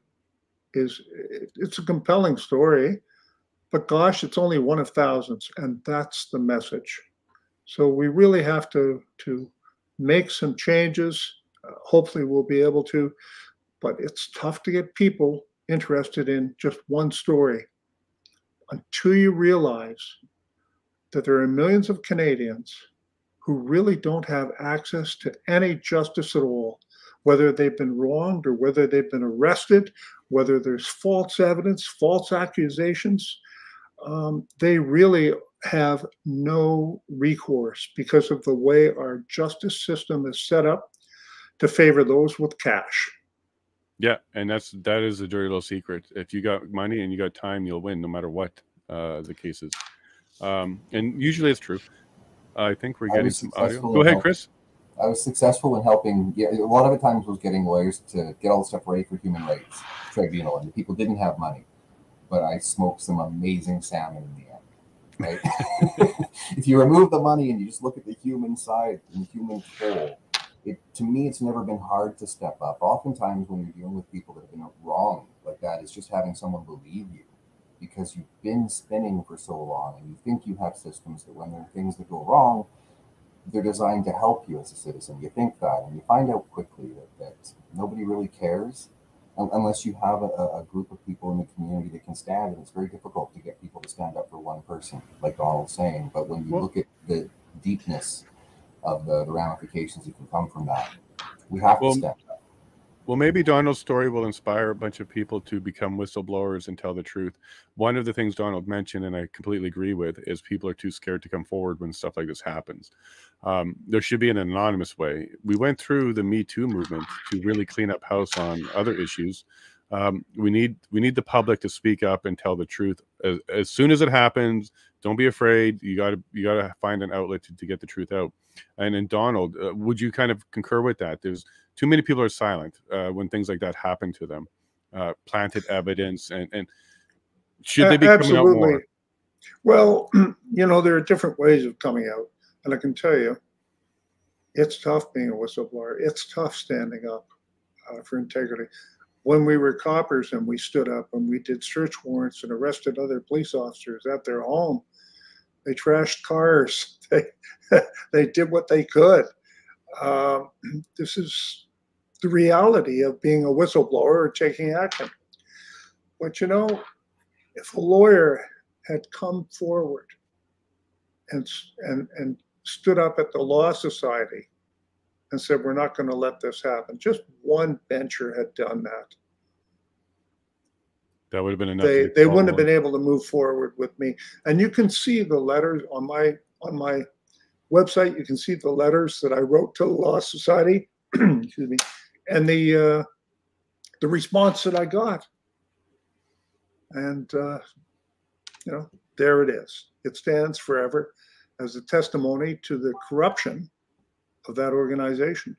it's a compelling story, but gosh, it's only one of thousands, and that's the message. So we really have to make some changes. Hopefully we'll be able to, but it's tough to get people interested in just one story until you realize that there are millions of Canadians who really don't have access to any justice at all, whether they've been wronged or whether they've been arrested, whether there's false evidence, false accusations. They really have no recourse because of the way our justice system is set up to favor those with cash. Yeah, and that is a dirty little secret. If you got money and you got time, you'll win no matter what the case is. And usually it's true. I think we're getting some audio. Go ahead, Chris. I was successful in helping. Yeah, a lot of the times was getting lawyers to get all the stuff ready for human rights tribunal, and the people didn't have money. But I smoked some amazing salmon in the end. Right? If you remove the money and you just look at the human side and the human whole, to me, it's never been hard to step up. Oftentimes, when you're dealing with people that have been wrong like that, it's just having someone believe you, because you've been spinning for so long, and you think you have systems that when there are things that go wrong, they're designed to help you as a citizen. You think that, and you find out quickly that nobody really cares unless you have a group of people in the community that can stand. And it's very difficult to get people to stand up for one person, like Donald's saying. But when you look at the deepness of the ramifications that can come from that, we have to stand up. Well, maybe Donald's story will inspire a bunch of people to become whistleblowers and tell the truth. One of the things Donald mentioned, and I completely agree with, is people are too scared to come forward when stuff like this happens. There should be an anonymous way. We went through the Me Too movement to really clean up house on other issues. We need the public to speak up and tell the truth as soon as it happens. Don't be afraid. You gotta find an outlet to get the truth out. And then Donald, would you kind of concur with that? There's too many people are silent when things like that happen to them. Planted evidence, and should they be coming out more? Well, there are different ways of coming out, and I can tell you, it's tough being a whistleblower. It's tough standing up for integrity. When we were coppers and we stood up and we did search warrants and arrested other police officers at their home, they trashed cars. They did what they could. This is the reality of being a whistleblower or taking action. But if a lawyer had come forward and stood up at the Law Society and said, we're not going to let this happen. Just one bencher had done that. That would have been enough. They wouldn't have been able to move forward with me. And you can see the letters on my website. You can see the letters that I wrote to the Law Society, excuse me, and the response that I got. And you know, there it is. It stands forever as a testimony to the corruption of that organization.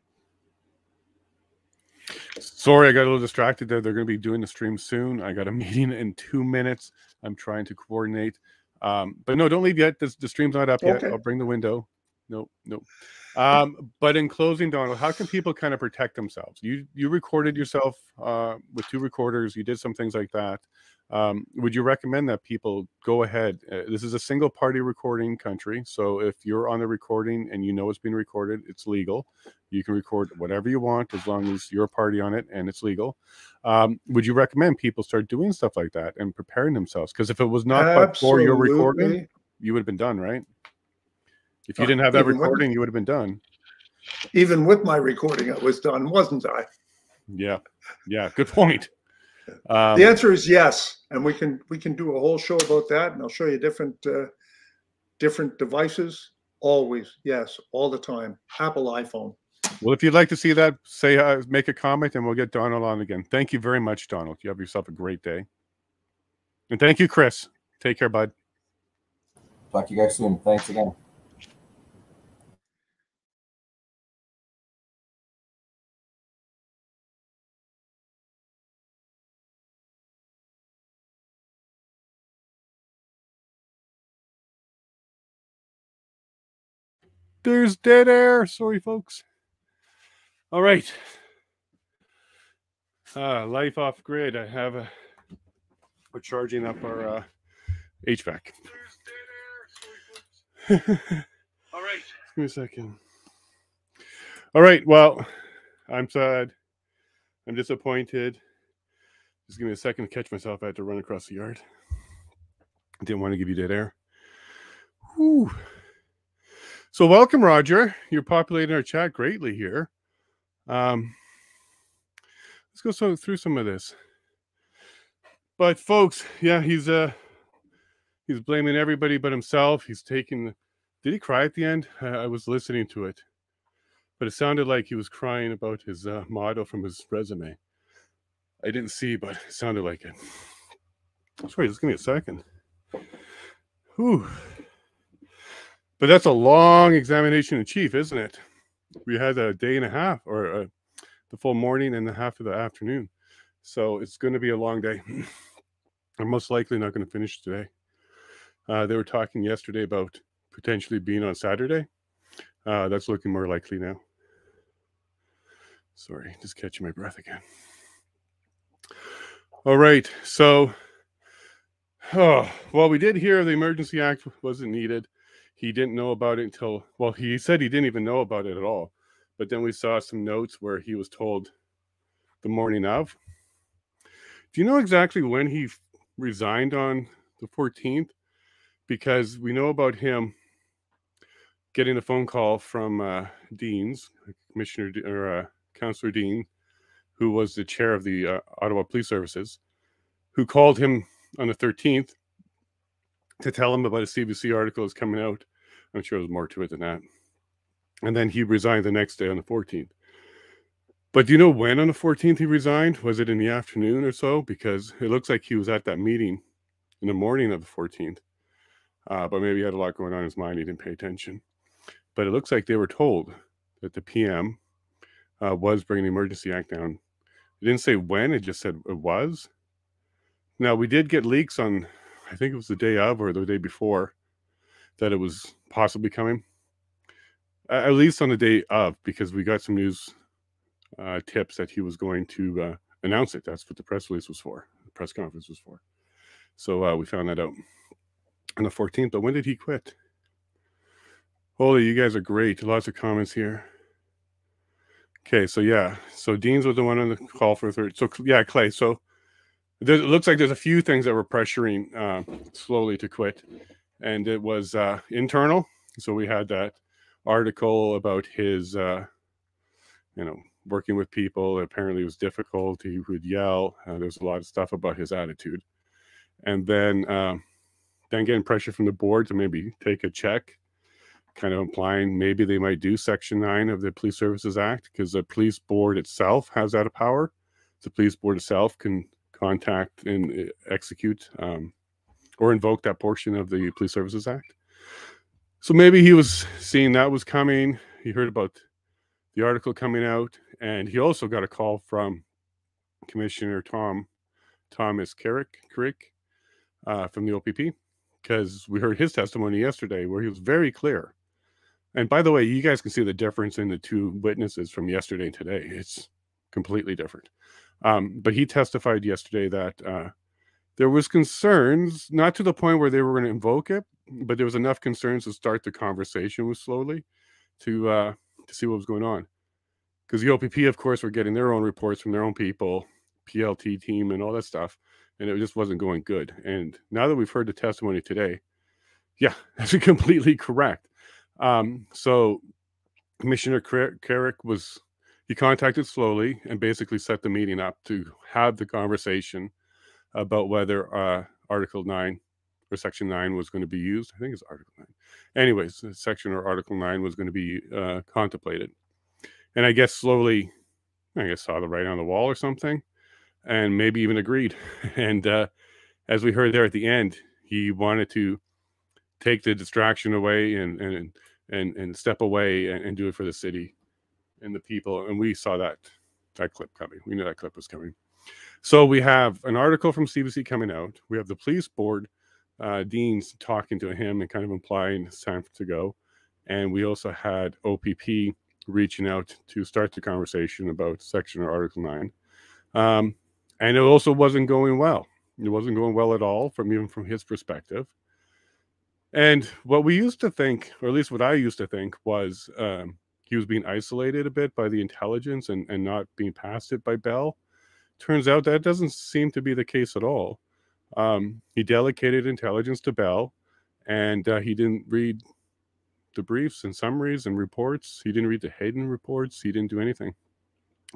Sorry, I got a little distracted there. They're going to be doing the stream soon. I got a meeting in 2 minutes. I'm trying to coordinate. But no, don't leave yet. The stream's not up yet. I'll bring the window. Nope. But in closing, Donald, how can people kind of protect themselves? You recorded yourself with 2 recorders. You did some things like that. Would you recommend that people go ahead? This is a single party recording country. So if you're on the recording and you know it's being recorded, it's legal. You can record whatever you want as long as you're a party on it and it's legal. Would you recommend people start doing stuff like that and preparing themselves? Because if it was not for your recording, you would have been done, right? If you didn't have that recording, you would have been done. Even with my recording, I was done, wasn't I? Yeah. Good point. The answer is yes, and we can do a whole show about that, and I'll show you different devices. Always, yes, all the time. Apple iPhone. Well, if you'd like to see that, say make a comment, and we'll get Donald on again. Thank you very much, Donald. You have yourself a great day, and thank you, Chris. Take care, bud. Talk to you guys soon. Thanks again. There's dead air. Sorry, folks. All right. Life off grid. I have we're charging up our HVAC. All right. Give me a second. All right. Well, I'm sad. I'm disappointed. Just give me a second to catch myself. I had to run across the yard. I didn't want to give you dead air. Whew. So welcome, Roger. You're populating our chat greatly here. Let's go through some of this. But folks, yeah, he's blaming everybody but himself. He's taking. Did he cry at the end? I was listening to it, but it sounded like he was crying about his motto from his resume. I didn't see, but it sounded like it. Sorry, just give me a second. Whew. But that's a long examination in chief, isn't it? We had a day and a half, or the full morning and the half of the afternoon. So it's going to be a long day. I'm most likely not going to finish today. They were talking yesterday about potentially being on Saturday. That's looking more likely now. Sorry, just catching my breath again. All right. So, well, we did hear the Emergency Act wasn't needed. He didn't know about it until, well, he said he didn't even know about it at all. But then we saw some notes where he was told the morning of. Do you know exactly when he resigned on the 14th? Because we know about him getting a phone call from Dean's, Commissioner or Councillor Dean, who was the chair of the Ottawa Police Services, who called him on the 13th to tell him about a CBC article is coming out. I'm sure there's more to it than that. And then he resigned the next day on the 14th. But do you know when on the 14th he resigned? Was it in the afternoon or so? Because it looks like he was at that meeting in the morning of the 14th. But maybe he had a lot going on in his mind. He didn't pay attention. But it looks like they were told that the PM was bringing the Emergency Act down. It didn't say when. It just said it was. Now, we did get leaks on, I think it was the day of or the day before, that it was possibly coming. At least on the day of, because we got some news tips that he was going to announce it. That's what the press release was for. The press conference was for. So we found that out on the 14th. But when did he quit? Holy, you guys are great. Lots of comments here. Okay, so yeah. So Dean's was the one on the call for third. So yeah, Clay. So it looks like there's a few things that were pressuring Sloly to quit, and it was internal. So we had that article about his, working with people. Apparently, it was difficult. He would yell. There's a lot of stuff about his attitude, and then getting pressure from the board to maybe take a check, kind of implying maybe they might do Section 9 of the Police Services Act, because the police board itself has that power. The police board itself can contact and execute or invoke that portion of the Police Services Act. So maybe he was seeing that was coming. He heard about the article coming out, and he also got a call from Commissioner Thomas Carrick from the OPP, because we heard his testimony yesterday where he was very clear. And by the way, you guys can see the difference in the two witnesses from yesterday and today. It's completely different. But he testified yesterday that there was concerns, not to the point where they were going to invoke it, but there was enough concerns to start the conversation with Sloly to see what was going on. Because the OPP, of course, were getting their own reports from their own people, PLT team and all that stuff, and it just wasn't going good. And now that we've heard the testimony today, yeah, that's completely correct. So Commissioner Carrick he contacted Sloly and basically set the meeting up to have the conversation about whether Article 9 or Section 9 was going to be used. I think it's Article 9. Anyways, Section or Article 9 was going to be contemplated. And I guess Sloly, saw the writing on the wall or something, and maybe even agreed. And as we heard there at the end, he wanted to take the distraction away and step away and do it for the city and the people. And we saw that clip coming. We knew that clip was coming. So we have an article from CBC coming out. We have the police board deans talking to him and kind of implying it's time to go. And we also had OPP reaching out to start the conversation about Section or Article 9. And it also wasn't going well. It wasn't going well at all, even from his perspective. And what we used to think, or at least what I used to think, was he was being isolated a bit by the intelligence and not being passed it by Bell. Turns out that doesn't seem to be the case at all. He delegated intelligence to Bell, and he didn't read the briefs and summaries and reports. He didn't read the Hayden reports. He didn't do anything.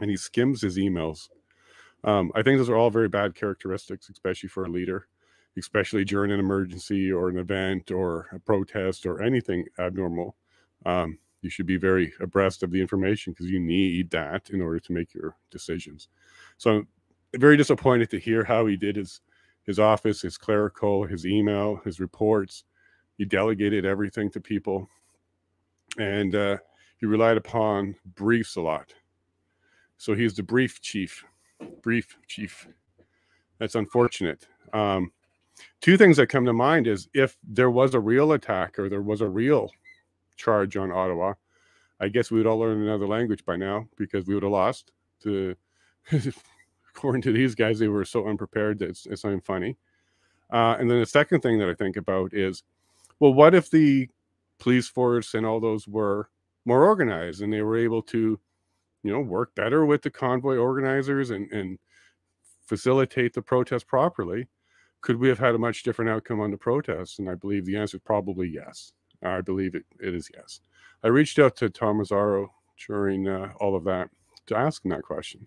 And he skims his emails. I think those are all very bad characteristics, especially for a leader, especially during an emergency or an event or a protest or anything abnormal. You should be very abreast of the information because you need that in order to make your decisions. So I'm very disappointed to hear how he did his office, his clerical, his email, his reports. He delegated everything to people. And he relied upon briefs a lot. So he's the brief chief. That's unfortunate. Two things that come to mind is if there was a real attack or there was a real charge on Ottawa, I guess we would all learn another language by now because we would have lost. According to these guys, they were so unprepared that it's not even funny. And then the second thing that I think about is, well, what if the police force and all those were more organized and they were able to, work better with the convoy organizers and facilitate the protest properly? Could we have had a much different outcome on the protests? And I believe the answer is probably yes. I believe it is yes. I reached out to Tom Mazzaro during all of that to ask him that question.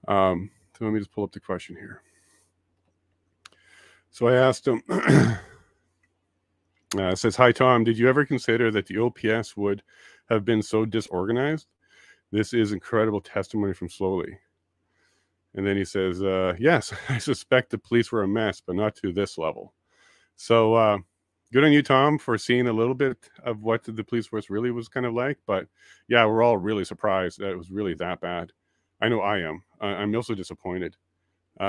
So let me just pull up the question here. So I asked him, it says, "Hi, Tom, did you ever consider that the OPS would have been so disorganized? This is incredible testimony from Sloly." And then he says, "Yes, I suspect the police were a mess, but not to this level." So good on you, Tom, for seeing a little bit of what the police force really was kind of like. But yeah, we're all really surprised that it was really that bad. I know I am. I'm also disappointed.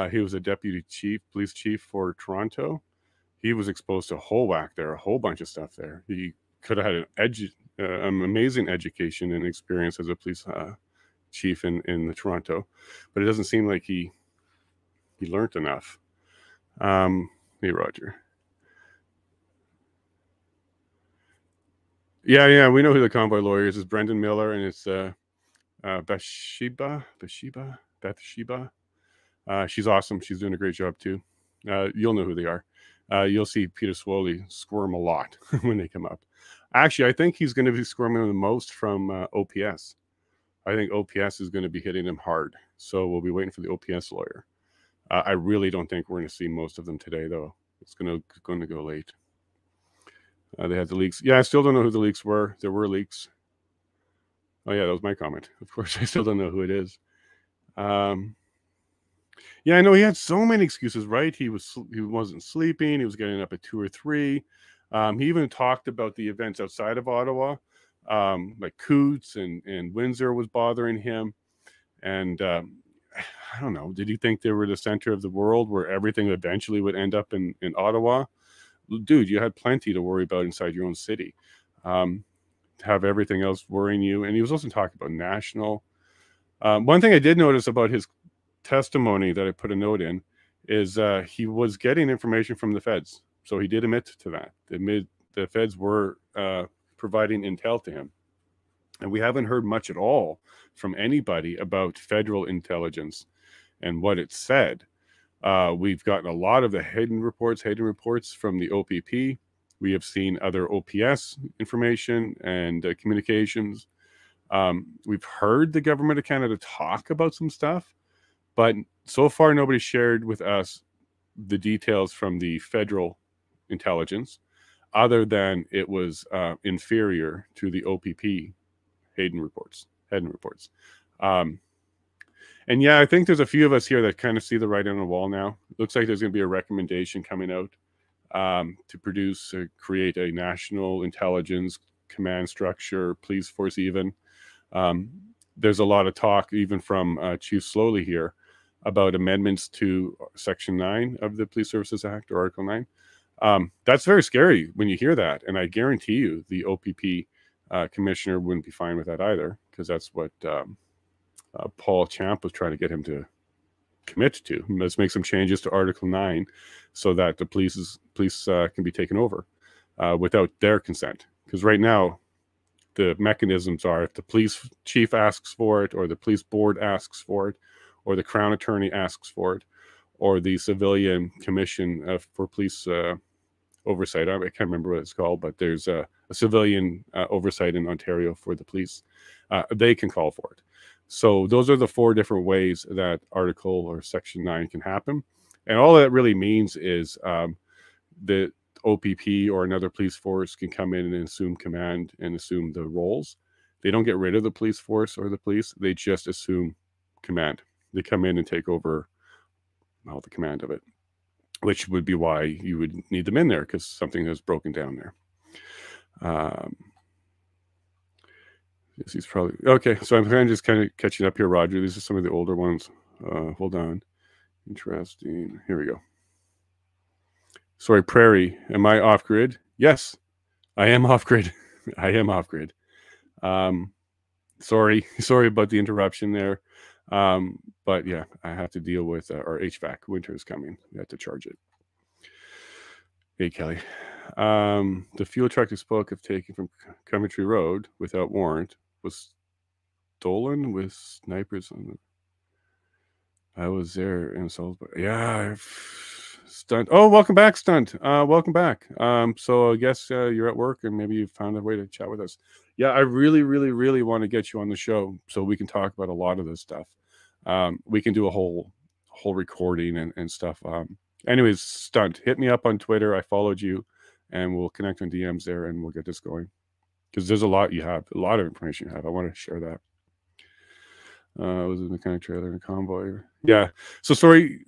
He was a deputy police chief for Toronto. He was exposed to a whole whack there, a whole bunch of stuff there. He could have had an amazing education and experience as a police chief in the Toronto, but it doesn't seem like he learned enough. Hey, Roger. Yeah, we know who the convoy lawyer is. It's Brendan Miller, and it's Bathsheba. She's awesome. She's doing a great job too. You'll know who they are. You'll see Peter Sloly squirm a lot when they come up. Actually, I think he's going to be squirming the most from OPS. I think OPS is going to be hitting him hard. So we'll be waiting for the OPS lawyer. I really don't think we're going to see most of them today, though. It's going to go late. They had the leaks. Yeah, I still don't know who the leaks were. There were leaks. Oh, yeah, that was my comment. Of course, I still don't know who it is. Yeah, I know he had so many excuses, right? He wasn't sleeping. He was getting up at 2 or 3. He even talked about the events outside of Ottawa, like Coots and Windsor was bothering him. And I don't know, did he think they were the center of the world where everything eventually would end up in Ottawa? Dude, you had plenty to worry about inside your own city. Have everything else worrying you. And he was also talking about national. One thing I did notice about his testimony that I put a note in is he was getting information from the feds. So he did admit to that. The feds were providing intel to him. And we haven't heard much at all from anybody about federal intelligence and what it said. We've gotten a lot of the hidden reports from the OPP. We have seen other OPS information and communications. We've heard the government of Canada talk about some stuff, but so far nobody shared with us the details from the federal intelligence other than it was inferior to the OPP hidden reports. And yeah, I think there's a few of us here that kind of see the writing on the wall now. It looks like there's going to be a recommendation coming out to create a national intelligence command structure, police force even. There's a lot of talk even from Chief Sloly here about amendments to Section 9 of the Police Services Act, or Article 9. That's very scary when you hear that. And I guarantee you the OPP commissioner wouldn't be fine with that either, because that's what Paul Champ was trying to get him to commit to. Let's make some changes to Article 9 so that the police can be taken over without their consent. Because right now, the mechanisms are if the police chief asks for it, or the police board asks for it, or the Crown Attorney asks for it, or the Civilian Commission for Police Oversight. I can't remember what it's called, but there's a civilian oversight in Ontario for the police. They can call for it. So those are the 4 different ways that Article or Section 9 can happen. And all that really means is the OPP or another police force can come in and assume command and assume the roles. They don't get rid of the police force or the police. They just assume command. They come in and take over all the command of it, which would be why you would need them in there, because something has broken down there. Yes, he's probably okay. So I'm just kind of catching up here, Roger. These are some of the older ones. Hold on. Interesting. Here we go. Sorry, Prairie. Am I off grid? Yes, I am off grid. I am off grid. Sorry about the interruption there. But yeah, I have to deal with our HVAC. Winter is coming. We have to charge it. Hey, Kelly. The fuel truck you spoke of taking from Coventry Road without warrant was stolen with snipers on the... I was there in Salisbury. Yeah, Stunt. Oh, welcome back, Stunt. Welcome back. So I guess you're at work and maybe you found a way to chat with us. Yeah, I really, really, really want to get you on the show so we can talk about a lot of this stuff. We can do a whole recording and stuff. Anyways, Stunt, hit me up on Twitter. I followed you, and we'll connect on DMs there, and we'll get this going. Because there's a lot you have, a lot of information you have. I want to share that. Was in the kind of trailer and convoy. Yeah. So sorry,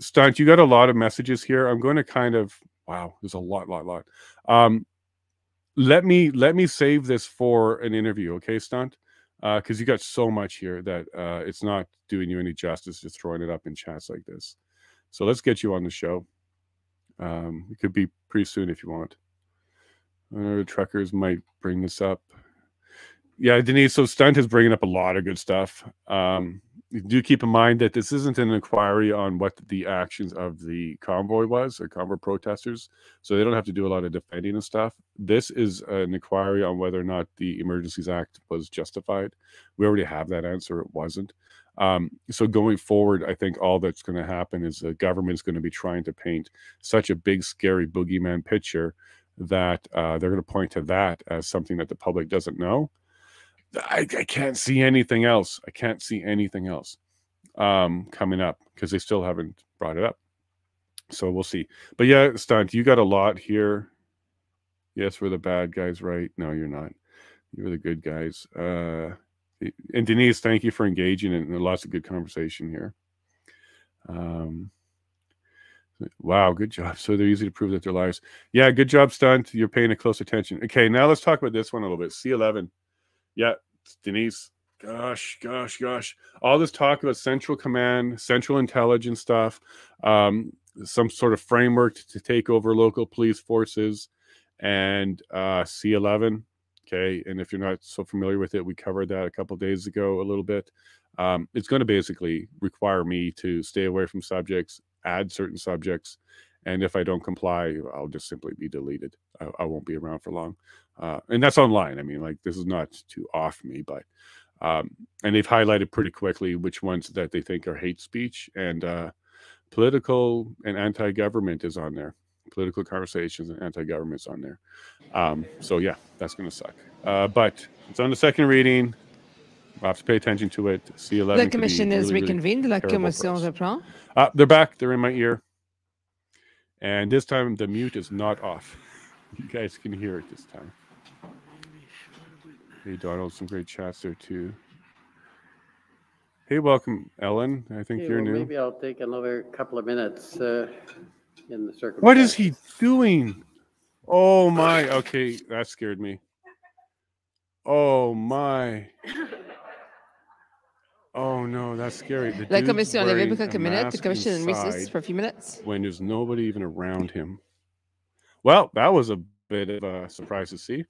Stunt, you got a lot of messages here. I'm going to kind of, wow, there's a lot. Let me save this for an interview, okay, Stunt? Because you got so much here that it's not doing you any justice just throwing it up in chats like this. So let's get you on the show. It could be pretty soon if you want. Truckers might bring this up. Yeah, Denise, so Stunt is bringing up a lot of good stuff. Do keep in mind that this isn't an inquiry on what the actions of the convoy was, or convoy protesters, so they don't have to do a lot of defending and stuff. This is an inquiry on whether or not the Emergencies Act was justified. We already have that answer. It wasn't. So going forward, I think all that's going to happen is the government's going to be trying to paint such a big, scary boogeyman picture that they're going to point to that as something that the public doesn't know. I can't see anything else. I can't see anything else coming up because they still haven't brought it up. So we'll see. But yeah, Stunt, you got a lot here. Yes, we're the bad guys, right? No, you're not. You're the good guys. And Denise, thank you for engaging in lots of good conversation here. Wow, good job. So they're easy to prove that they're liars. Yeah, good job, Stunt. You're paying close attention. Okay, now let's talk about this one a little bit. C11. Yeah, Denise. Gosh. All this talk about central command, central intelligence stuff, some sort of framework to take over local police forces, and C11. Okay, and if you're not so familiar with it, we covered that a couple of days ago a little bit. It's going to basically require me to stay away from subjects, add certain subjects, and if I don't comply, I'll just simply be deleted. I won't be around for long. And that's online. I mean, like, this is not to off me, but and they've highlighted pretty quickly which ones that they think are hate speech, and political and anti-government is on there. Political conversations and anti-government's on there. So yeah, that's going to suck. But it's on the second reading. We'll have to pay attention to it. C11. The commission is reconvened. La commission reprend. They're back. They're in my ear. And this time the mute is not off. You guys can hear it this time. Hey, Donald, some great chats there too. Hey, welcome, Ellen. I think you're new. Maybe I'll take another couple of minutes in the circumstance. What is he doing? Oh my. Okay, that scared me. Oh my. Oh no, that's scary. La commission levée pour quelques minutes. The commission in recess for a few minutes. When there's nobody even around him. Well, that was a bit of a surprise to see.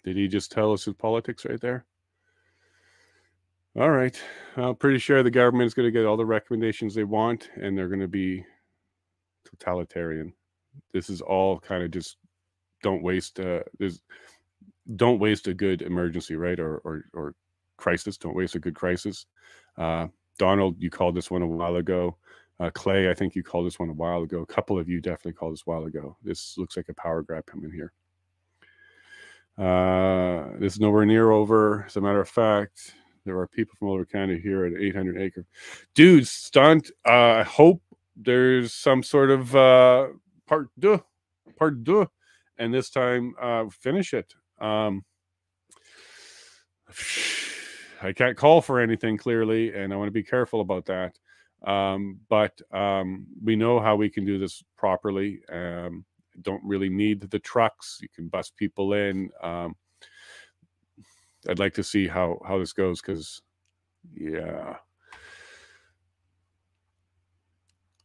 Did he just tell us his politics right there? All right. I'm pretty sure the government is going to get all the recommendations they want, and they're going to be totalitarian. This is all kind of just don't waste a good emergency, right? Or crisis. Don't waste a good crisis. Donald, you called this one a while ago. Clay, I think you called this one a while ago. A couple of you definitely called this a while ago. This looks like a power grab coming here. This is nowhere near over. As a matter of fact, there are people from all over Canada here at 800 acre. Dude, Stunt, I hope there's some sort of part deux, and this time finish it. I can't call for anything clearly, and I want to be careful about that. But we know how we can do this properly. Don't really need the trucks. You can bus people in. I'd like to see how this goes, because yeah.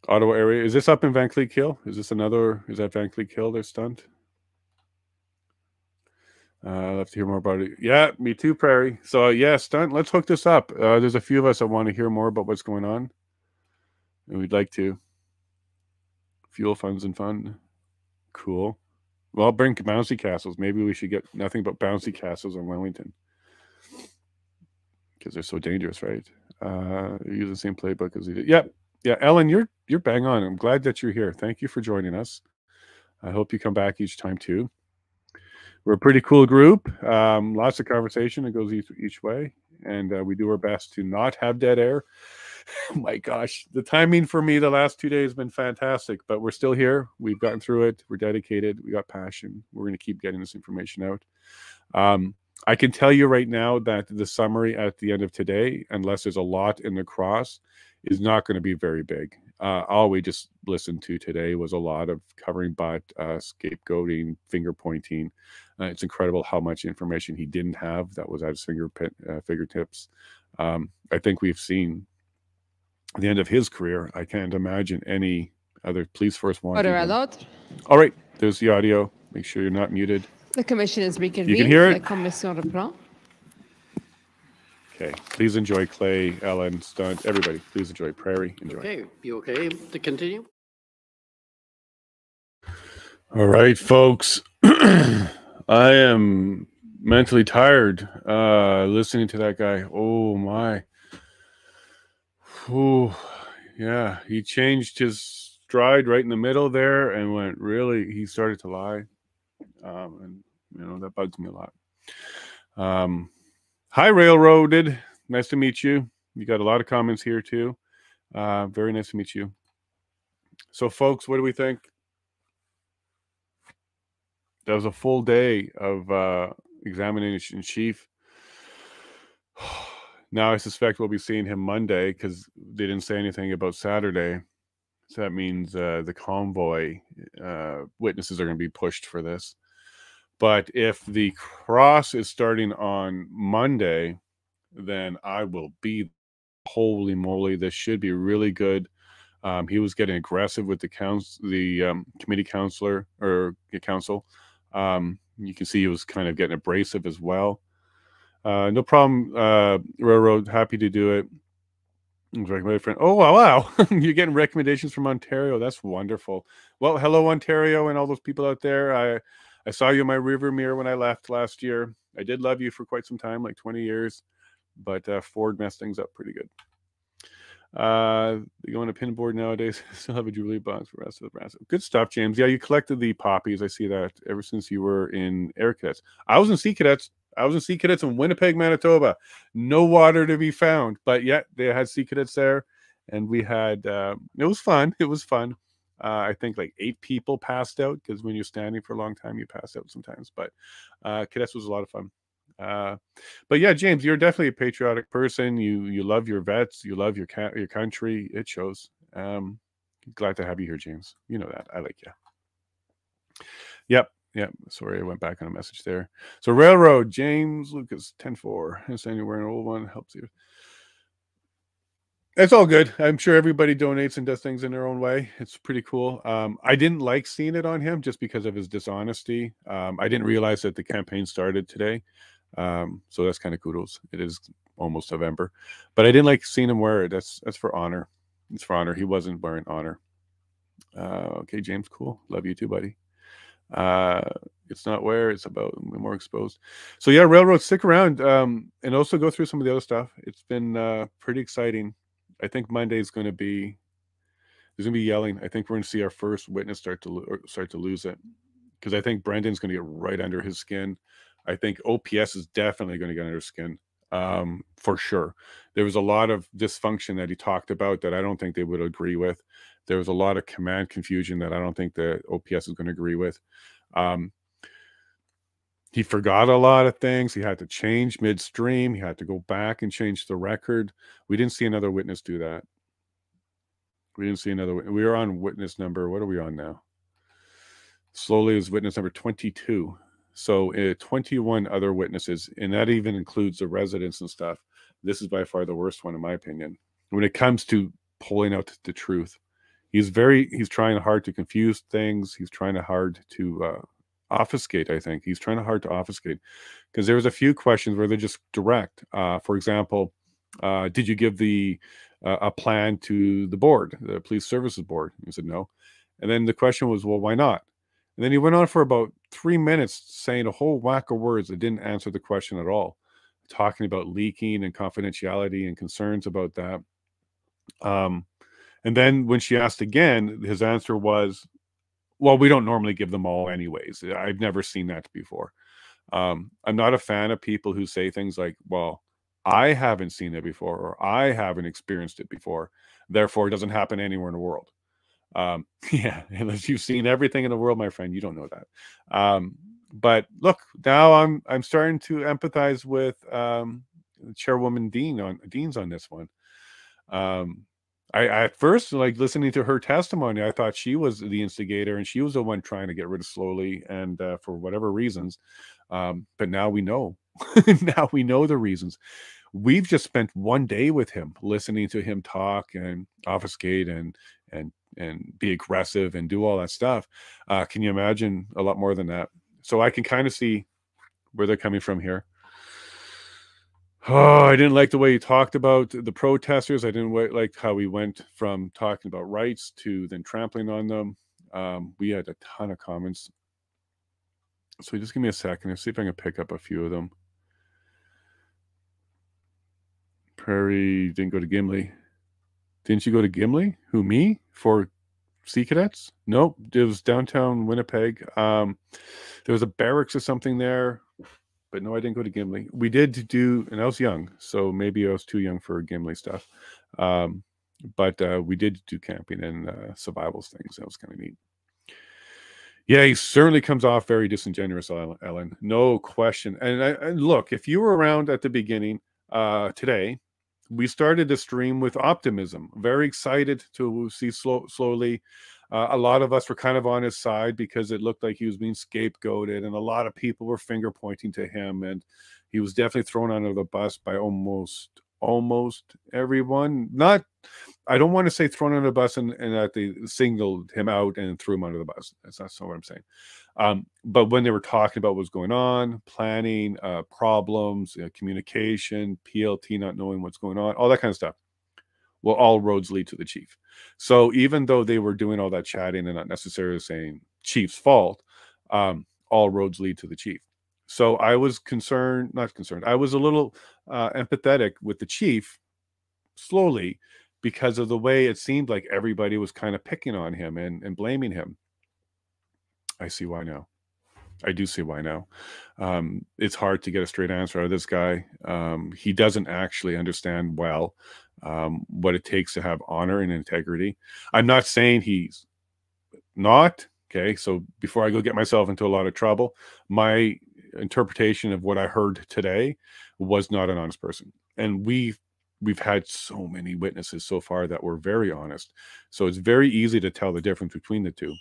Ottawa area. Is this up in Van Cleek Hill? Is that Van Cleek Hill they're Stunt? I'd love to hear more about it. Yeah, me too, Prairie. So yeah, Stunt, let's hook this up. There's a few of us that want to hear more about what's going on, and we'd like to. Fuel funds and fun. Cool. Well, bring bouncy castles. Maybe we should get nothing but bouncy castles in Wellington, because they're so dangerous, right? Use the same playbook as we did. Yep. Yeah, Ellen, you're bang on. I'm glad that you're here. Thank you for joining us. I hope you come back each time too. We're a pretty cool group. Lots of conversation. It goes each way, and we do our best to not have dead air. Oh my gosh, the timing for me the last 2 days has been fantastic, but we're still here. We've gotten through it. We're dedicated. We got passion. We're going to keep getting this information out. I can tell you right now that the summary at the end of today, unless there's a lot in the cross, is not going to be very big. All we just listened to today was a lot of covering butt, scapegoating, finger pointing. It's incredible how much information he didn't have that was at his fingertips. I think we've seen the end of his career. I can't imagine any other police force wanting him. All right, there's the audio. Make sure you're not muted. The commission is reconvened. You can hear it. La commission reprend. Okay, please enjoy Clay, Ellen, Stunt, everybody. Please enjoy Prairie. Enjoy. Okay, you okay to continue? All right, folks. I am mentally tired listening to that guy. Oh my. Ooh, yeah, he changed his stride right in the middle there and went really, he started to lie. And you know, that bugs me a lot. Hi, Railroaded. Nice to meet you. You got a lot of comments here too. Very nice to meet you. So folks, what do we think? That was a full day of examination in chief. Now I suspect we'll be seeing him Monday because they didn't say anything about Saturday. So that means the convoy witnesses are going to be pushed for this. But if the cross is starting on Monday, then I will be. Holy moly, this should be really good. He was getting aggressive with the committee counselor or council. You can see he was kind of getting abrasive as well. No problem, Railroad. Happy to do it. Recommended friend. Oh wow! You're getting recommendations from Ontario. That's wonderful. Well, hello Ontario and all those people out there. I saw you in my river mirror when I left last year. I did love you for quite some time, like 20 years, but Ford messed things up pretty good. They go on a pinboard nowadays. Still have a Jubilee box for the rest of the brass. Good stuff, James. Yeah, you collected the poppies. I see that ever since you were in Air Cadets. I was in Sea Cadets. I was in Sea Cadets in Winnipeg, Manitoba. No water to be found, but yet they had Sea Cadets there, and we had. It was fun. It was fun. I think like 8 people passed out because when you're standing for a long time, you pass out sometimes. But Cadets was a lot of fun. But yeah, James, you're definitely a patriotic person. You love your vets. You love your country. It shows. Glad to have you here, James. You know that. I like you. Yep. Sorry, I went back on a message there. So Railroad, James Lucas, 10-4. And saying you're wearing an old one helps you. It's all good. I'm sure everybody donates and does things in their own way. It's pretty cool. I didn't like seeing it on him just because of his dishonesty. I didn't realize that the campaign started today. So that's kind of kudos. It is almost November, but I didn't like seeing him wear it. That's for honor. It's for honor. He wasn't wearing honor. Okay, James, cool. Love you too, buddy. It's not where it's about more exposed. So yeah, Railroad, stick around and also go through some of the other stuff. It's been pretty exciting. I think Monday is going to be there's going to be yelling. I think we're going to see our first witness start to lose it because I think Brendan's going to get right under his skin. I think OPS is definitely going to get under his skin for sure. There was a lot of dysfunction that he talked about that I don't think they would agree with. There was a lot of command confusion that I don't think the OPS is going to agree with. He forgot a lot of things. He had to change midstream. He had to go back and change the record. We didn't see another witness do that. We didn't see another. We are on witness number. What are we on now? Sloly is witness number 22. So 21 other witnesses, and that even includes the residents and stuff. This is by far the worst one, in my opinion. When it comes to pulling out the truth, he's trying hard to confuse things. He's trying hard to obfuscate. I think he's trying hard to obfuscate because there was a few questions where they're just direct. For example, did you give a plan to the board, the police services board? He said no, and then the question was, well, why not? And then he went on for about 3 minutes saying a whole whack of words that didn't answer the question at all, talking about leaking and confidentiality and concerns about that. And then when she asked again, his answer was, well, we don't normally give them all anyways. I've never seen that before. I'm not a fan of people who say things like, well, I haven't seen it before, or I haven't experienced it before. Therefore, it doesn't happen anywhere in the world. Yeah, unless you've seen everything in the world, my friend, you don't know that. But look, now I'm starting to empathize with Chairwoman Deans on this one. I at first, like listening to her testimony, I thought she was the instigator and she was the one trying to get rid of Sloly, and for whatever reasons. But now we know. Now we know the reasons. We've just spent one day with him, listening to him talk and obfuscate and be aggressive and do all that stuff. Can you imagine a lot more than that? So I can kind of see where they're coming from here. Oh, I didn't like the way he talked about the protesters. I didn't like how he went from talking about rights to then trampling on them. We had a ton of comments. So just give me a second and see if I can pick up a few of them. Prairie didn't go to Gimli. Didn't you go to Gimli? Who, me? For Sea Cadets? Nope. It was downtown Winnipeg. There was a barracks or something there. But no, I didn't go to Gimli. We did do, and I was young, so maybe I was too young for Gimli stuff. But we did do camping and survival things. That was kind of neat. Yeah, he certainly comes off very disingenuous, Ellen. No question. And look, if you were around at the beginning today, we started the stream with optimism. Very excited to see Sloly. A lot of us were kind of on his side because it looked like he was being scapegoated, and a lot of people were finger pointing to him, and he was definitely thrown under the bus by almost everyone. Not, I don't want to say thrown under the bus and that they singled him out and threw him under the bus. That's not what I'm saying. But when they were talking about what's going on, planning, problems, communication, PLT not knowing what's going on, all that kind of stuff, well, all roads lead to the chief. So even though they were doing all that chatting and not necessarily saying chief's fault, all roads lead to the chief. So I was not concerned. I was a little empathetic with the chief, Sloly, because of the way it seemed like everybody was kind of picking on him and blaming him. I see why now. I do see why now. It's hard to get a straight answer out of this guy. He doesn't actually understand well what it takes to have honor and integrity. I'm not saying he's not, okay? So before I go get myself into a lot of trouble, my interpretation of what I heard today was not an honest person. And we've had so many witnesses so far that were very honest. So it's very easy to tell the difference between the two.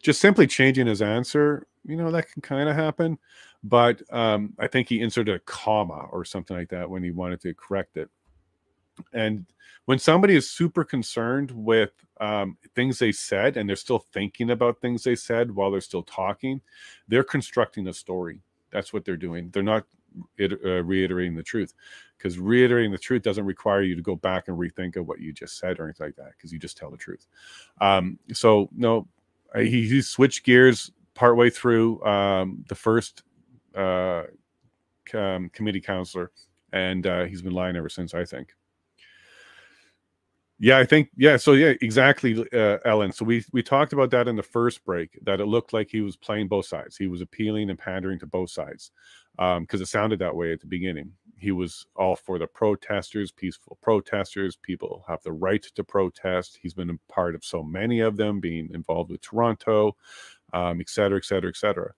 Just simply changing his answer, that can kind of happen. But I think he inserted a comma or something like that when he wanted to correct it. And when somebody is super concerned with things they said and they're still thinking about things they said while they're still talking, they're constructing a story. That's what they're doing. They're not reiterating the truth, because reiterating the truth doesn't require you to go back and rethink of what you just said or anything like that, because you just tell the truth. So no, he switched gears partway through the first committee counselor, and he's been lying ever since, I think. Yeah, I think, yeah. So yeah, exactly, Ellen. So we talked about that in the first break, that it looked like he was playing both sides. He was appealing and pandering to both sides, because it sounded that way at the beginning. He was all for the protesters, peaceful protesters. People have the right to protest. He's been a part of so many of them, being involved with Toronto, et cetera, et cetera, et cetera.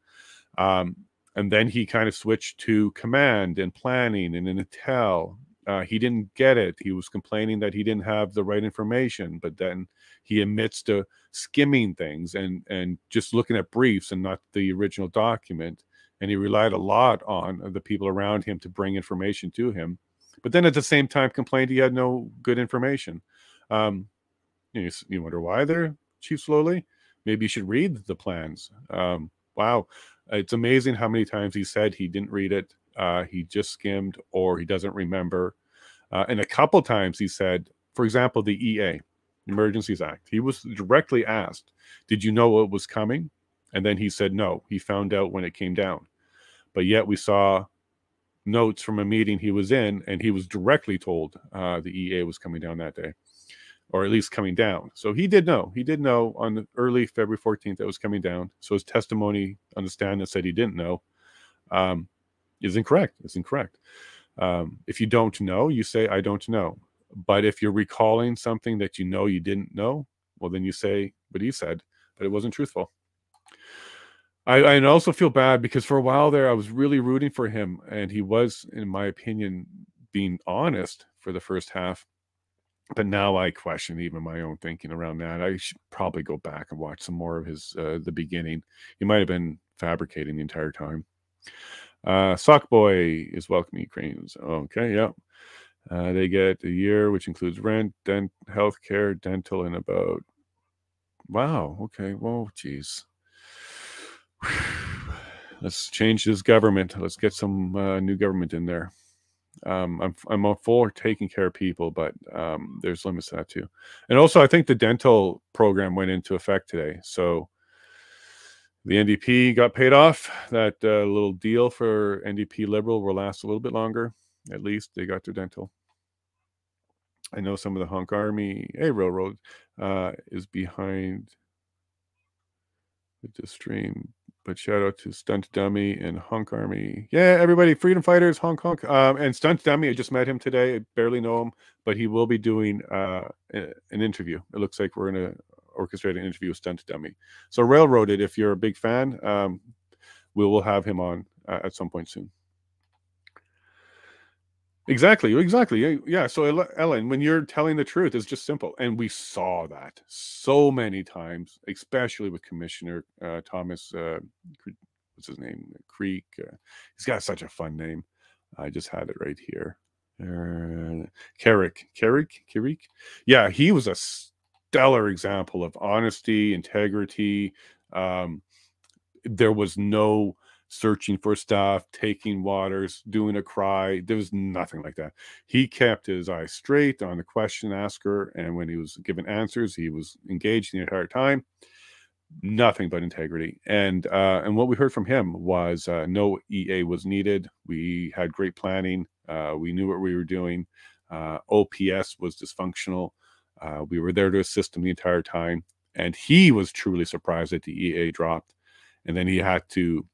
And then he kind of switched to command and planning and intel. He didn't get it. He was complaining that he didn't have the right information, but then he admits to skimming things and just looking at briefs and not the original document. And he relied a lot on the people around him to bring information to him. But then at the same time complained he had no good information. You wonder why there, Chief Sloly? Maybe you should read the plans. Wow. It's amazing how many times he said he didn't read it. He just skimmed, or he doesn't remember. And a couple times he said, for example, the EA, Emergencies Act, he was directly asked, did you know what was coming? And then he said no, he found out when it came down. But yet we saw notes from a meeting he was in, and he was directly told the EA was coming down that day, or at least coming down. So he did know. He did know on the early February 14th that was coming down. So his testimony on the stand that said he didn't know is incorrect. It's incorrect. If you don't know, you say, I don't know. But if you're recalling something that you didn't know, well, then you say what he said, but it wasn't truthful. I also feel bad because for a while there, I was really rooting for him. And he was, in my opinion, being honest for the first half. But now I question even my own thinking around that. I should probably go back and watch some more of his, the beginning. He might have been fabricating the entire time. Sock Boy is welcoming Ukrainians. Okay, yeah. They get a year, which includes rent, healthcare, dental, and about... Wow, okay, well, geez. Let's change this government. Let's get some new government in there. I'm all for taking care of people, but there's limits to that too. And also, I think the dental program went into effect today. So The NDP got paid off. That little deal for NDP Liberal will last a little bit longer. At least they got their dental. I know some of the Hunk Army, Railroad is behind the stream. But shout out to Stunt Dummy and Hunk Army. Yeah, everybody, freedom fighters, honk. And Stunt Dummy, I just met him today. I barely know him, but he will be doing an interview. It looks like we're going to orchestrate an interview with Stunt Dummy. So Railroaded, if you're a big fan, we will have him on at some point soon. Exactly. Yeah. So Ellen, when you're telling the truth, it's just simple. And we saw that so many times, especially with Commissioner Thomas, what's his name? Creek. He's got such a fun name. I just had it right here. Carrick. Yeah, he was a stellar example of honesty, integrity. There was no searching for stuff, taking waters, doing a cry. There was nothing like that. He kept his eyes straight on the question asker, and when he was given answers, he was engaged the entire time. Nothing but integrity. And what we heard from him was no EA was needed. We had great planning. We knew what we were doing. OPS was dysfunctional. We were there to assist him the entire time. And he was truly surprised that the EA dropped. And then he had to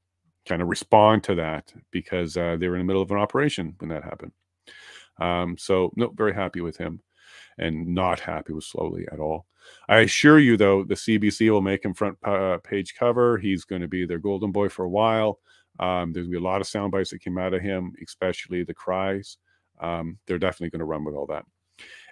kind of respond to that because they were in the middle of an operation when that happened. So, no, very happy with him and not happy with Sloly at all. I assure you, though, the CBC will make him front page cover. He's going to be their golden boy for a while. There's going to be a lot of sound bites that came out of him, especially the cries. They're definitely going to run with all that.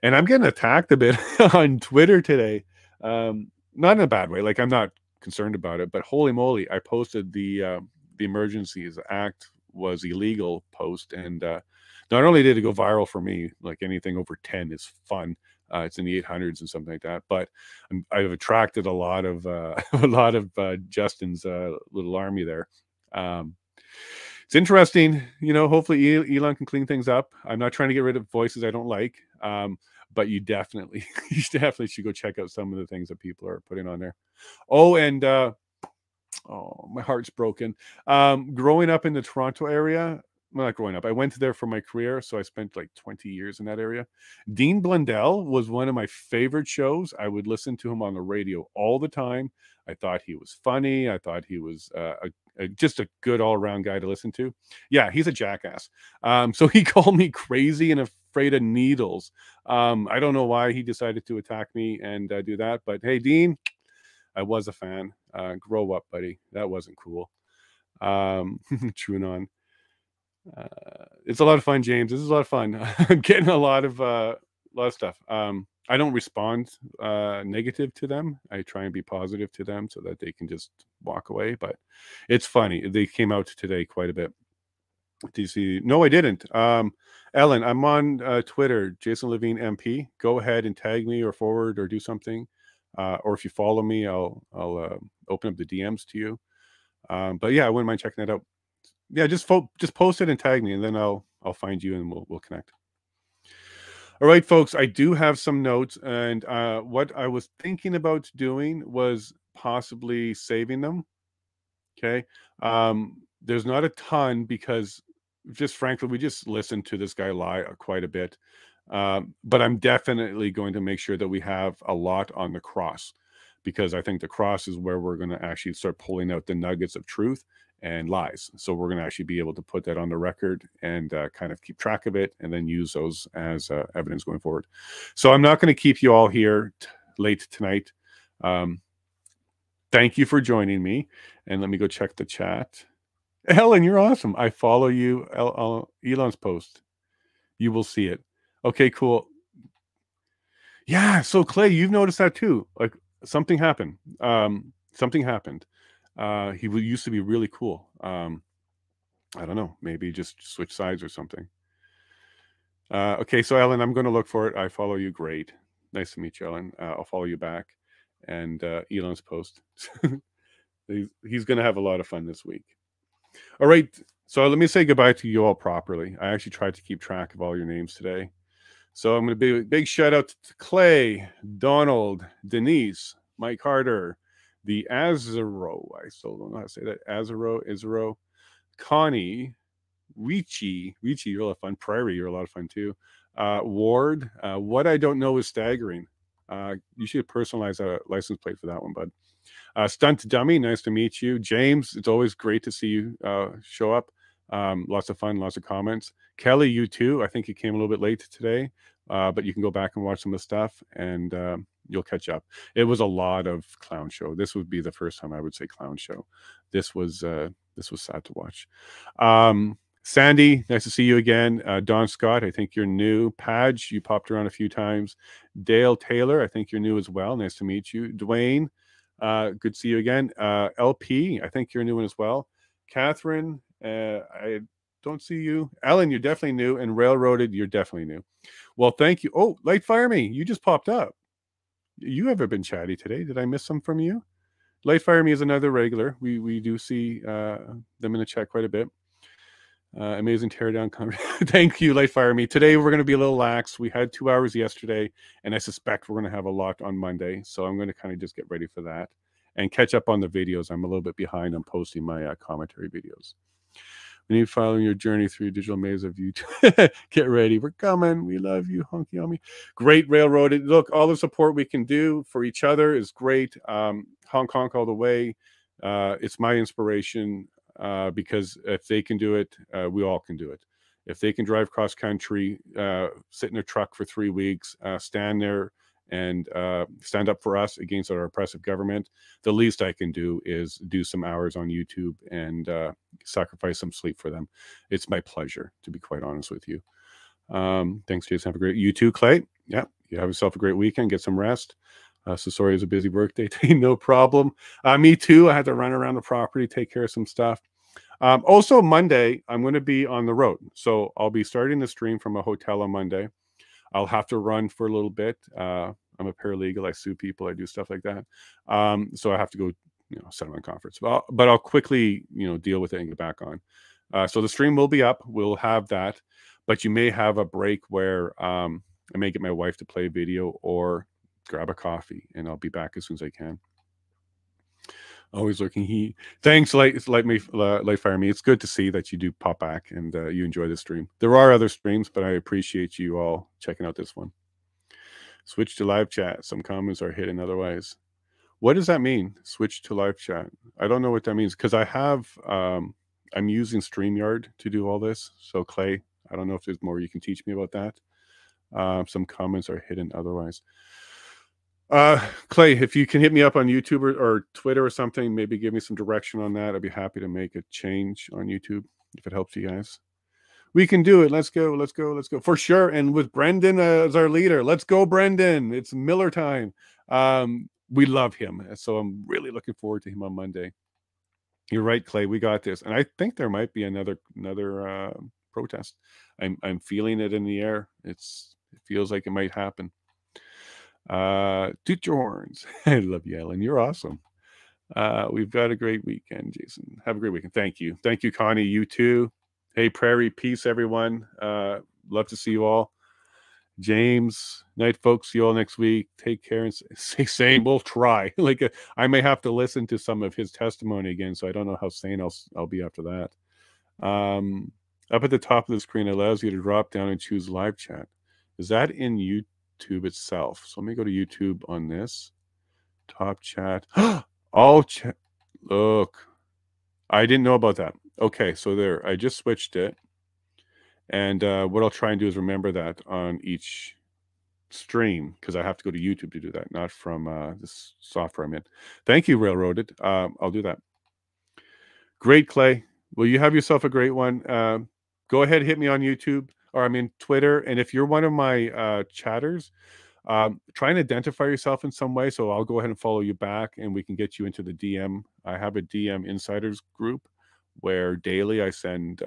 And I'm getting attacked a bit on Twitter today. Not in a bad way. Like, I'm not concerned about it, but holy moly, I posted the Emergencies Act was illegal post, and not only did it go viral for me, like anything over 10 is fun. It's in the 800s and something like that. But I've attracted a lot of Justin's little army there. It's interesting, hopefully Elon can clean things up. I'm not trying to get rid of voices I don't like, but you definitely should go check out some of the things that people are putting on there. Oh, and my heart's broken. Growing up in the Toronto area, well, not growing up, I went there for my career, so I spent like 20 years in that area. Dean Blundell was one of my favorite shows. I would listen to him on the radio all the time. I thought he was funny. I thought he was just a good all-around guy to listen to. Yeah, he's a jackass. So he called me crazy and afraid of needles. I don't know why he decided to attack me and do that, but hey, Dean, I was a fan. Grow up, buddy. That wasn't cool. Chewing on. It's a lot of fun, James. This is a lot of fun. I'm getting a lot of stuff. I don't respond negative to them. I try and be positive to them so that they can just walk away. But it's funny. They came out today quite a bit. Do you see? No, I didn't. Ellen, I'm on Twitter, Jason Lavigne MP. Go ahead and tag me or forward or do something. Or if you follow me, I'll open up the DMs to you. But yeah, I wouldn't mind checking that out. Yeah, just post it and tag me, and then I'll find you and we'll connect. All right, folks, I do have some notes, and what I was thinking about doing was possibly saving them. Okay, there's not a ton because, just frankly, we just listened to this guy lie quite a bit. But I'm definitely going to make sure that we have a lot on the cross, because I think the cross is where we're going to actually start pulling out the nuggets of truth and lies. So we're going to actually be able to put that on the record and kind of keep track of it and then use those as evidence going forward. So I'm not going to keep you all here late tonight. Thank you for joining me. And let me go check the chat. Ellen, you're awesome. I follow you, Elon's post. You will see it. Okay, cool. Yeah, so Clay, you've noticed that too. Like something happened. Something happened. He used to be really cool. I don't know. Maybe just switch sides or something. Okay, so Ellen, I'm going to look for it. I follow you. Great. Nice to meet you, Ellen. I'll follow you back. And Elon's post. He's going to have a lot of fun this week. All right. So let me say goodbye to you all properly. I actually tried to keep track of all your names today. So I'm going to be a big shout out to Clay, Donald, Denise, Mike Carter, the Azaro. I still don't know how to say that. Azaro. Connie, Ricci, you're a lot of fun. Prairie, you're a lot of fun too. Ward, what I don't know is staggering. You should personalize a license plate for that one, bud. Stunt Dummy, nice to meet you. James, it's always great to see you show up. Lots of fun, lots of comments. Kelly, you too. I think you came a little bit late today, but you can go back and watch some of the stuff, and you'll catch up. It was a lot of clown show. This would be the first time I would say clown show. This was sad to watch. Sandy, nice to see you again. Don Scott, I think you're new. Padge, you popped around a few times. Dale Taylor, I think you're new as well. Nice to meet you. Dwayne, good to see you again. LP, I think you're a new one as well. Catherine, I don't see you. Ellen, you're definitely new. And Railroaded, you're definitely new. Well, thank you. Oh, Light Fire Me, you just popped up. You haven't been chatty today. Did I miss some from you? Light Fire Me is another regular. We do see them in the chat quite a bit. Amazing teardown. Thank you, Light Fire Me. Today we're going to be a little lax. We had 2 hours yesterday, and I suspect we're going to have a lot on Monday. So I'm going to kind of just get ready for that and catch up on the videos. I'm a little bit behind on posting my commentary videos. We need following your journey through digital maze of YouTube. Get ready. We're coming. We love you, honky on me. Great Railroad. Look, all the support we can do for each other is great. Hong Kong all the way. It's my inspiration. Because if they can do it, we all can do it. If they can drive cross country, sit in a truck for 3 weeks, stand there and stand up for us against our oppressive government, the least I can do is do some hours on YouTube and sacrifice some sleep for them. It's my pleasure, to be quite honest with you. Thanks, Jason. Have a great, you too, Clay. Yeah, you have yourself a great weekend. Get some rest. So sorry, it was a busy work day. No problem. Me too. I had to run around the property, take care of some stuff. Also, Monday, I'm going to be on the road. So I'll be starting the stream from a hotel on Monday. I'll have to run for a little bit. I'm a paralegal. I sue people. I do stuff like that. So I have to go, settlement conference. But I'll quickly, deal with it and get back on. So the stream will be up. We'll have that. But you may have a break where I may get my wife to play a video or grab a coffee, and I'll be back as soon as I can. Always looking. Thanks, Light Fire Me. It's good to see that you do pop back and you enjoy the stream. There are other streams, but I appreciate you all checking out this one. Switch to live chat. Some comments are hidden otherwise. What does that mean? Switch to live chat. I don't know what that means because I have. I'm using StreamYard to do all this. So Clay, I don't know if there's more you can teach me about that. Some comments are hidden otherwise. Clay, if you can hit me up on YouTube or Twitter or something, maybe give me some direction on that. I'd be happy to make a change on YouTube if it helps you guys. We can do it. Let's go. Let's go. Let's go. For sure. And with Brendan as our leader. Let's go, Brendan. It's Miller time. We love him. So I'm really looking forward to him on Monday. You're right, Clay. We got this. And I think there might be another protest. I'm feeling it in the air. It feels like it might happen. Toot your horns. I love you, Ellen. You're awesome. We've got a great weekend, Jason. Have a great weekend. Thank you. Thank you, Connie. You too. Hey, Prairie. Peace, everyone. Love to see you all. James, night, folks. See you all next week. Take care and stay sane. We'll try. I may have to listen to some of his testimony again, so I don't know how sane I'll be after that. Up at the top of the screen allows you to drop down and choose live chat. Is that in YouTube itself? So let me go to YouTube on this. Top chat. All chat. Look. I didn't know about that. Okay, so there. I just switched it. And what I'll try and do is remember that on each stream, because I have to go to YouTube to do that, not from this software I'm in. Thank you, Railroaded. I'll do that. Great, Clay. Well, you have yourself a great one. Go ahead, hit me on YouTube, or I'm in Twitter. And if you're one of my chatters, try and identify yourself in some way. So I'll go ahead and follow you back, and we can get you into the DM. I have a DM Insiders group where daily I send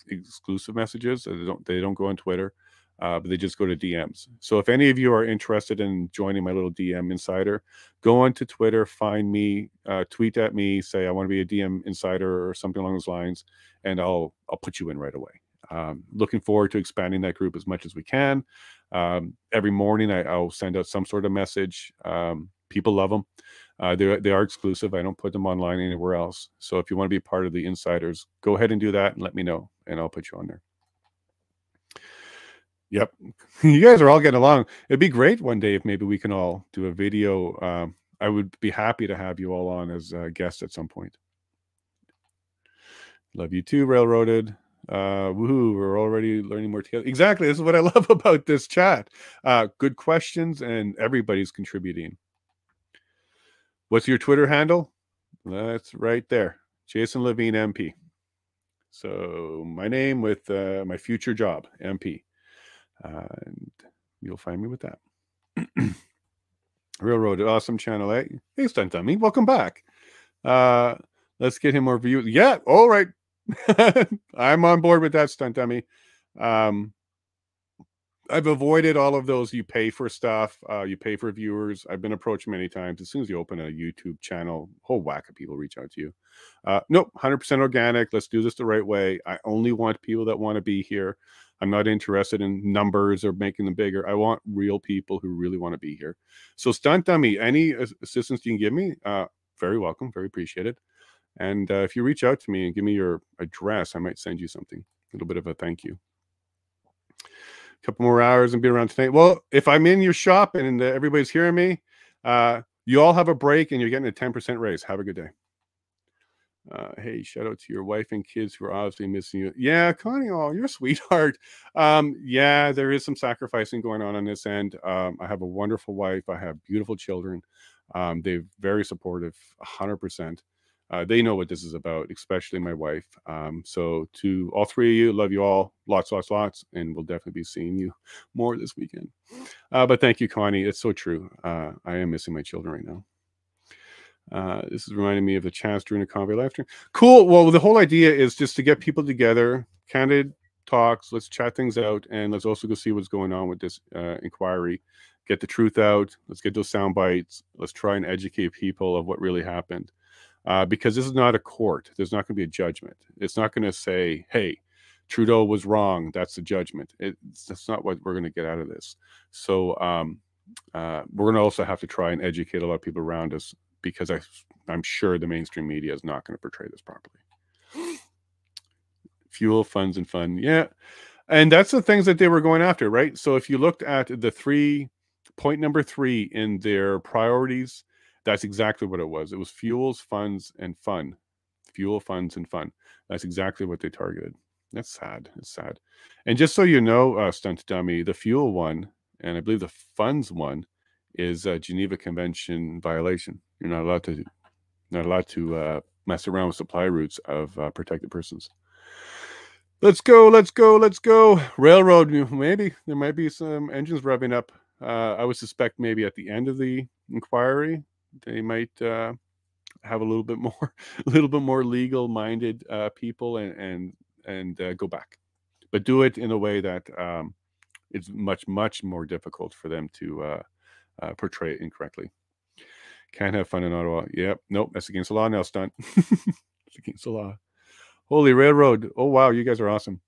exclusive messages. They don't go on Twitter, but they just go to DMs. So if any of you are interested in joining my little DM Insider, go onto Twitter, find me, tweet at me, say I want to be a DM Insider or something along those lines, and I'll put you in right away. Looking forward to expanding that group as much as we can. Every morning I'll send out some sort of message. People love them. They are exclusive. I don't put them online anywhere else. So if you want to be part of the insiders, go ahead and do that and let me know, and I'll put you on there. Yep. You guys are all getting along. It'd be great one day if maybe we can all do a video. I would be happy to have you all on as guests at some point. Love you too, Railroaded. Woohoo, we're already learning more together. Exactly. This is what I love about this chat. Good questions, and everybody's contributing. What's your Twitter handle? That's right there. Jason Lavigne, MP. So my name with my future job, MP. And you'll find me with that. Railroad, awesome channel, eh? Hey, Stunt Dummy, welcome back. Let's get him more views. Yeah, all right. I'm on board with that, Stunt Dummy. I've avoided all of those you pay for stuff, you pay for viewers. I've been approached many times. As soon as you open a YouTube channel, a whole whack of people reach out to you. Nope, 100% organic. Let's do this the right way. I only want people that want to be here. I'm not interested in numbers or making them bigger. I want real people who really want to be here. So Stunt Dummy, any assistance you can give me, very welcome, very appreciated. And if you reach out to me and give me your address, I might send you something, a little bit of a thank you. A couple more hours and be around tonight. Well, if I'm in your shop and everybody's hearing me, you all have a break and you're getting a 10% raise. Have a good day. Hey, shout out to your wife and kids who are obviously missing you. Yeah, Connie, oh, you're a sweetheart. Yeah, there is some sacrificing going on this end. I have a wonderful wife. I have beautiful children. They're very supportive, 100%. They know what this is about, especially my wife. So to all three of you, love you all, lots, and we'll definitely be seeing you more this weekend. But thank you, Connie. It's so true. I am missing my children right now. This is reminding me of the chats during the Convoy live stream. Cool. Well, the whole idea is just to get people together, candid talks. Let's chat things out, and let's also go see what's going on with this inquiry. Get the truth out. Let's get those sound bites. Let's try and educate people of what really happened. Because this is not a court. There's not going to be a judgment. It's not going to say, hey, Trudeau was wrong. That's the judgment. That's not what we're going to get out of this. So we're going to also have to try and educate a lot of people around us, because I'm sure the mainstream media is not going to portray this properly. Fuel, funds, and fun. Yeah. And that's the things that they were going after, right? So if you looked at the point number 3 in their priorities, that's exactly what it was. It was fuels, funds, and fun. Fuel, funds, and fun. That's exactly what they targeted. That's sad. It's sad. And just so you know, Stunt Dummy, the fuel one, and I believe the funds one, is a Geneva Convention violation. You're not allowed to mess around with supply routes of protected persons. Let's go. Railroad, maybe there might be some engines revving up. I would suspect maybe at the end of the inquiry, they might have a little bit more legal-minded people and go back, but do it in a way that it's much more difficult for them to portray it incorrectly. Can't have fun in Ottawa. Yep. Nope. That's against the law now, Stunt. It's against the law. Holy Railroad. Oh, wow. You guys are awesome.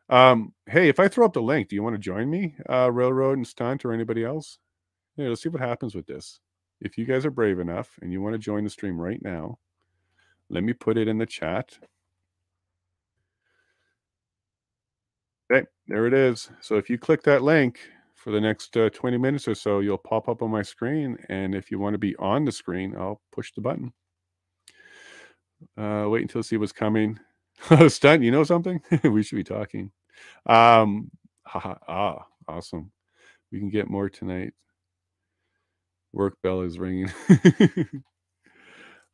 Hey, if I throw up the link, do you want to join me, Railroad and Stunt, or anybody else? Yeah, let's see what happens with this. If you guys are brave enough and you want to join the stream right now, let me put it in the chat. Okay, there it is. So if you click that link, for the next 20 minutes or so, you'll pop up on my screen. And if you want to be on the screen, I'll push the button. Wait until I see what's coming. Stunt, you know something? We should be talking. Awesome. We can get more tonight. Work bell is ringing.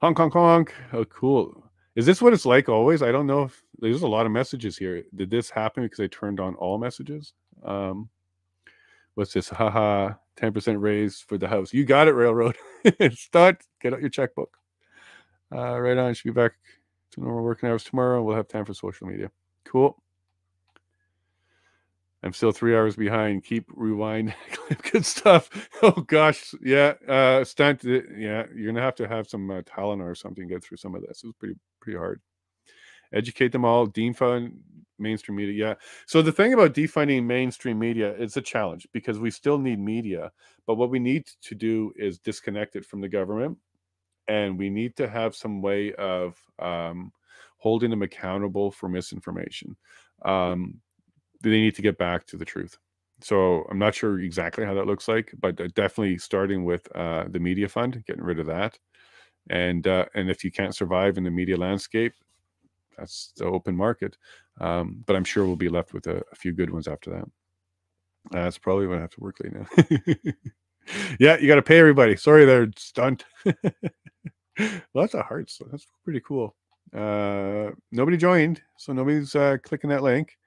Honk, honk, honk. Oh, cool. Is this what it's like always? I don't know if there's a lot of messages here. Did this happen because I turned on all messages? What's this? Haha, 10% raise for the house. You got it, Railroad. Start. Get out your checkbook. Right on. Should be back to normal working hours tomorrow. We'll have time for social media. Cool. I'm still 3 hours behind. Keep rewind. Good stuff. Oh, gosh. Yeah. Stunt. Yeah. You're going to have some Tylenol or something to get through some of this. It was pretty hard. Educate them all. Defund mainstream media. Yeah. So the thing about defunding mainstream media, it's a challenge because we still need media. But what we need to do is disconnect it from the government and we need to have some way of holding them accountable for misinformation. They need to get back to the truth. So I'm not sure exactly how that looks like, but definitely starting with the media fund, getting rid of that. And if you can't survive in the media landscape, that's the open market. But I'm sure we'll be left with a few good ones after that. That's probably when I have to work late now. Yeah, you got to pay everybody. Sorry, they're stunt. Lots of hearts. So that's pretty cool. Nobody joined, so nobody's clicking that link.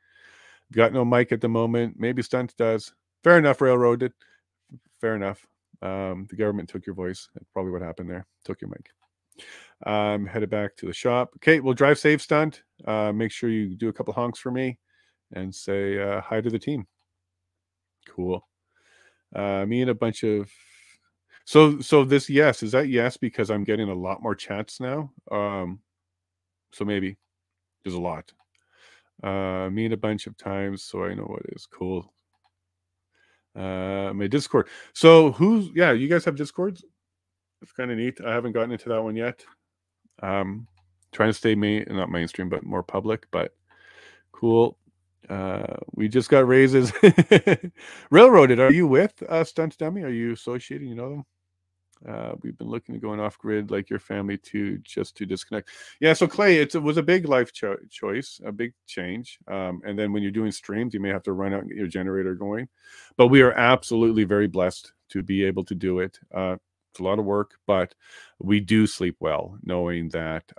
Got no mic at the moment. Maybe Stunt does. Fair enough, Railroaded. Fair enough. The government took your voice. That's probably what happened there. Took your mic. Headed back to the shop. Okay, we'll drive safe, Stunt. Make sure you do a couple honks for me and say hi to the team. Cool. Me and a bunch of... So this yes, is that yes because I'm getting a lot more chats now? So maybe. There's a lot. Me and a bunch of times, so I know what is cool. My Discord. So you guys have Discords? It's kind of neat. I haven't gotten into that one yet. Trying to stay not mainstream, but more public, but cool. We just got raises. Railroaded, are you with Stunt Dummy? Are you associated? You know them? We've been looking at going off grid like your family too, just to disconnect. Yeah, so Clay, it was a big life choice, a big change. And then when you're doing streams, you may have to run out and get your generator going. But we are absolutely very blessed to be able to do it. It's a lot of work, but we do sleep well, knowing that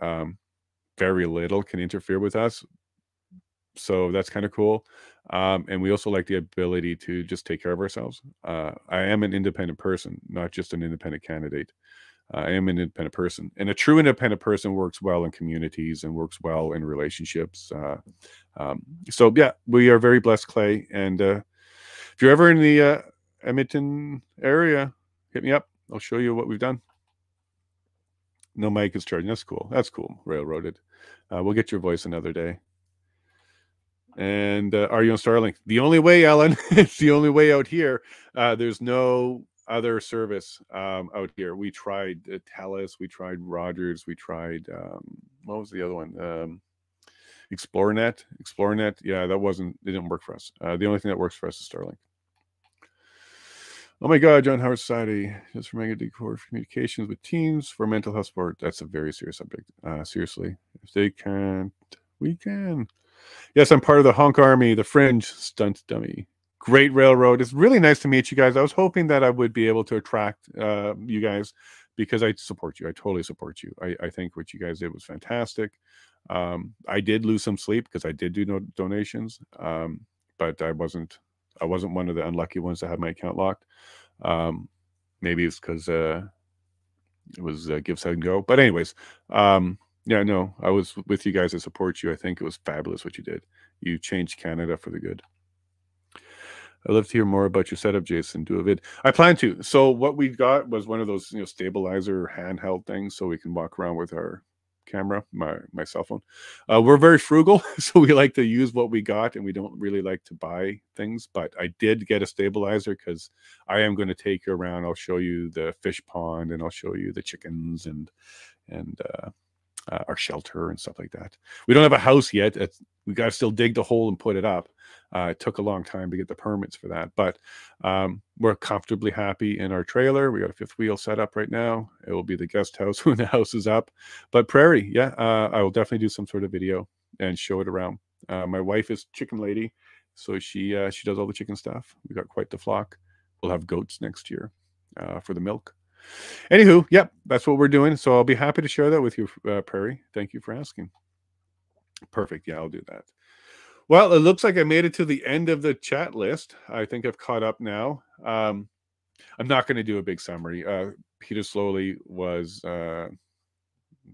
very little can interfere with us. So that's kind of cool. And we also like the ability to just take care of ourselves. I am an independent person, not just an independent candidate. I am an independent person. And a true independent person works well in communities and works well in relationships. So, yeah, we are very blessed, Clay. And if you're ever in the Edmonton area, hit me up. I'll show you what we've done. No mic is charging. That's cool. That's cool. Railroaded. We'll get your voice another day. And are you on Starlink? The only way, Ellen, it's the only way out here. There's no other service out here. We tried Telus, we tried Rogers, we tried what was the other one? Explorenet. Yeah, it didn't work for us. The only thing that works for us is Starlink. Oh my God, John Howard Society, just for mega decor for communications with teams for mental health support. That's a very serious subject. Seriously, if they can't, we can. Yes, I'm part of the Honk Army, the Fringe Stunt Dummy. Great Railroad. It's really nice to meet you guys. I was hoping that I would be able to attract you guys because I support you. I totally support you. I think what you guys did was fantastic. I did lose some sleep because I did do donations, but I wasn't one of the unlucky ones that had my account locked. Maybe it's because it was give, set, and go. But anyways, yeah, no, I was with you guys to support you. I think it was fabulous what you did. You changed Canada for the good. I'd love to hear more about your setup, Jason. Do a vid. I plan to. So what we got was one of those, stabilizer handheld things, so we can walk around with our camera, my cell phone. We're very frugal, so we like to use what we got, and we don't really like to buy things. But I did get a stabilizer because I am going to take you around. I'll show you the fish pond, and I'll show you the chickens and our shelter and stuff like that. We don't have a house yet. We got to still dig the hole and put it up. It took a long time to get the permits for that, but we're comfortably happy in our trailer. We got a fifth wheel set up right now. It will be the guest house when the house is up. But Prairie, yeah, I will definitely do some sort of video and show it around. My wife is chicken lady, so she does all the chicken stuff. We got quite the flock. We'll have goats next year for the milk. Anywho, yep, that's what we're doing. So I'll be happy to share that with you, Prairie. Thank you for asking. Perfect. Yeah, I'll do that. Well, it looks like I made it to the end of the chat list. I think I've caught up now. I'm not going to do a big summary. Peter Sloly was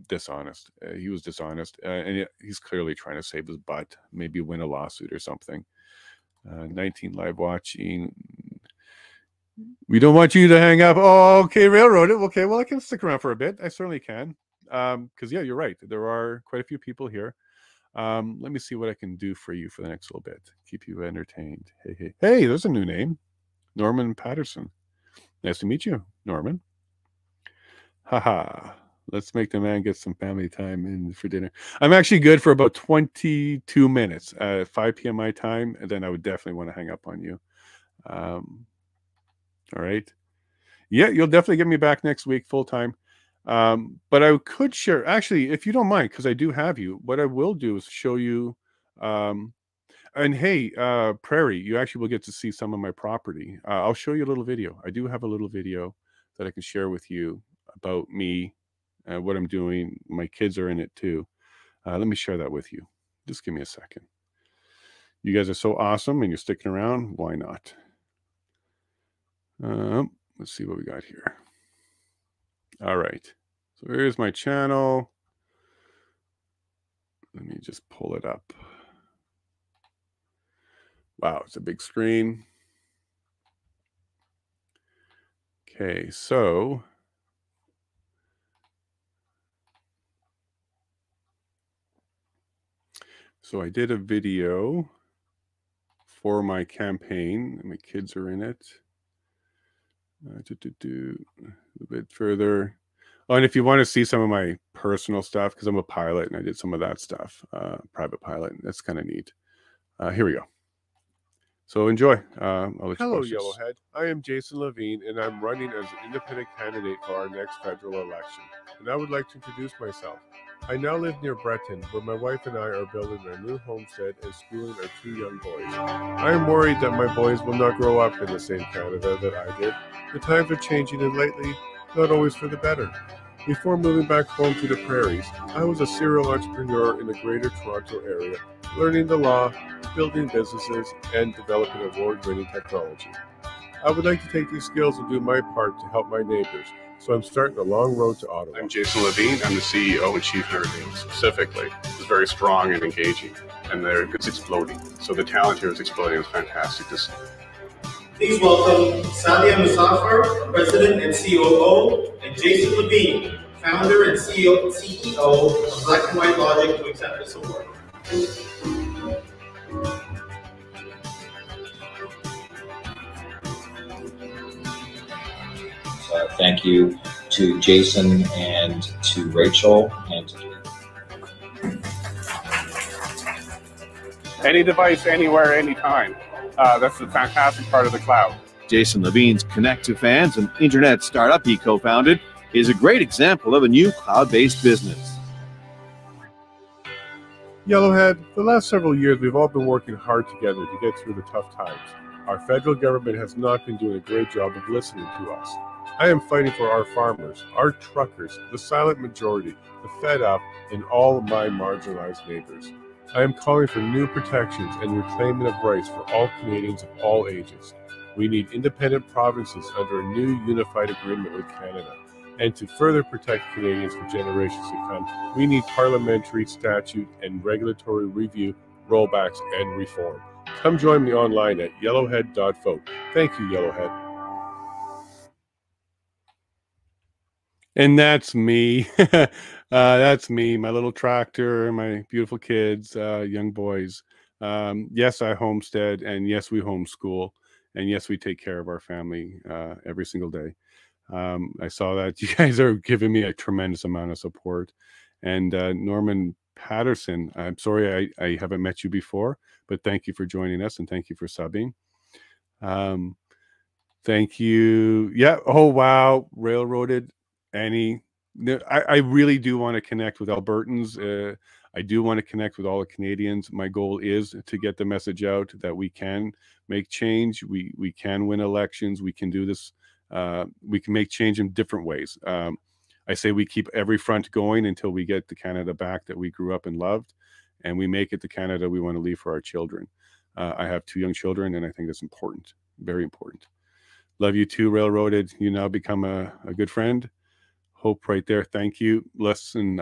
dishonest. He was dishonest, and he's clearly trying to save his butt, maybe win a lawsuit or something. 19 live watching. We don't want you to hang up. Oh, okay, Railroad it. Okay, well, I can stick around for a bit. I certainly can. Because, yeah, you're right. There are quite a few people here. Let me see what I can do for you for the next little bit. Keep you entertained. Hey, there's a new name. Norman Patterson. Nice to meet you, Norman. Haha. Let's make the man get some family time in for dinner. I'm actually good for about 22 minutes at 5 p.m. my time, and then I would definitely want to hang up on you. All right. Yeah, you'll definitely get me back next week full time. But I could share, actually, if you don't mind, because I do have you, what I will do is show you. And hey, Prairie, you actually will get to see some of my property. I'll show you a little video. I do have a little video that I can share with you about me. What I'm doing. My kids are in it too. Let me share that with you. Just give me a second. You guys are so awesome and you're sticking around. Why not? Let's see what we got here. All right. So here's my channel. Let me just pull it up. Wow, it's a big screen. Okay, so I did a video for my campaign. My kids are in it. A bit further. Oh, and if you want to see some of my personal stuff, because I'm a pilot and I did some of that stuff, private pilot, that's kind of neat. Here we go. So enjoy. Hello, Yellowhead. I am Jason Lavigne, and I'm running as an independent candidate for our next federal election. And I would like to introduce myself. I now live near Breton, where my wife and I are building our new homestead and schooling our 2 young boys. I am worried that my boys will not grow up in the same Canada that I did. The times are changing, and lately, not always for the better. Before moving back home to the prairies, I was a serial entrepreneur in the Greater Toronto area, learning the law, building businesses, and developing award-winning technology. I would like to take these skills and do my part to help my neighbors, so I'm starting a long road to Ottawa. I'm Jason Lavigne. I'm the CEO and Chief Nursing. Specifically, it's very strong and engaging, and it's exploding. So the talent here is exploding. It's fantastic to see. Please welcome Sadia Musafar, President and COO, and Jason Lavigne, Founder and CEO of Black and White Logic, to accept this award. Thank you to Jason and to Rachel and to Any device, anywhere, anytime. That's the fantastic part of the cloud. Jason Lavigne's Connect to Fans, an internet startup he co-founded, is a great example of a new cloud-based business. Yellowhead, the last several years we've all been working hard together to get through the tough times. Our federal government has not been doing a great job of listening to us. I am fighting for our farmers, our truckers, the silent majority, the fed up, and all of my marginalized neighbors. I am calling for new protections and reclaiming of rights for all Canadians of all ages. We need independent provinces under a new unified agreement with Canada. And to further protect Canadians for generations to come, we need parliamentary, statute, and regulatory review, rollbacks, and reform. Come join me online at yellowhead.vote. Thank you, Yellowhead. And that's me. That's me, my little tractor, my beautiful kids, young boys. Yes, I homestead, and yes, we homeschool, and yes, we take care of our family every single day. I saw that you guys are giving me a tremendous amount of support. And Norman Patterson, I'm sorry I haven't met you before, but thank you for joining us, and thank you for subbing. Thank you. Yeah. Oh, wow. Railroaded. Annie, I really do want to connect with Albertans. I do want to connect with all the Canadians. My goal is to get the message out that we can make change. We can win elections. We can do this. We can make change in different ways. I say we keep every front going until we get the Canada back that we grew up and loved, and we make it the Canada we want to leave for our children. I have 2 young children, and I think that's important, very important. Love you too, Railroaded. You now become a good friend. Hope right there. Thank you. Listen,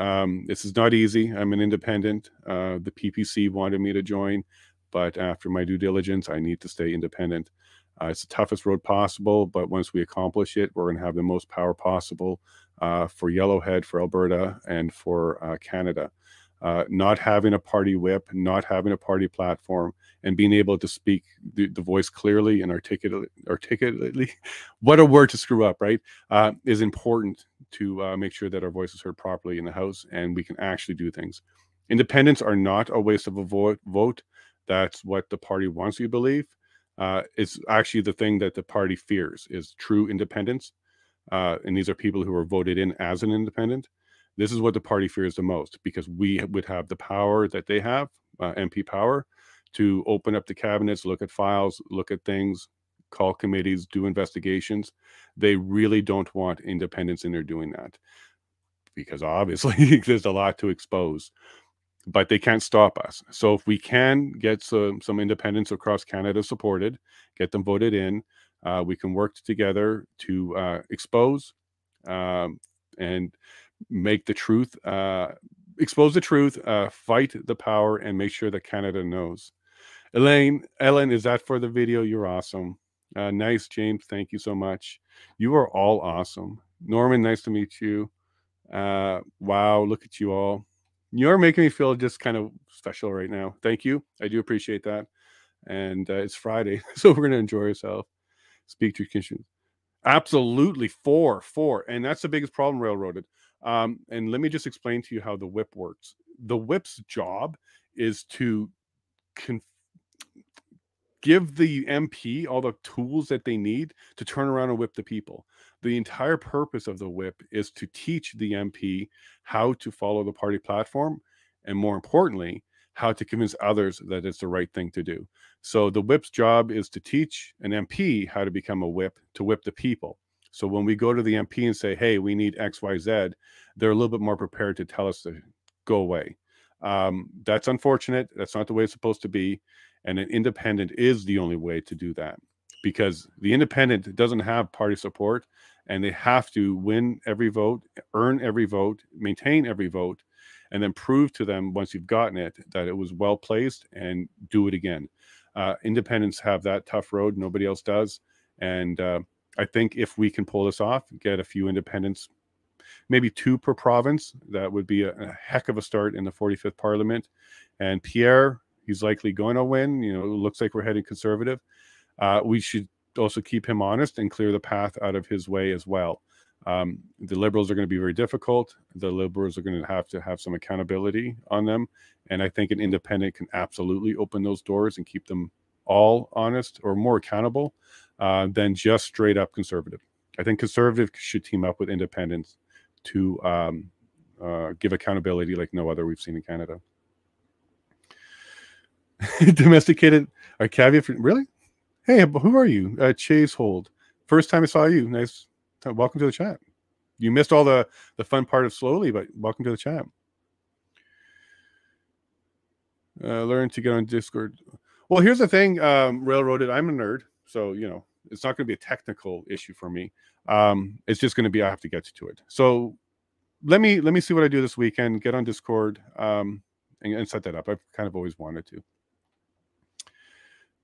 this is not easy. I'm an independent. The PPC wanted me to join, but after my due diligence, I need to stay independent. It's the toughest road possible, but once we accomplish it, we're going to have the most power possible for Yellowhead, for Alberta, and for Canada. not having a party whip, not having a party platform, and being able to speak the voice clearly and articulately, what a word to screw up, right? Is important to make sure that our voice is heard properly in the House and we can actually do things. Independents are not a waste of a vote. That's what the party wants you to believe. It's actually the thing that the party fears is true independence. And these are people who are voted in as an independent. This is what the party fears the most, because we would have the power that they have, MP power, to open up the cabinets, look at files, look at things, call committees, do investigations. They really don't want independents in there doing that, because obviously there's a lot to expose, but they can't stop us. So if we can get some independents across Canada supported, get them voted in, we can work together to expose and make the truth, expose the truth, fight the power, and make sure that Canada knows. Ellen, is that for the video? You're awesome. Nice, James. Thank you so much. You are all awesome. Norman, nice to meet you. Wow, look at you all. You're making me feel just kind of special right now. Thank you. I do appreciate that. And it's Friday, so we're going to enjoy ourselves. Speak to your constituents. Absolutely, four. And that's the biggest problem, Railroaded. And let me just explain to you how the whip works. The whip's job is to give the MP all the tools that they need to turn around and whip the people. The entire purpose of the whip is to teach the MP how to follow the party platform, and more importantly, how to convince others that it's the right thing to do. So the whip's job is to teach an MP how to become a whip, to whip the people. So when we go to the MP and say, hey, we need X, Y, Z, they're a little bit more prepared to tell us to go away. That's unfortunate. That's not the way it's supposed to be. And an independent is the only way to do that, because the independent doesn't have party support, and they have to win every vote, earn every vote, maintain every vote, and then prove to them once you've gotten it that it was well placed and do it again. Independents have that tough road. Nobody else does. And I think if we can pull this off, get a few independents, maybe 2 per province, that would be a heck of a start in the 45th Parliament. And Pierre, he's likely going to win. You know, it looks like we're heading Conservative. We should also keep him honest and clear the path out of his way as well. The Liberals are going to be very difficult. The Liberals are going to have some accountability on them. And I think an independent can absolutely open those doors and keep them all honest or more accountable than just straight up Conservative. I think Conservative should team up with independents to give accountability like no other we've seen in Canada. Domesticated Arcavia, really? Hey, who are you? Chase Hold. First time I saw you. Nice. Welcome to the chat. You missed all the fun part of Sloly, but welcome to the chat. Learn to get on Discord. Well, here's the thing, Railroaded. I'm a nerd, so you know it's not going to be a technical issue for me. It's just going to be I have to get to it. So let me see what I do this weekend. Get on Discord and set that up. I've kind of always wanted to.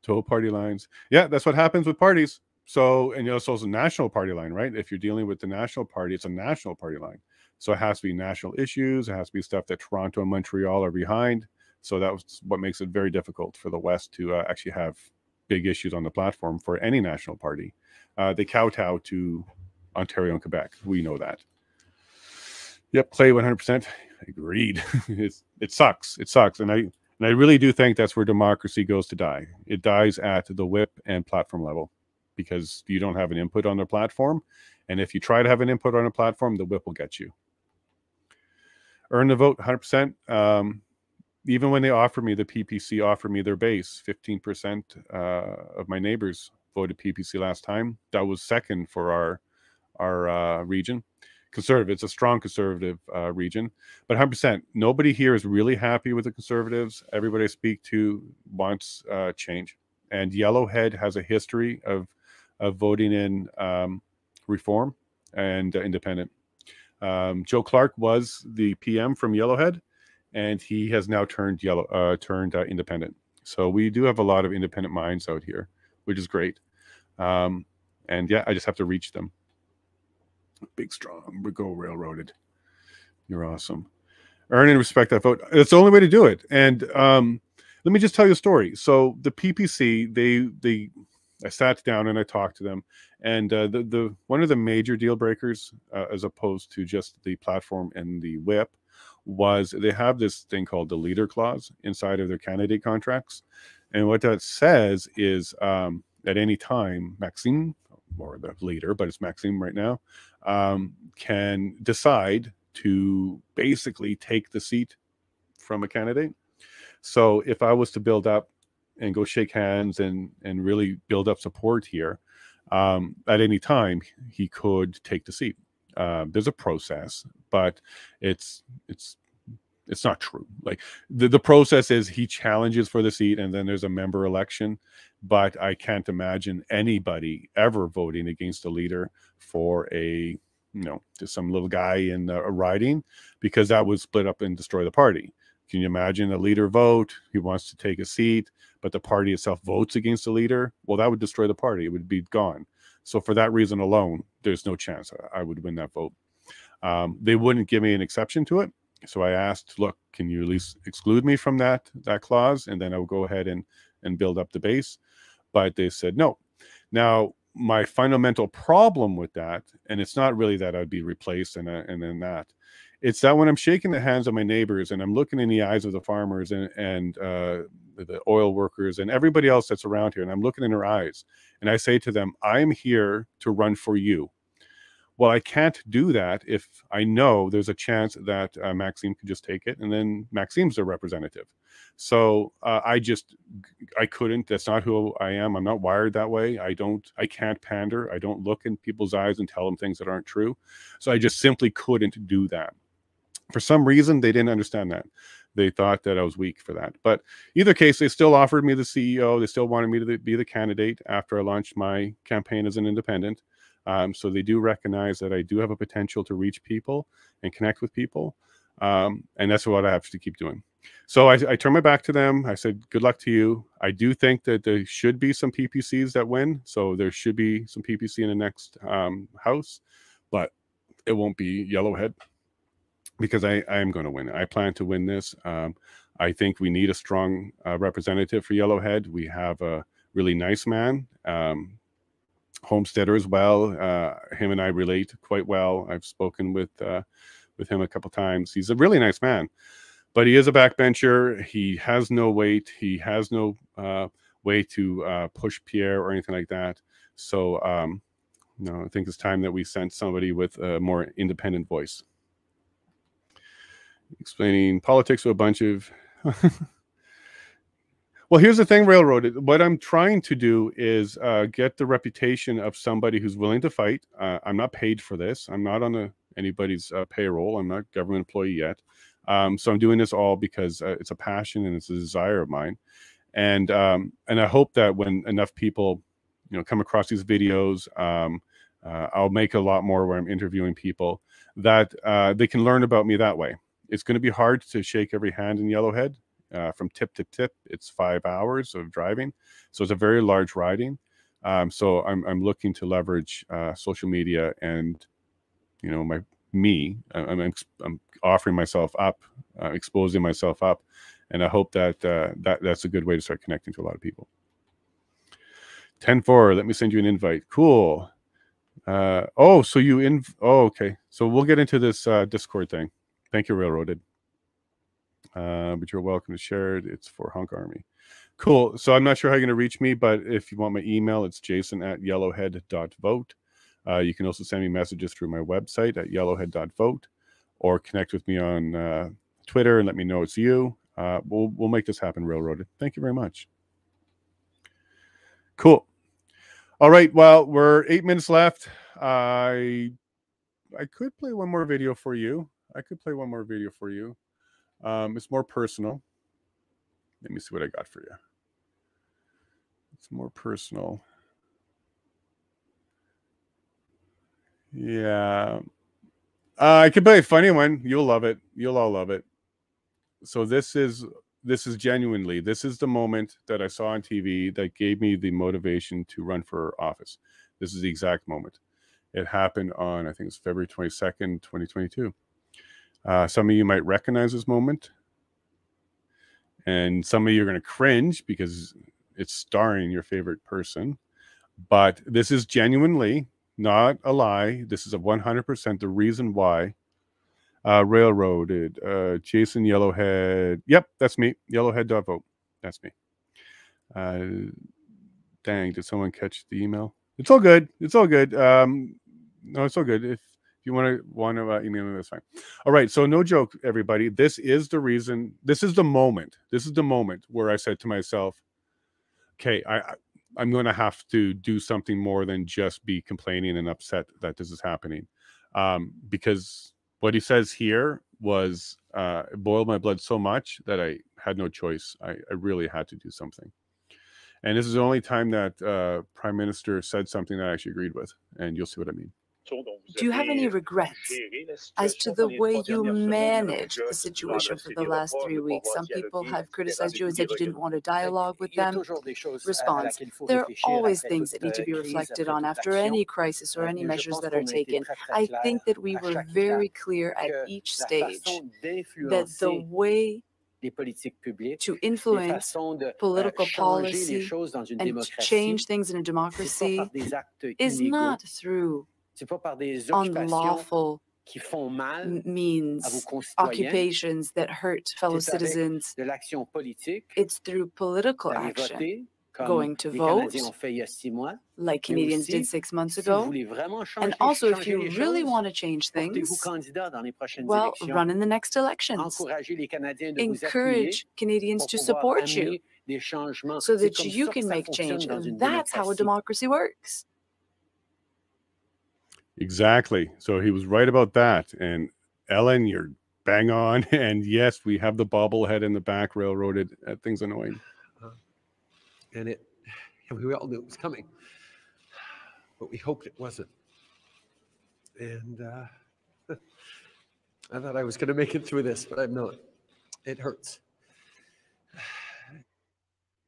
Toe party lines. Yeah, that's what happens with parties. So, and you know, so it's a national party line, right? If you're dealing with the national party, it's a national party line. So it has to be national issues. It has to be stuff that Toronto and Montreal are behind. So that's what makes it very difficult for the West to actually have big issues on the platform for any national party. They kowtow to Ontario and Quebec. We know that. Yep, Clay, 100%. Agreed. It sucks. It sucks. And I really do think that's where democracy goes to die. It dies at the whip and platform level, because you don't have an input on the platform. And if you try to have an input on a platform, the whip will get you. Earn the vote, 100%. Even when they offer me, the PPC offer me their base, 15% of my neighbors voted PPC last time. That was second for our region. Conservative, it's a strong Conservative region, but 100%. Nobody here is really happy with the Conservatives. Everybody I speak to wants change. And Yellowhead has a history of voting in reform and independent. Joe Clark was the PM from Yellowhead, and he has now turned independent. So we do have a lot of independent minds out here, which is great. And yeah, I just have to reach them. Big strong, we go Railroaded. You're awesome. earn and respect that vote. It's the only way to do it. And let me just tell you a story. So the PPC, I sat down and I talked to them, and the one of the major deal breakers, as opposed to just the platform and the whip, was they have this thing called the leader clause inside of their candidate contracts, and what that says is at any time, Maxime, or the leader, but it's Maxime right now, can decide to basically take the seat from a candidate. So if I was to build up and go shake hands and really build up support here, at any time he could take the seat. There's a process, but it's not true. Like the process is he challenges for the seat, and then there's a member election. But I can't imagine anybody ever voting against a leader for a, just some little guy in a riding, because that would split up and destroy the party. Can you imagine a leader vote? He wants to take a seat, but the party itself votes against the leader. Well, that would destroy the party. It would be gone. So for that reason alone, there's no chance I would win that vote. They wouldn't give me an exception to it. So I asked, look, can you at least exclude me from that clause? And then I will go ahead and build up the base. But they said no. Now, my fundamental problem with that, and it's not really that I'd be replaced and then that, it's that when I'm shaking the hands of my neighbors and I'm looking in the eyes of the farmers and the oil workers and everybody else that's around here, and I'm looking in their eyes, and I say to them, I'm here to run for you. Well, I can't do that if I know there's a chance that Maxime can just take it, and then Maxime's the representative. So I couldn't. That's not who I am. I'm not wired that way. I can't pander. I don't look in people's eyes and tell them things that aren't true. So I just simply couldn't do that. For some reason, they didn't understand that. They thought that I was weak for that. But either case, they still offered me the CEO. They still wanted me to be the candidate after I launched my campaign as an independent. So they do recognize that I do have a potential to reach people and connect with people. And that's what I have to keep doing. So I turned my back to them. I said, good luck to you. I do think that there should be some PPCs that win. So there should be some PPC in the next House, but it won't be Yellowhead, because I am going to win. I plan to win this. I think we need a strong representative for Yellowhead. We have a really nice man, homesteader as well. Him and I relate quite well. I've spoken with him a couple times. He's a really nice man, but he is a backbencher. He has no weight. He has no way to push Pierre or anything like that. So I think it's time that we sent somebody with a more independent voice. Explaining politics to a bunch of well, here's the thing, Railroad. What I'm trying to do is get the reputation of somebody who's willing to fight. I'm not paid for this. I'm not on anybody's payroll. I'm not a government employee yet. So I'm doing this all because it's a passion and it's a desire of mine. And I hope that when enough people, come across these videos, I'll make a lot more where I'm interviewing people that they can learn about me that way. It's going to be hard to shake every hand in Yellowhead. From tip to tip, it's 5 hours of driving, so it's a very large riding. So I'm looking to leverage social media and I'm offering myself up, exposing myself up, and I hope that that's a good way to start connecting to a lot of people. 10-4, let me send you an invite. Cool. Okay. So we'll get into this Discord thing. Thank you, Railroaded. But you're welcome to share it. It's for Hunk Army. Cool. So I'm not sure how you're going to reach me, but if you want my email, it's jason@yellowhead.vote. You can also send me messages through my website at yellowhead.vote, or connect with me on Twitter and let me know it's you. We'll make this happen, Railroaded. Thank you very much. Cool. All right. Well, we're 8 minutes left. I could play one more video for you. It's more personal. Let me see what I got for you. It's more personal. Yeah. I could play a funny one. You'll love it. You'll all love it. So this is genuinely, this is the moment that I saw on TV that gave me the motivation to run for office. This is the exact moment. It happened on, I think it's February 22nd, 2022. Some of you might recognize this moment, and some of you are going to cringe because it's starring your favorite person. But this is genuinely not a lie. This is a 100% the reason why. Railroaded. Jason Yellowhead. Yep, that's me. Yellowhead.vote. That's me. Dang, did someone catch the email? It's all good. It's all good. No, it's all good. If you want to email me, that's fine. All right. So no joke, everybody. This is the reason. This is the moment. This is the moment where I said to myself, okay, I'm going to have to do something more than just be complaining and upset that this is happening. Because what he says here was, it boiled my blood so much that I had no choice. I really had to do something. And this is the only time that Prime Minister said something that I actually agreed with. And you'll see what I mean. Do you have any regrets as to the way you managed the situation for the last 3 weeks? Some people have criticized you and said you didn't want a dialogue with them. Response: there are always things that need to be reflected on after any crisis or any measures that are taken. I think that we were very clear at each stage that the way to influence political policy and to change things in a democracy is not through unlawful means, occupations that hurt fellow citizens. It's through political action, going to vote, like Canadians did 6 months ago. And also, if you really want to change things, well, run in the next elections. Encourage Canadians to support you so that you can make change. And that's how a democracy works. Exactly. So he was right about that. And Ellen, you're bang on. And yes, we have the bobblehead in the back, railroaded. That thing's annoying. And we all knew it was coming, but we hoped it wasn't. And I thought I was going to make it through this, but I'm not. It hurts.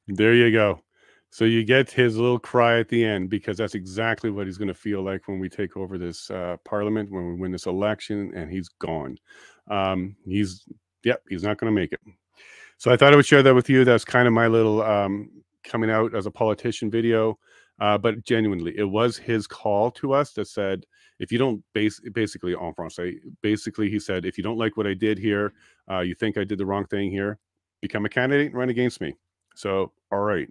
There you go. So you get his little cry at the end, because that's exactly what he's going to feel like when we take over this parliament, when we win this election, and he's gone. He's not going to make it. So I thought I would share that with you. That's kind of my little coming out as a politician video. But genuinely, it was his call to us that said, if you don't basically en français, basically he said, if you don't like what I did here, you think I did the wrong thing here, become a candidate and run against me. So, all right.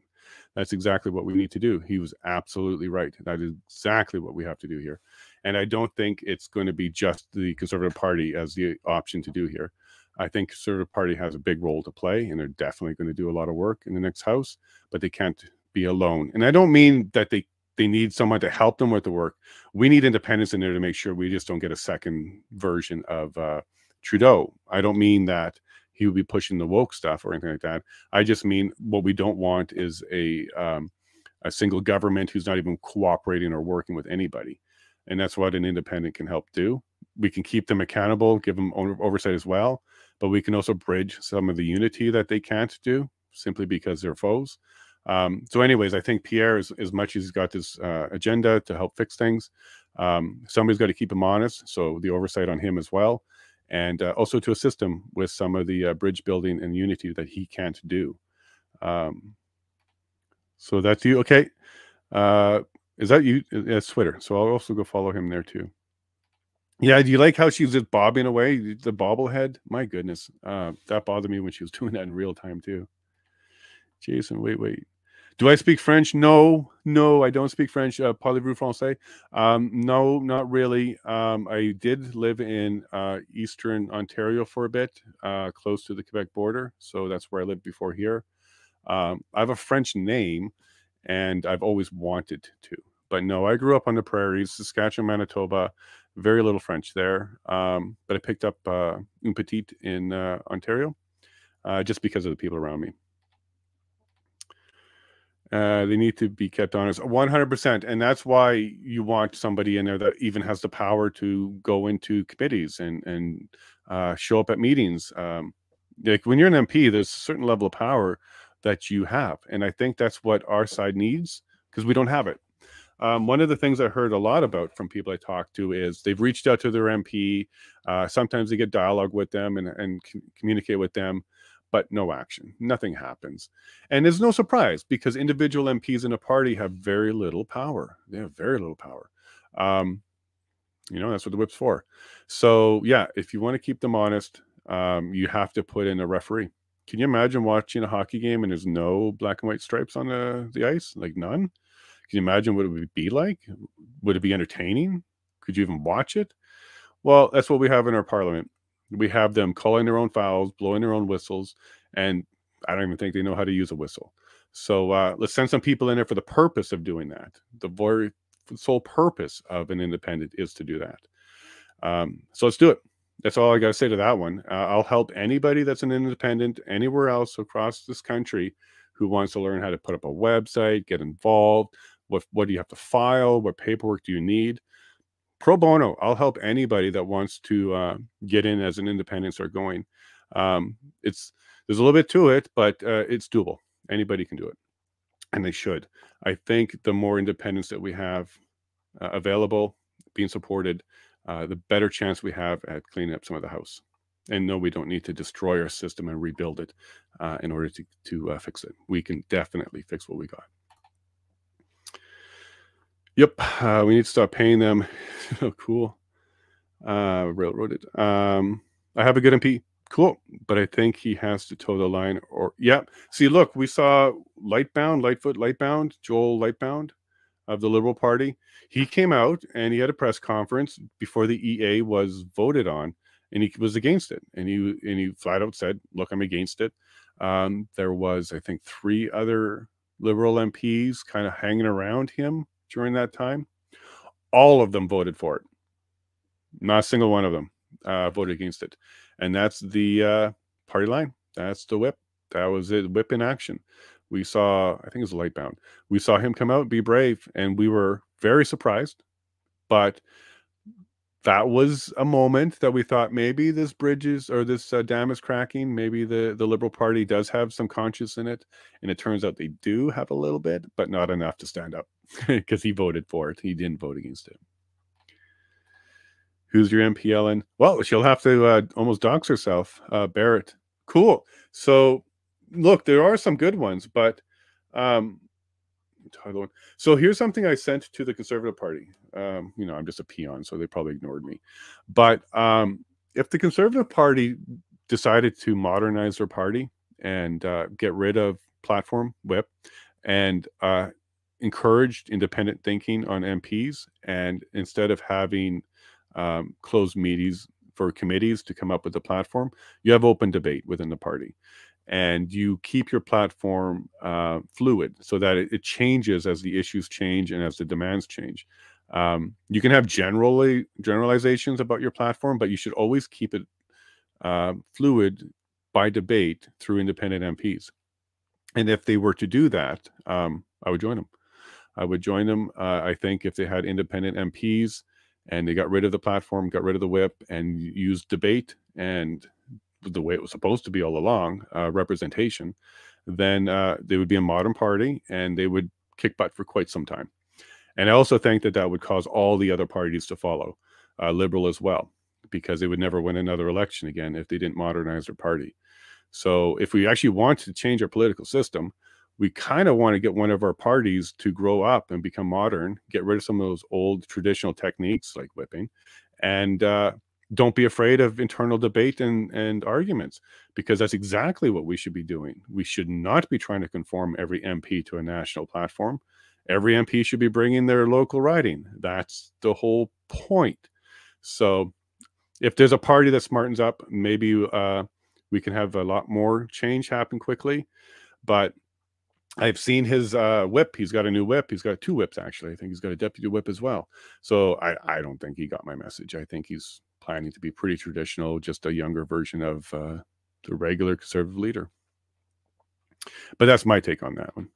That's exactly what we need to do. He was absolutely right. That is exactly what we have to do here. And I don't think it's going to be just the Conservative Party as the option to do here. I think Conservative Party has a big role to play, and they're definitely going to do a lot of work in the next House, but they can't be alone. And I don't mean that they need someone to help them with the work. We need independence in there to make sure we just don't get a second version of Trudeau. I don't mean that he would be pushing the woke stuff or anything like that. I just mean what we don't want is a single government who's not even cooperating or working with anybody. And that's what an independent can help do. We can keep them accountable, give them oversight as well, but we can also bridge some of the unity that they can't do simply because they're foes. So anyways, I think Pierre, as much as he's got this agenda to help fix things, somebody's got to keep him honest. So the oversight on him as well. And also to assist him with some of the bridge building and unity that he can't do. So that's you. Okay. Is that you? That's Twitter. So I'll also go follow him there too. Yeah. Do you like how she was just bobbing away? The bobblehead? My goodness. That bothered me when she was doing that in real time too. Jason, wait. Do I speak French? No, I don't speak French. Parlez-vous français? No, not really. I did live in Eastern Ontario for a bit, close to the Quebec border. So that's where I lived before here. I have a French name, and I've always wanted to. But no, I grew up on the prairies, Saskatchewan, Manitoba. Very little French there. But I picked up un petit in Ontario just because of the people around me. They need to be kept honest 100%. And that's why you want somebody in there that even has the power to go into committees and show up at meetings. Like when you're an MP, there's a certain level of power that you have. And I think that's what our side needs, because we don't have it. One of the things I heard a lot about from people I talked to is they've reached out to their MP. Sometimes they get dialogue with them and communicate with them, but no action. Nothing happens. And there's no surprise because individual MPs in a party have very little power. They have very little power. You know, that's what the whip's for. So yeah, if you want to keep them honest, you have to put in a referee. Can you imagine watching a hockey game and there's no black and white stripes on the ice? Like none? Can you imagine what it would be like? Would it be entertaining? Could you even watch it? Well, that's what we have in our parliament. We have them calling their own fouls, blowing their own whistles, and I don't even think they know how to use a whistle. So let's send some people in there for the purpose of doing that. The sole purpose of an independent is to do that. So let's do it. That's all I got to say to that one. I'll help anybody that's an independent anywhere else across this country who wants to learn how to put up a website, get involved. What do you have to file? What paperwork do you need? Pro bono. I'll help anybody that wants to get in as an independent, start going. There's a little bit to it, but it's doable. Anybody can do it, and they should. I think the more independence that we have available, being supported, the better chance we have at cleaning up some of the house. And no, we don't need to destroy our system and rebuild it in order to fix it. We can definitely fix what we got. Yep, we need to stop paying them. Oh, cool. Railroaded. I have a good MP. Cool, but I think he has to toe the line. Or yeah, see, look, we saw Lightbound, Joel Lightbound of the Liberal Party. He came out and he had a press conference before the EA was voted on, and he was against it. And he flat out said, "Look, I'm against it." There was, I think, 3 other Liberal MPs kind of hanging around him during that time. All of them voted for it. Not a single one of them voted against it. And that's the party line. That's the whip. That was it. Whip in action. We saw, I think it was Lightbound. We saw him come out, be brave, and we were very surprised. But that was a moment that we thought maybe this dam is cracking. Maybe the Liberal Party does have some conscience in it. And it turns out they do have a little bit, but not enough to stand up because he voted for it. He didn't vote against it. Who's your MP, Ellen? Well, she'll have to almost dox herself. Barrett. Cool. So, look, there are some good ones, but so here's something I sent to the Conservative Party. You know, I'm just a peon, so they probably ignored me. But if the Conservative Party decided to modernize their party and get rid of platform whip and encouraged independent thinking on MPs, and instead of having closed meetings for committees to come up with a platform, you have open debate within the party. And you keep your platform fluid so that it changes as the issues change and as the demands change. You can have generalizations about your platform, but you should always keep it fluid by debate through independent MPs. And if they were to do that, I would join them. I would join them. I think if they had independent MPs and they got rid of the platform, got rid of the whip, and used debate and the way it was supposed to be all along, representation, then they would be a modern party and they would kick butt for quite some time. And I also think that would cause all the other parties to follow, Liberal as well, because they would never win another election again if they didn't modernize their party. So if we actually want to change our political system, we kind of want to get one of our parties to grow up and become modern, get rid of some of those old traditional techniques like whipping, and don't be afraid of internal debate and arguments, because that's exactly what we should be doing. We should not be trying to conform every MP to a national platform. Every MP should be bringing their local riding. That's the whole point. So if there's a party that smartens up, maybe we can have a lot more change happen quickly. But I've seen his whip. He's got a new whip. He's got 2 whips, actually. I think he's got a deputy whip as well. So I don't think he got my message. I think he's planning to be pretty traditional, just a younger version of the regular Conservative leader. But that's my take on that one.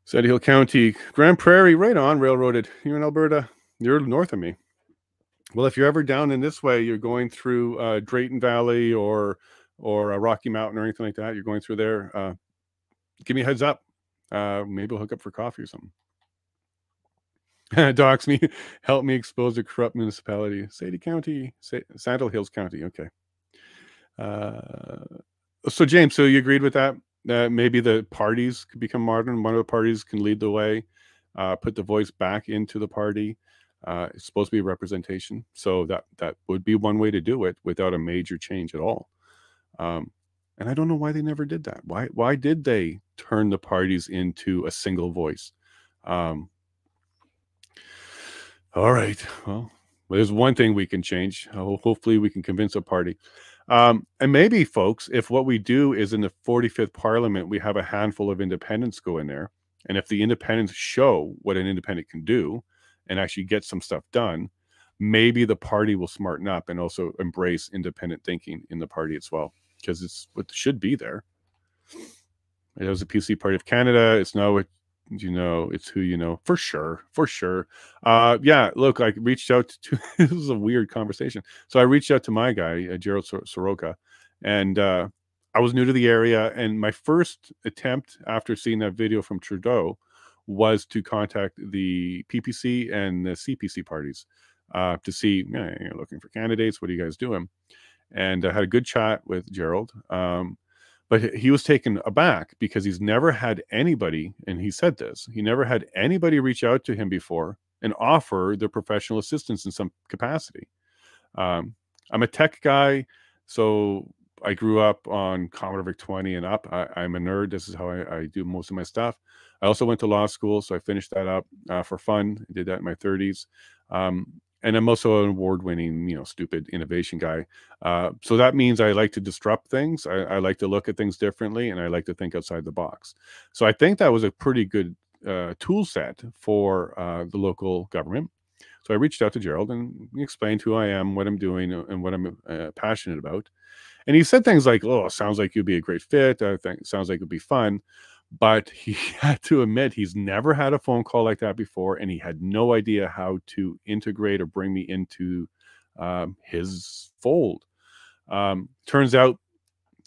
Sandy Hill County, Grand Prairie, right on, railroaded. You're in Alberta. You're north of me. Well, if you're ever down in this way, you're going through Drayton Valley or a Rocky Mountain or anything like that, you're going through there, give me a heads up. Maybe we'll hook up for coffee or something. Docs me, help me expose a corrupt municipality. Sadie County, Sandal Hills County. Okay. So James, so you agreed with that? Maybe the parties could become modern. One of the parties can lead the way, put the voice back into the party. It's supposed to be representation, so that would be one way to do it without a major change at all. And I don't know why they never did that. Why did they turn the parties into a single voice? All right. Well, there's one thing we can change. Hopefully we can convince a party. And maybe, folks, if what we do is in the 45th Parliament, we have a handful of independents go in there. And if the independents show what an independent can do and actually get some stuff done, maybe the party will smarten up and also embrace independent thinking in the party as well, because it's what should be there. It was the PC Party of Canada. It's now what you know, it's who you know, for sure. Yeah, look, I reached out to this was a weird conversation. So I reached out to my guy, Gerald Soroka, and I was new to the area, and my first attempt after seeing that video from Trudeau was to contact the PPC and the CPC parties to see, you're looking for candidates, what are you guys doing? And I had a good chat with Gerald. But he was taken aback because he's never had anybody, and he said this, he never had anybody reach out to him before and offer their professional assistance in some capacity. I'm a tech guy, so I grew up on Commodore VIC-20 and up. I'm a nerd. This is how I do most of my stuff. I also went to law school, so I finished that up for fun. I did that in my 30s. And I'm also an award-winning, stupid innovation guy. So that means I like to disrupt things. I like to look at things differently, and I like to think outside the box. So I think that was a pretty good tool set for the local government. So I reached out to Gerald and explained who I am, what I'm doing, and what I'm passionate about. And he said things like, "Oh, sounds like you'd be a great fit. I think it sounds like it'd be fun." But he had to admit he's never had a phone call like that before, and he had no idea how to integrate or bring me into his fold. Turns out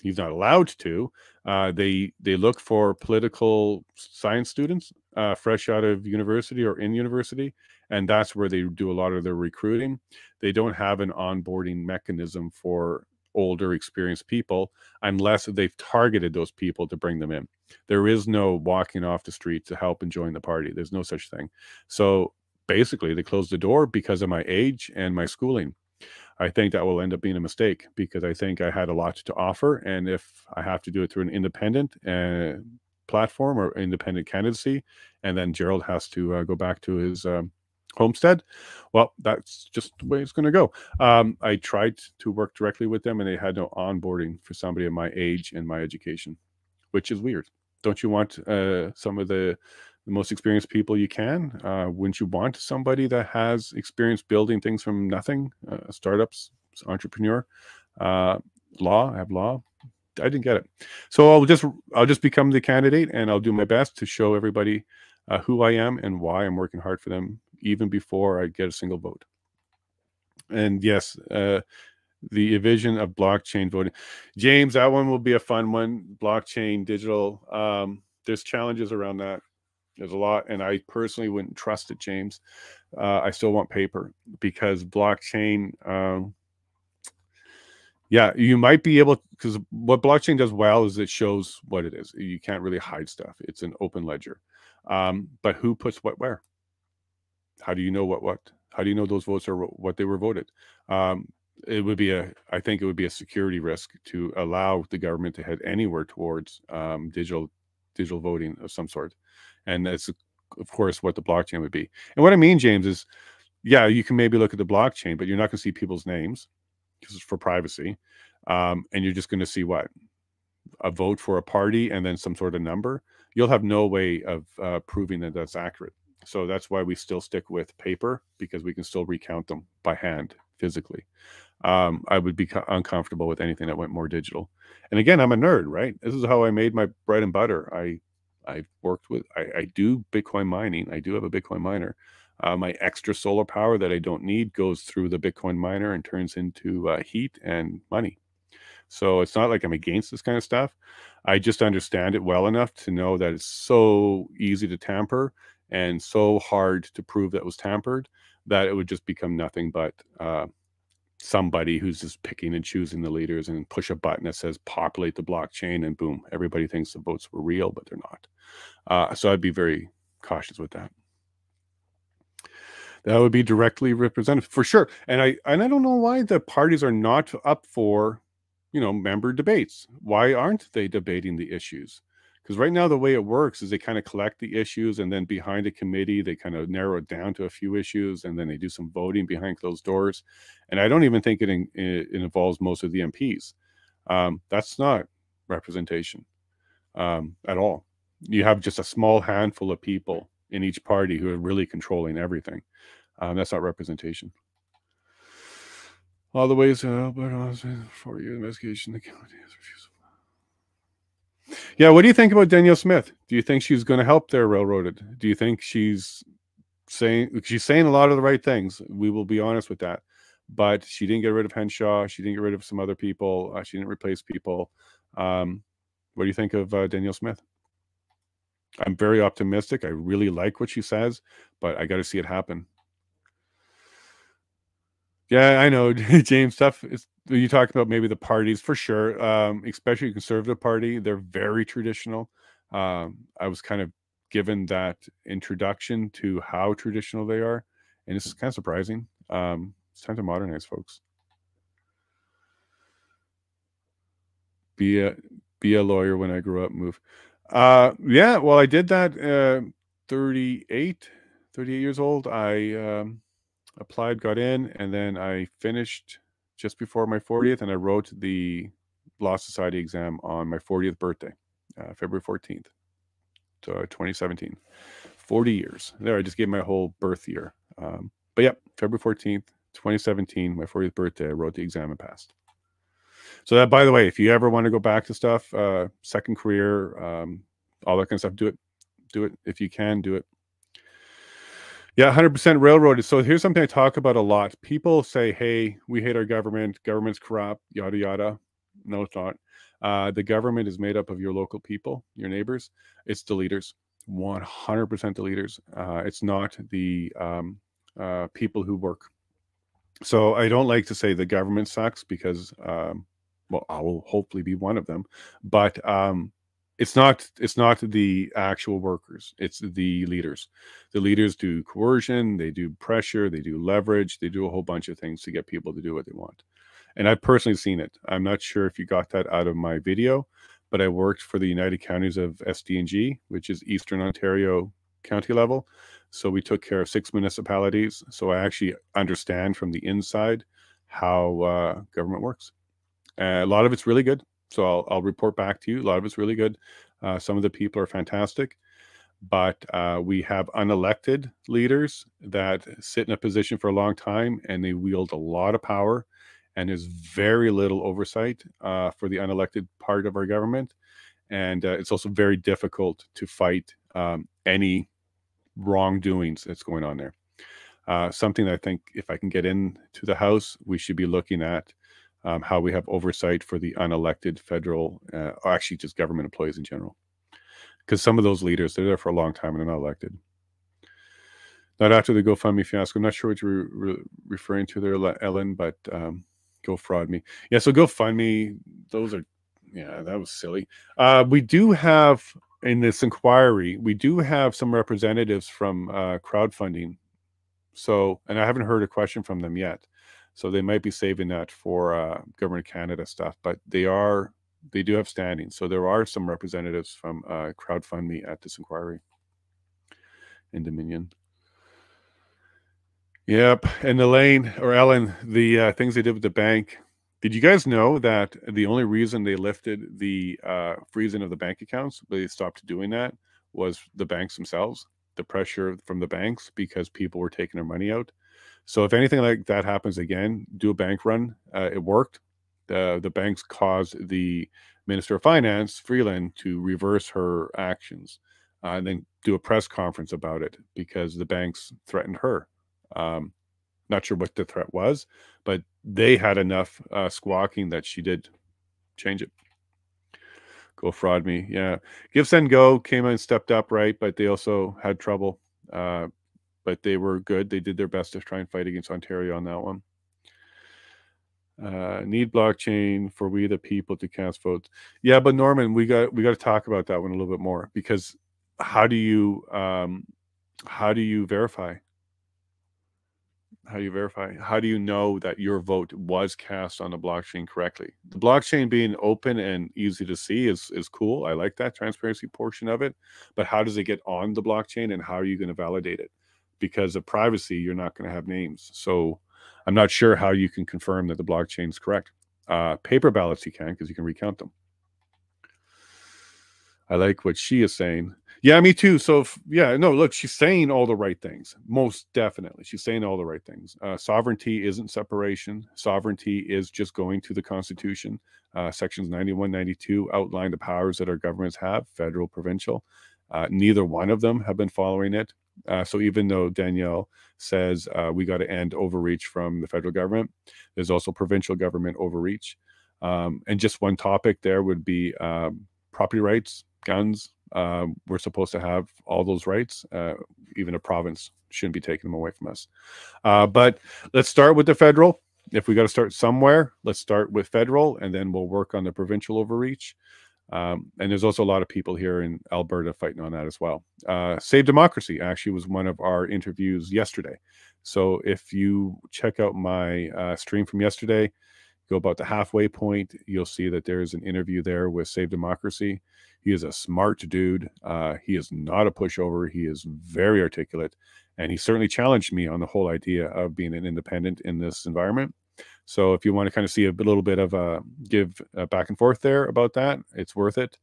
he's not allowed to. They look for political science students fresh out of university or in university, and that's where they do a lot of their recruiting. They don't have an onboarding mechanism for older, experienced people unless they've targeted those people to bring them in. There is no walking off the street to help and join the party. There's no such thing. So basically, they closed the door because of my age and my schooling. I think that will end up being a mistake because I think I had a lot to offer. And if I have to do it through an independent platform or independent candidacy, and then Gerald has to go back to his homestead, well, that's just the way it's going to go. I tried to work directly with them, and they had no onboarding for somebody of my age and my education, which is weird. Don't you want some of the most experienced people you can? Wouldn't you want somebody that has experience building things from nothing? Startups, entrepreneur, law. I have law. I didn't get it, so I'll just become the candidate, and I'll do my best to show everybody who I am and why I'm working hard for them, even before I get a single vote. And yes, the vision of blockchain voting. James, that one will be a fun one. Blockchain, digital. There's challenges around that. There's a lot, and I personally wouldn't trust it, James. I still want paper because blockchain, yeah, you might be able, because what blockchain does well is it shows what it is. You can't really hide stuff. It's an open ledger. But who puts what where? How do you know what? How do you know those votes are what they were voted? It would be I think it would be a security risk to allow the government to head anywhere towards digital voting of some sort. And that's, of course, what the blockchain would be. And what I mean, James, is, yeah, you can maybe look at the blockchain, but you're not going to see people's names because it's for privacy. And you're just going to see what? A vote for a party and then some sort of number. You'll have no way of proving that that's accurate. So that's why we still stick with paper, because we can still recount them by hand, physically. I would be uncomfortable with anything that went more digital. And again, I'm a nerd, right? This is how I made my bread and butter. I've worked with, I do Bitcoin mining. I do have a Bitcoin miner. My extra solar power that I don't need goes through the Bitcoin miner and turns into heat and money. So it's not like I'm against this kind of stuff. I just understand it well enough to know that it's so easy to tamper, and so hard to prove that was tampered that it would just become nothing but somebody who's just picking and choosing the leaders and push a button that says populate the blockchain, and boom, everybody thinks the votes were real, but they're not. So I'd be very cautious with that. That would be directly representative for sure. And I don't know why the parties are not up for, member debates. Why aren't they debating the issues? Because right now the way it works is they kind of collect the issues, and then behind a committee they kind of narrow it down to a few issues, and then they do some voting behind closed doors. And I don't even think it involves most of the MPs. That's not representation at all. You have just a small handful of people in each party who are really controlling everything. That's not representation. All the ways for your investigation, the county has refused. Yeah, what do you think about Danielle Smith? Do you think she's going to help their railroaded? Do you think she's saying a lot of the right things? We will be honest with that. But she didn't get rid of Henshaw. She didn't get rid of some other people. She didn't replace people. What do you think of Danielle Smith? I'm very optimistic. I really like what she says, but I got to see it happen. Yeah, I know, James. Stuff is you talk about maybe the parties for sure, especially Conservative Party. They're very traditional. I was kind of given that introduction to how traditional they are, and it's kind of surprising. It's time to modernize, folks. Be a lawyer when I grow up. Move. Yeah, well, I did that 38 years old. I applied, got in, and then I finished just before my 40th, and I wrote the Law Society exam on my 40th birthday, February 14th, 2017. 40 years. There, I just gave my whole birth year. But yeah, February 14th, 2017, my 40th birthday, I wrote the exam and passed. So that, by the way, if you ever want to go back to stuff, second career, all that kind of stuff, do it. Do it. If you can, do it. Yeah, 100% railroaded. So here's something I talk about a lot. People say, hey, we hate our government. Government's corrupt, yada, yada. No, it's not. The government is made up of your local people, your neighbors. It's the leaders, 100% the leaders. It's not the people who work. So I don't like to say the government sucks because, well, I will hopefully be one of them. But it's not the actual workers. It's the leaders. The leaders do coercion, they do pressure, they do leverage, they do a whole bunch of things to get people to do what they want. And I've personally seen it. I'm not sure if you got that out of my video, but I worked for the United Counties of SD&G, which is Eastern Ontario county level. So we took care of 6 municipalities. So I actually understand from the inside how government works. A lot of it's really good. So I'll report back to you. A lot of it's really good. Some of the people are fantastic, but we have unelected leaders that sit in a position for a long time, and they wield a lot of power, and there's very little oversight for the unelected part of our government. And it's also very difficult to fight any wrongdoings that's going on there. Something that I think if I can get into the House, we should be looking at how we have oversight for the unelected federal, or actually just government employees in general. Because some of those leaders, they're there for a long time and they're not elected. Not after the GoFundMe fiasco. I'm not sure what you're referring to there, Ellen, but Go Fraud Me. Yeah, so GoFundMe, those are, yeah, that was silly. We do have, in this inquiry, we do have some representatives from crowdfunding. So, and I haven't heard a question from them yet. So they might be saving that for Government of Canada stuff, but they do have standing. So there are some representatives from crowdfunding at this inquiry in Dominion. Yep, and Elaine or Ellen, the things they did with the bank. Did you guys know that the only reason they lifted the freezing of the bank accounts, they stopped doing that, was the banks themselves, the pressure from the banks because people were taking their money out. So if anything like that happens again, do a bank run. It worked. The banks caused the Minister of Finance, Freeland, to reverse her actions and then do a press conference about it because the banks threatened her. Not sure what the threat was, but they had enough squawking that she did change it. Go Fraud Me. Yeah. Give, Send, Go came in and stepped up, right? But they also had trouble. but they were good. They did their best to try and fight against Ontario on that one. Need blockchain for we the people to cast votes. Yeah, but Norman, we got to talk about that one a little bit more, because how do you verify? How do you verify? How do you know that your vote was cast on the blockchain correctly? The blockchain being open and easy to see is cool. I like that transparency portion of it. But how does it get on the blockchain, and how are you going to validate it? Because of privacy, you're not going to have names. So I'm not sure how you can confirm that the blockchain is correct. Paper ballots you can, because you can recount them. I like what she is saying. Yeah, me too. So, yeah, no, look, she's saying all the right things. Most definitely. She's saying all the right things. Sovereignty isn't separation. Sovereignty is just going to the Constitution. Sections 91, 92 outline the powers that our governments have, federal, provincial. Neither one of them have been following it. So even though Danielle says we got to end overreach from the federal government, there's also provincial government overreach. And just one topic there would be property rights, guns. We're supposed to have all those rights. Even a province shouldn't be taking them away from us. But let's start with the federal. If we got to start somewhere, let's start with federal, and then we'll work on the provincial overreach. And there's also a lot of people here in Alberta fighting on that as well. Save Democracy actually was one of our interviews yesterday. So if you check out my stream from yesterday, go about the halfway point, you'll see that there's an interview there with Save Democracy. He is a smart dude. He is not a pushover. He is very articulate. And he certainly challenged me on the whole idea of being an independent in this environment. So if you want to kind of see a little bit of a give back and forth there about that, it's worth it.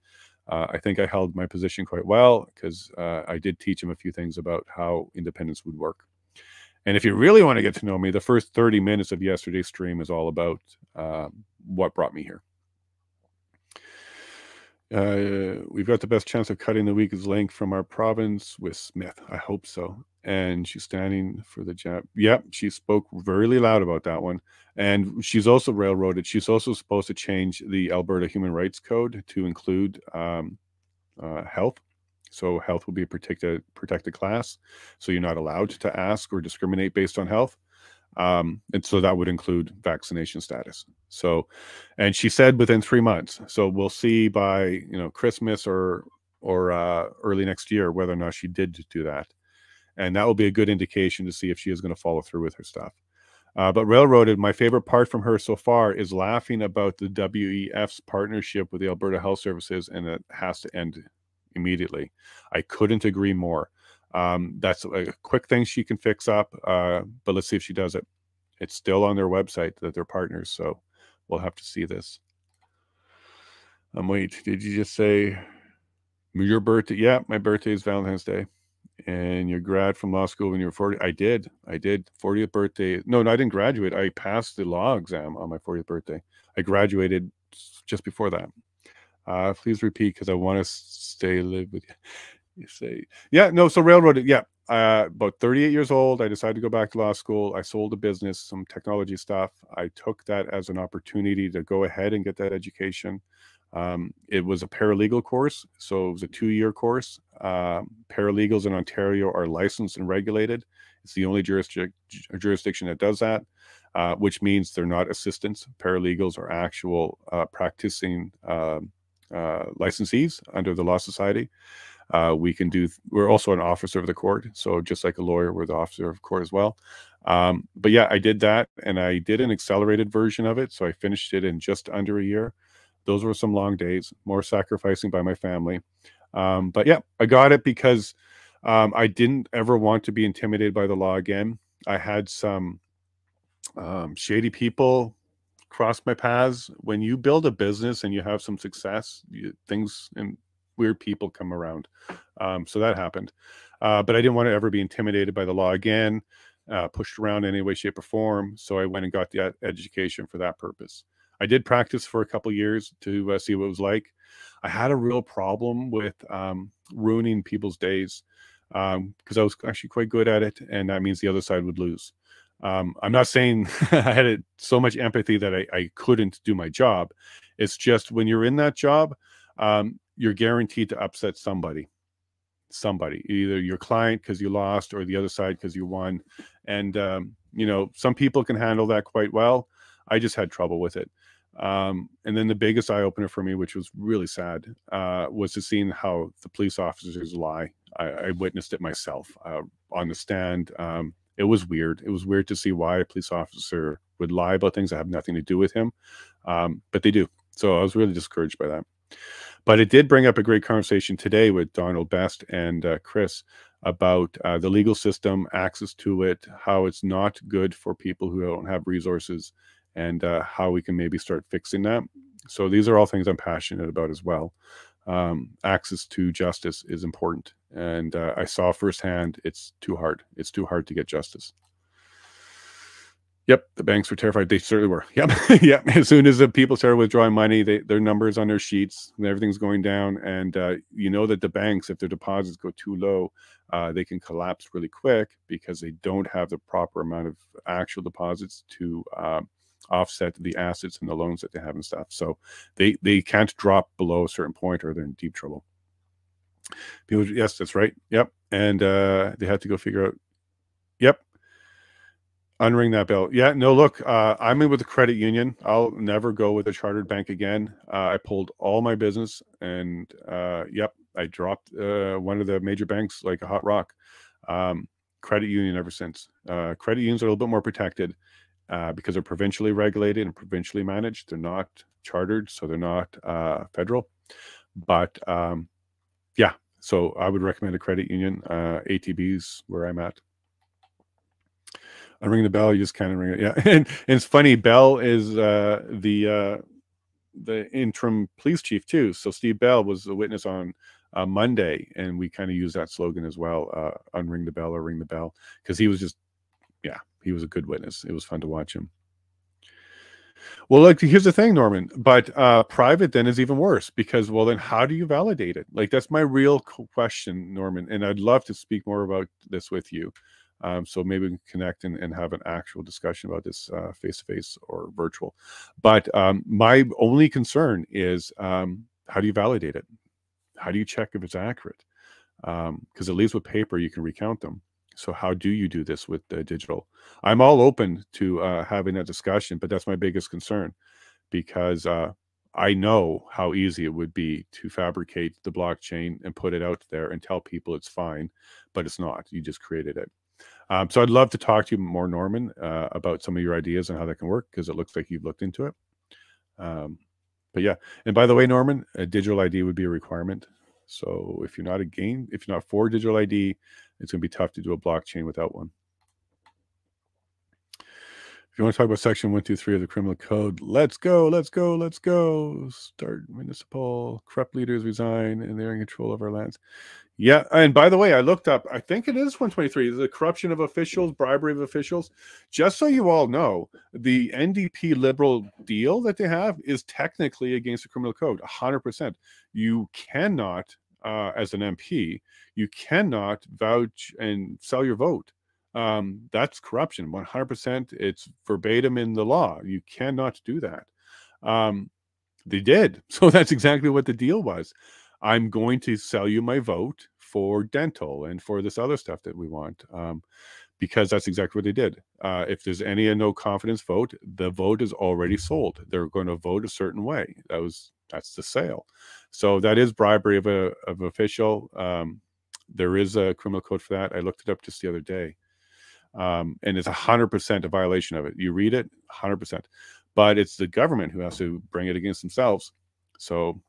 I think I held my position quite well, because I did teach him a few things about how independence would work. And if you really want to get to know me, the first 30 minutes of yesterday's stream is all about what brought me here. We've got the best chance of cutting the weakest link from our province with Smith. I hope so. And she's standing for the jab. Yep, she spoke very loud about that one. And she's also railroaded. She's also supposed to change the Alberta Human Rights Code to include health. So health will be a protected class. So you're not allowed to ask or discriminate based on health. And so that would include vaccination status. So, and she said within 3 months. So we'll see by Christmas or early next year whether or not she did do that. And that will be a good indication to see if she is going to follow through with her stuff. But railroaded, my favorite part from her so far is laughing about the WEF's partnership with the Alberta Health Services, and it has to end immediately. I couldn't agree more. That's a quick thing she can fix up, but let's see if she does it. It's still on their website that they're partners, so we'll have to see this. Wait, did you just say your birthday? Yeah, my birthday is Valentine's Day. And you grad from law school when you were 40? I did. 40th birthday. No, I didn't graduate. I passed the law exam on my 40th birthday. I graduated just before that. Please repeat, because I want to live with you. You say, yeah, no, so railroaded. Yeah. About 38 years old, I decided to go back to law school. I sold a business, some technology stuff. I took that as an opportunity to go ahead and get that education. It was a paralegal course, so it was a 2-year course. Paralegals in Ontario are licensed and regulated. It's the only jurisdiction that does that, which means they're not assistants. Paralegals are actual practicing licensees under the Law Society. We're also an officer of the court, so just like a lawyer, we're the officer of court as well. But yeah, I did that, and I did an accelerated version of it, so I finished it in just under a year. Those were some long days, more sacrificing by my family. But yeah, I got it because I didn't ever want to be intimidated by the law again. I had some shady people cross my paths. When you build a business and you have some success, things and weird people come around. So that happened. But I didn't want to ever be intimidated by the law again, pushed around in any way, shape, or form. So I went and got the education for that purpose. I did practice for a couple of years to see what it was like. I had a real problem with ruining people's days because I was actually quite good at it, and that means the other side would lose. I'm not saying I had so much empathy that I couldn't do my job. It's just when you're in that job, you're guaranteed to upset somebody. somebody, either your client because you lost or the other side because you won. And, you know, some people can handle that quite well. I just had trouble with it. And then the biggest eye opener for me, which was really sad, was to seeing how the police officers lie. I witnessed it myself on the stand. It was weird. It was weird to see why a police officer would lie about things that have nothing to do with him. But they do. So I was really discouraged by that. But it did bring up a great conversation today with Donald Best and Chris about the legal system, access to it, how it's not good for people who don't have resources, and how we can maybe start fixing that. So these are all things I'm passionate about as well. Access to justice is important. And I saw firsthand, it's too hard. It's too hard to get justice. Yep, the banks were terrified. They certainly were. Yep, yep. As soon as the people started withdrawing money, their numbers on their sheets, and everything's going down. And you know that the banks, if their deposits go too low, they can collapse really quick because they don't have the proper amount of actual deposits to offset the assets and the loans that they have and stuff. So they can't drop below a certain point or they're in deep trouble. People, yes, that's right. Yep. And they had to go figure out. Yep. Unring that bell. Yeah, no, look, I'm in with the credit union. I'll never go with a chartered bank again. I pulled all my business and yep, I dropped one of the major banks like a hot rock. Credit union ever since. Credit unions are a little bit more protected because they're provincially regulated and provincially managed. They're not chartered, so they're not federal. But yeah, so I would recommend a credit union. ATB's where I'm at. I ring the bell, you just kind of ring it. Yeah. And it's funny, Bell is the interim police chief too. So Steve Bell was a witness on Monday, and we kind of use that slogan as well, unring the bell or ring the bell, because he was just, yeah, he was a good witness. It was fun to watch him. Well, look, here's the thing, Norman, but private then is even worse because, well, then how do you validate it? Like, that's my real question, Norman, and I'd love to speak more about this with you. So maybe we can connect and have an actual discussion about this face-to-face or virtual. But my only concern is how do you validate it? How do you check if it's accurate? Because at least with paper, you can recount them. So how do you do this with digital? I'm all open to having that discussion, but that's my biggest concern because I know how easy it would be to fabricate the blockchain and put it out there and tell people it's fine, but it's not. You just created it. So I'd love to talk to you more, Norman, about some of your ideas and how that can work, because it looks like you've looked into it. But yeah, and by the way, Norman, a digital ID would be a requirement. So if you're not for digital ID, it's going to be tough to do a blockchain without one. If you want to talk about section 123 of the criminal code, let's go, let's go, let's go. Start municipal, corrupt leaders resign, and they're in control of our lands. Yeah, and by the way, I looked up, I think it is 123, the corruption of officials, bribery of officials. Just so you all know, the NDP Liberal deal that they have is technically against the criminal code, 100%. You cannot, as an MP, you cannot vouch and sell your vote. That's corruption, 100%. It's verbatim in the law. You cannot do that. They did. So that's exactly what the deal was. I'm going to sell you my vote for dental and for this other stuff that we want, because that's exactly what they did. If there's any no confidence vote, the vote is already sold. They're going to vote a certain way. That's the sale. So that is bribery of an official. There is a criminal code for that. I looked it up just the other day. And it's 100% a violation of it. You read it, 100%. But it's the government who has to bring it against themselves. So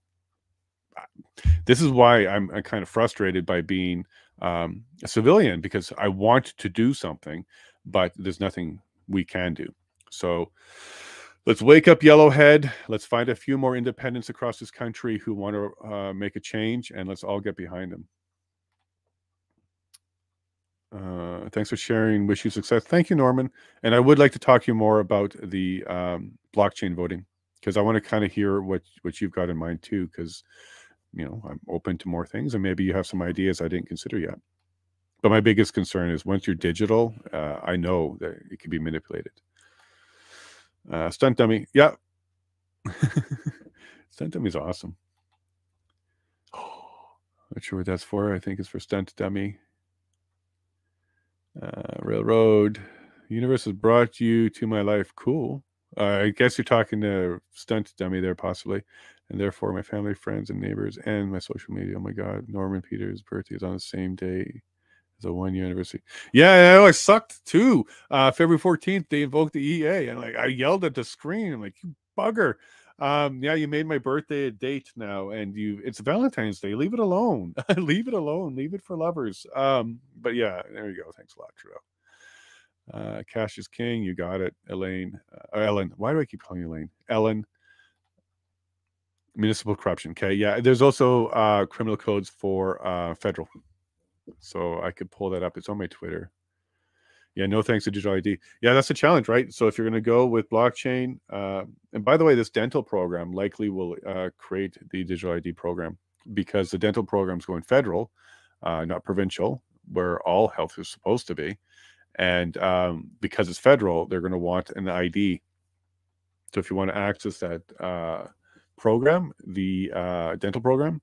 this is why I'm kind of frustrated by being a civilian, because I want to do something, but there's nothing we can do. So let's wake up Yellowhead. Let's find a few more independents across this country who want to make a change, and let's all get behind them. Thanks for sharing. Wish you success. Thank you, Norman. And I would like to talk to you more about the blockchain voting, because I want to kind of hear what you've got in mind too, because I'm open to more things, and maybe you have some ideas I didn't consider yet. But my biggest concern is once you're digital, I know that it can be manipulated. Stunt dummy. Yeah. Stunt dummy is awesome. Not sure what that's for. I think it's for stunt dummy. Railroad. Universe has brought you to my life. Cool. I guess you're talking to stunt dummy there, possibly. And therefore, my family, friends, and neighbors, and my social media. Oh my God. Norman Peters' birthday is on the same day as a 1 year anniversary. Yeah, I know. I sucked too. February 14th, they invoked the EA. And like I yelled at the screen. I'm like, you bugger. Yeah, you made my birthday a date now, and it's Valentine's Day. Leave it alone. Leave it alone. Leave it for lovers. But yeah, there you go. Thanks a lot, Trudeau. Cash is king. You got it, Elaine. Ellen. Why do I keep calling you Elaine? Ellen. Municipal corruption. Okay, yeah. There's also criminal codes for federal, so I could pull that up. It's on my Twitter. Yeah, no thanks to digital ID. Yeah, that's a challenge, right? So if you're going to go with blockchain, and by the way, this dental program likely will create the digital ID program, because the dental program is going federal, not provincial, where all health is supposed to be. And because it's federal, they're going to want an ID. So if you want to access that program, the dental program,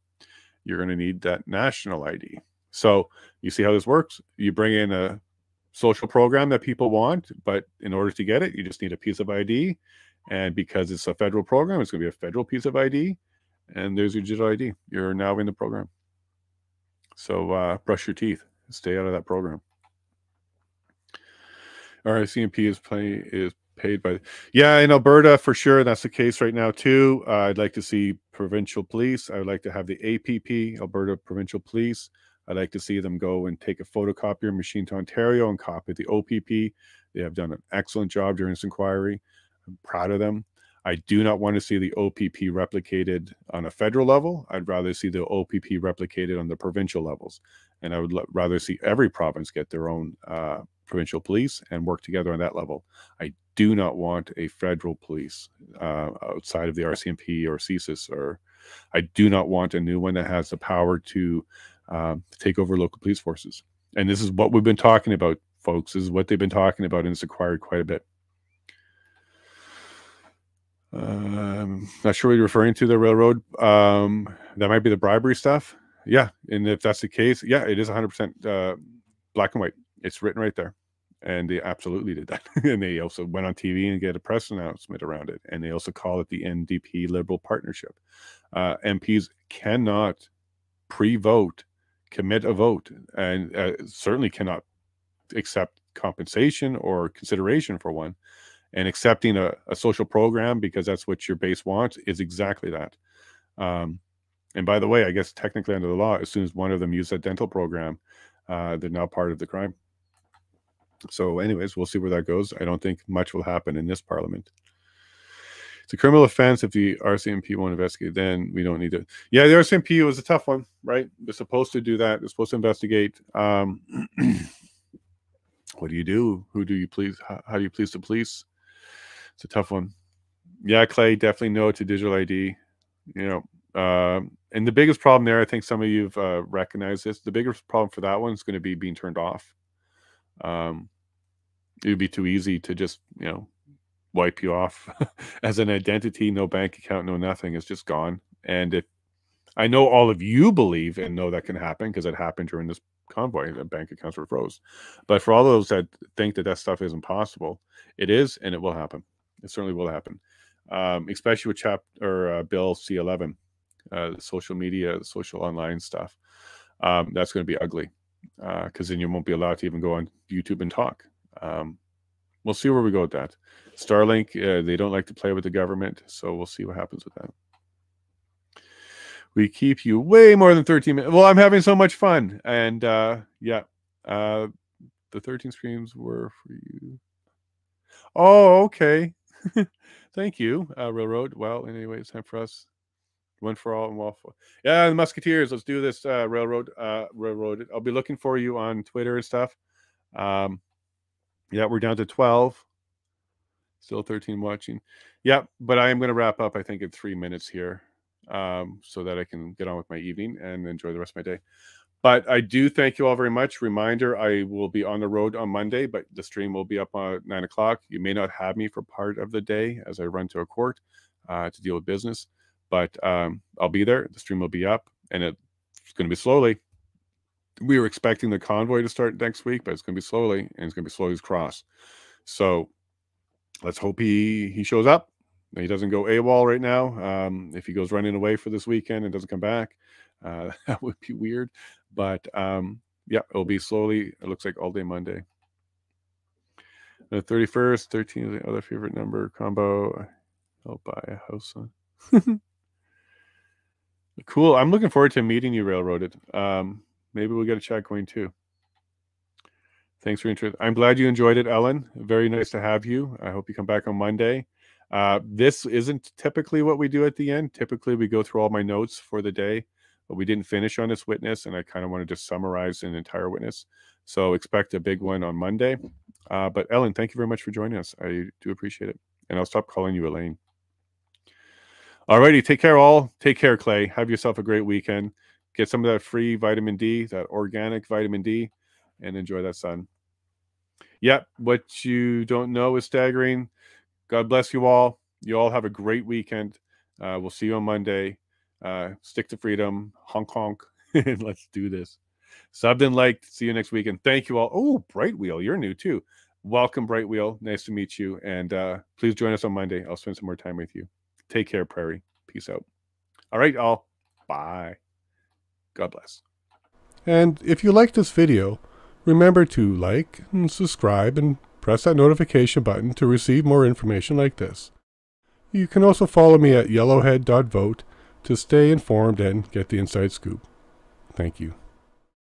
you're going to need that national ID. So you see how this works? You bring in a social program that people want, but in order to get it, you just need a piece of ID. And because it's a federal program, it's going to be a federal piece of ID. And there's your digital ID. You're now in the program. So brush your teeth. Stay out of that program. RCMP is paid by. Yeah, in Alberta, for sure. That's the case right now, too. I'd like to see provincial police. I would like to have the APP, Alberta Provincial Police. I'd like to see them go and take a photocopier machine to Ontario and copy the OPP. They have done an excellent job during this inquiry. I'm proud of them. I do not want to see the OPP replicated on a federal level. I'd rather see the OPP replicated on the provincial levels. And I would rather see every province get their own provincial police and work together on that level. I do not want a federal police outside of the RCMP or CSIS, or I do not want a new one that has the power to take over local police forces. And this is what we've been talking about, folks. This is what they've been talking about, and it's acquired quite a bit. Not sure what you're referring to, the railroad. That might be the bribery stuff. Yeah, and if that's the case, yeah, it is 100% black and white. It's written right there. And they absolutely did that. And they also went on TV and get a press announcement around it. And they also call it the NDP Liberal Partnership. MPs cannot pre-vote, commit a vote, and certainly cannot accept compensation or consideration for one. And accepting a social program because that's what your base wants is exactly that. And by the way, I guess technically under the law, as soon as one of them used that dental program, they're now part of the crime. So anyways, we'll see where that goes. I don't think much will happen in this parliament. It's a criminal offense if the RCMP won't investigate, then we don't need to. Yeah, the RCMP was a tough one, right? They're supposed to do that. They're supposed to investigate. What do you do? Who do you please? How do you please the police? It's a tough one. Yeah, Clay, definitely no to digital ID. You know, and the biggest problem there, I think some of you've recognized this, the biggest problem for that one is going to be being turned off. It would be too easy to just, you know, wipe you off as an identity, no bank account, no nothing. It's just gone. And if I know all of you believe and know that can happen because it happened during this convoy, the bank accounts were froze. But for all those that think that that stuff isn't possible, it is, and it will happen. It certainly will happen, especially with Bill C-11, the social media, the social online stuff. That's going to be ugly because then you won't be allowed to even go on YouTube and talk. We'll see where we go with that. Starlink, they don't like to play with the government, so we'll see what happens with that. We keep you way more than 13 minutes. Well, I'm having so much fun. And yeah, the 13 streams were for you. Oh, okay. Thank you, Railroad. Well, anyway, it's time for us. One for all and all for. Yeah, the Musketeers. Let's do this, Railroad. Railroad. I'll be looking for you on Twitter and stuff. Yeah, we're down to 12. Still 13 watching. Yeah, but I am going to wrap up, I think, in 3 minutes here so that I can get on with my evening and enjoy the rest of my day. But I do thank you all very much. Reminder, I will be on the road on Monday, but the stream will be up at 9 o'clock. You may not have me for part of the day as I run to a court to deal with business, but I'll be there. The stream will be up. And at it's going to be slowly. We were expecting the convoy to start next week, but it's going to be slowly, and it's going to be Sloly's cross. So let's hope he shows up. He doesn't go AWOL right now. If he goes running away for this weekend and doesn't come back, that would be weird. But yeah, it'll be slowly. It looks like all day Monday. The 31st, 13 is the other favorite number combo. I'll buy a house on. Cool. I'm looking forward to meeting you, Railroaded. Maybe we'll get a chat going too. Thanks for your interest. I'm glad you enjoyed it, Ellen. Very nice to have you. I hope you come back on Monday. This isn't typically what we do at the end. Typically, we go through all my notes for the day, but we didn't finish on this witness, and I kind of want to just summarize an entire witness. So expect a big one on Monday. But Ellen, thank you very much for joining us. I do appreciate it. And I'll stop calling you Elaine. Alrighty, take care all. Take care, Clay. Have yourself a great weekend. Get some of that free vitamin D, that organic vitamin D, and enjoy that sun. Yep, what you don't know is staggering. God bless you all. You all have a great weekend. We'll see you on Monday. Stick to freedom. Honk, honk. And let's do this. Subbed and liked. See you next weekend. Thank you all. Oh, Bright Wheel, you're new too. Welcome, Bright Wheel. Nice to meet you. And please join us on Monday. I'll spend some more time with you. Take care, Prairie. Peace out. All right, all. Bye. God bless. And if you like this video, remember to like and subscribe and press that notification button to receive more information like this. You can also follow me at yellowhead.vote to stay informed and get the inside scoop. Thank you.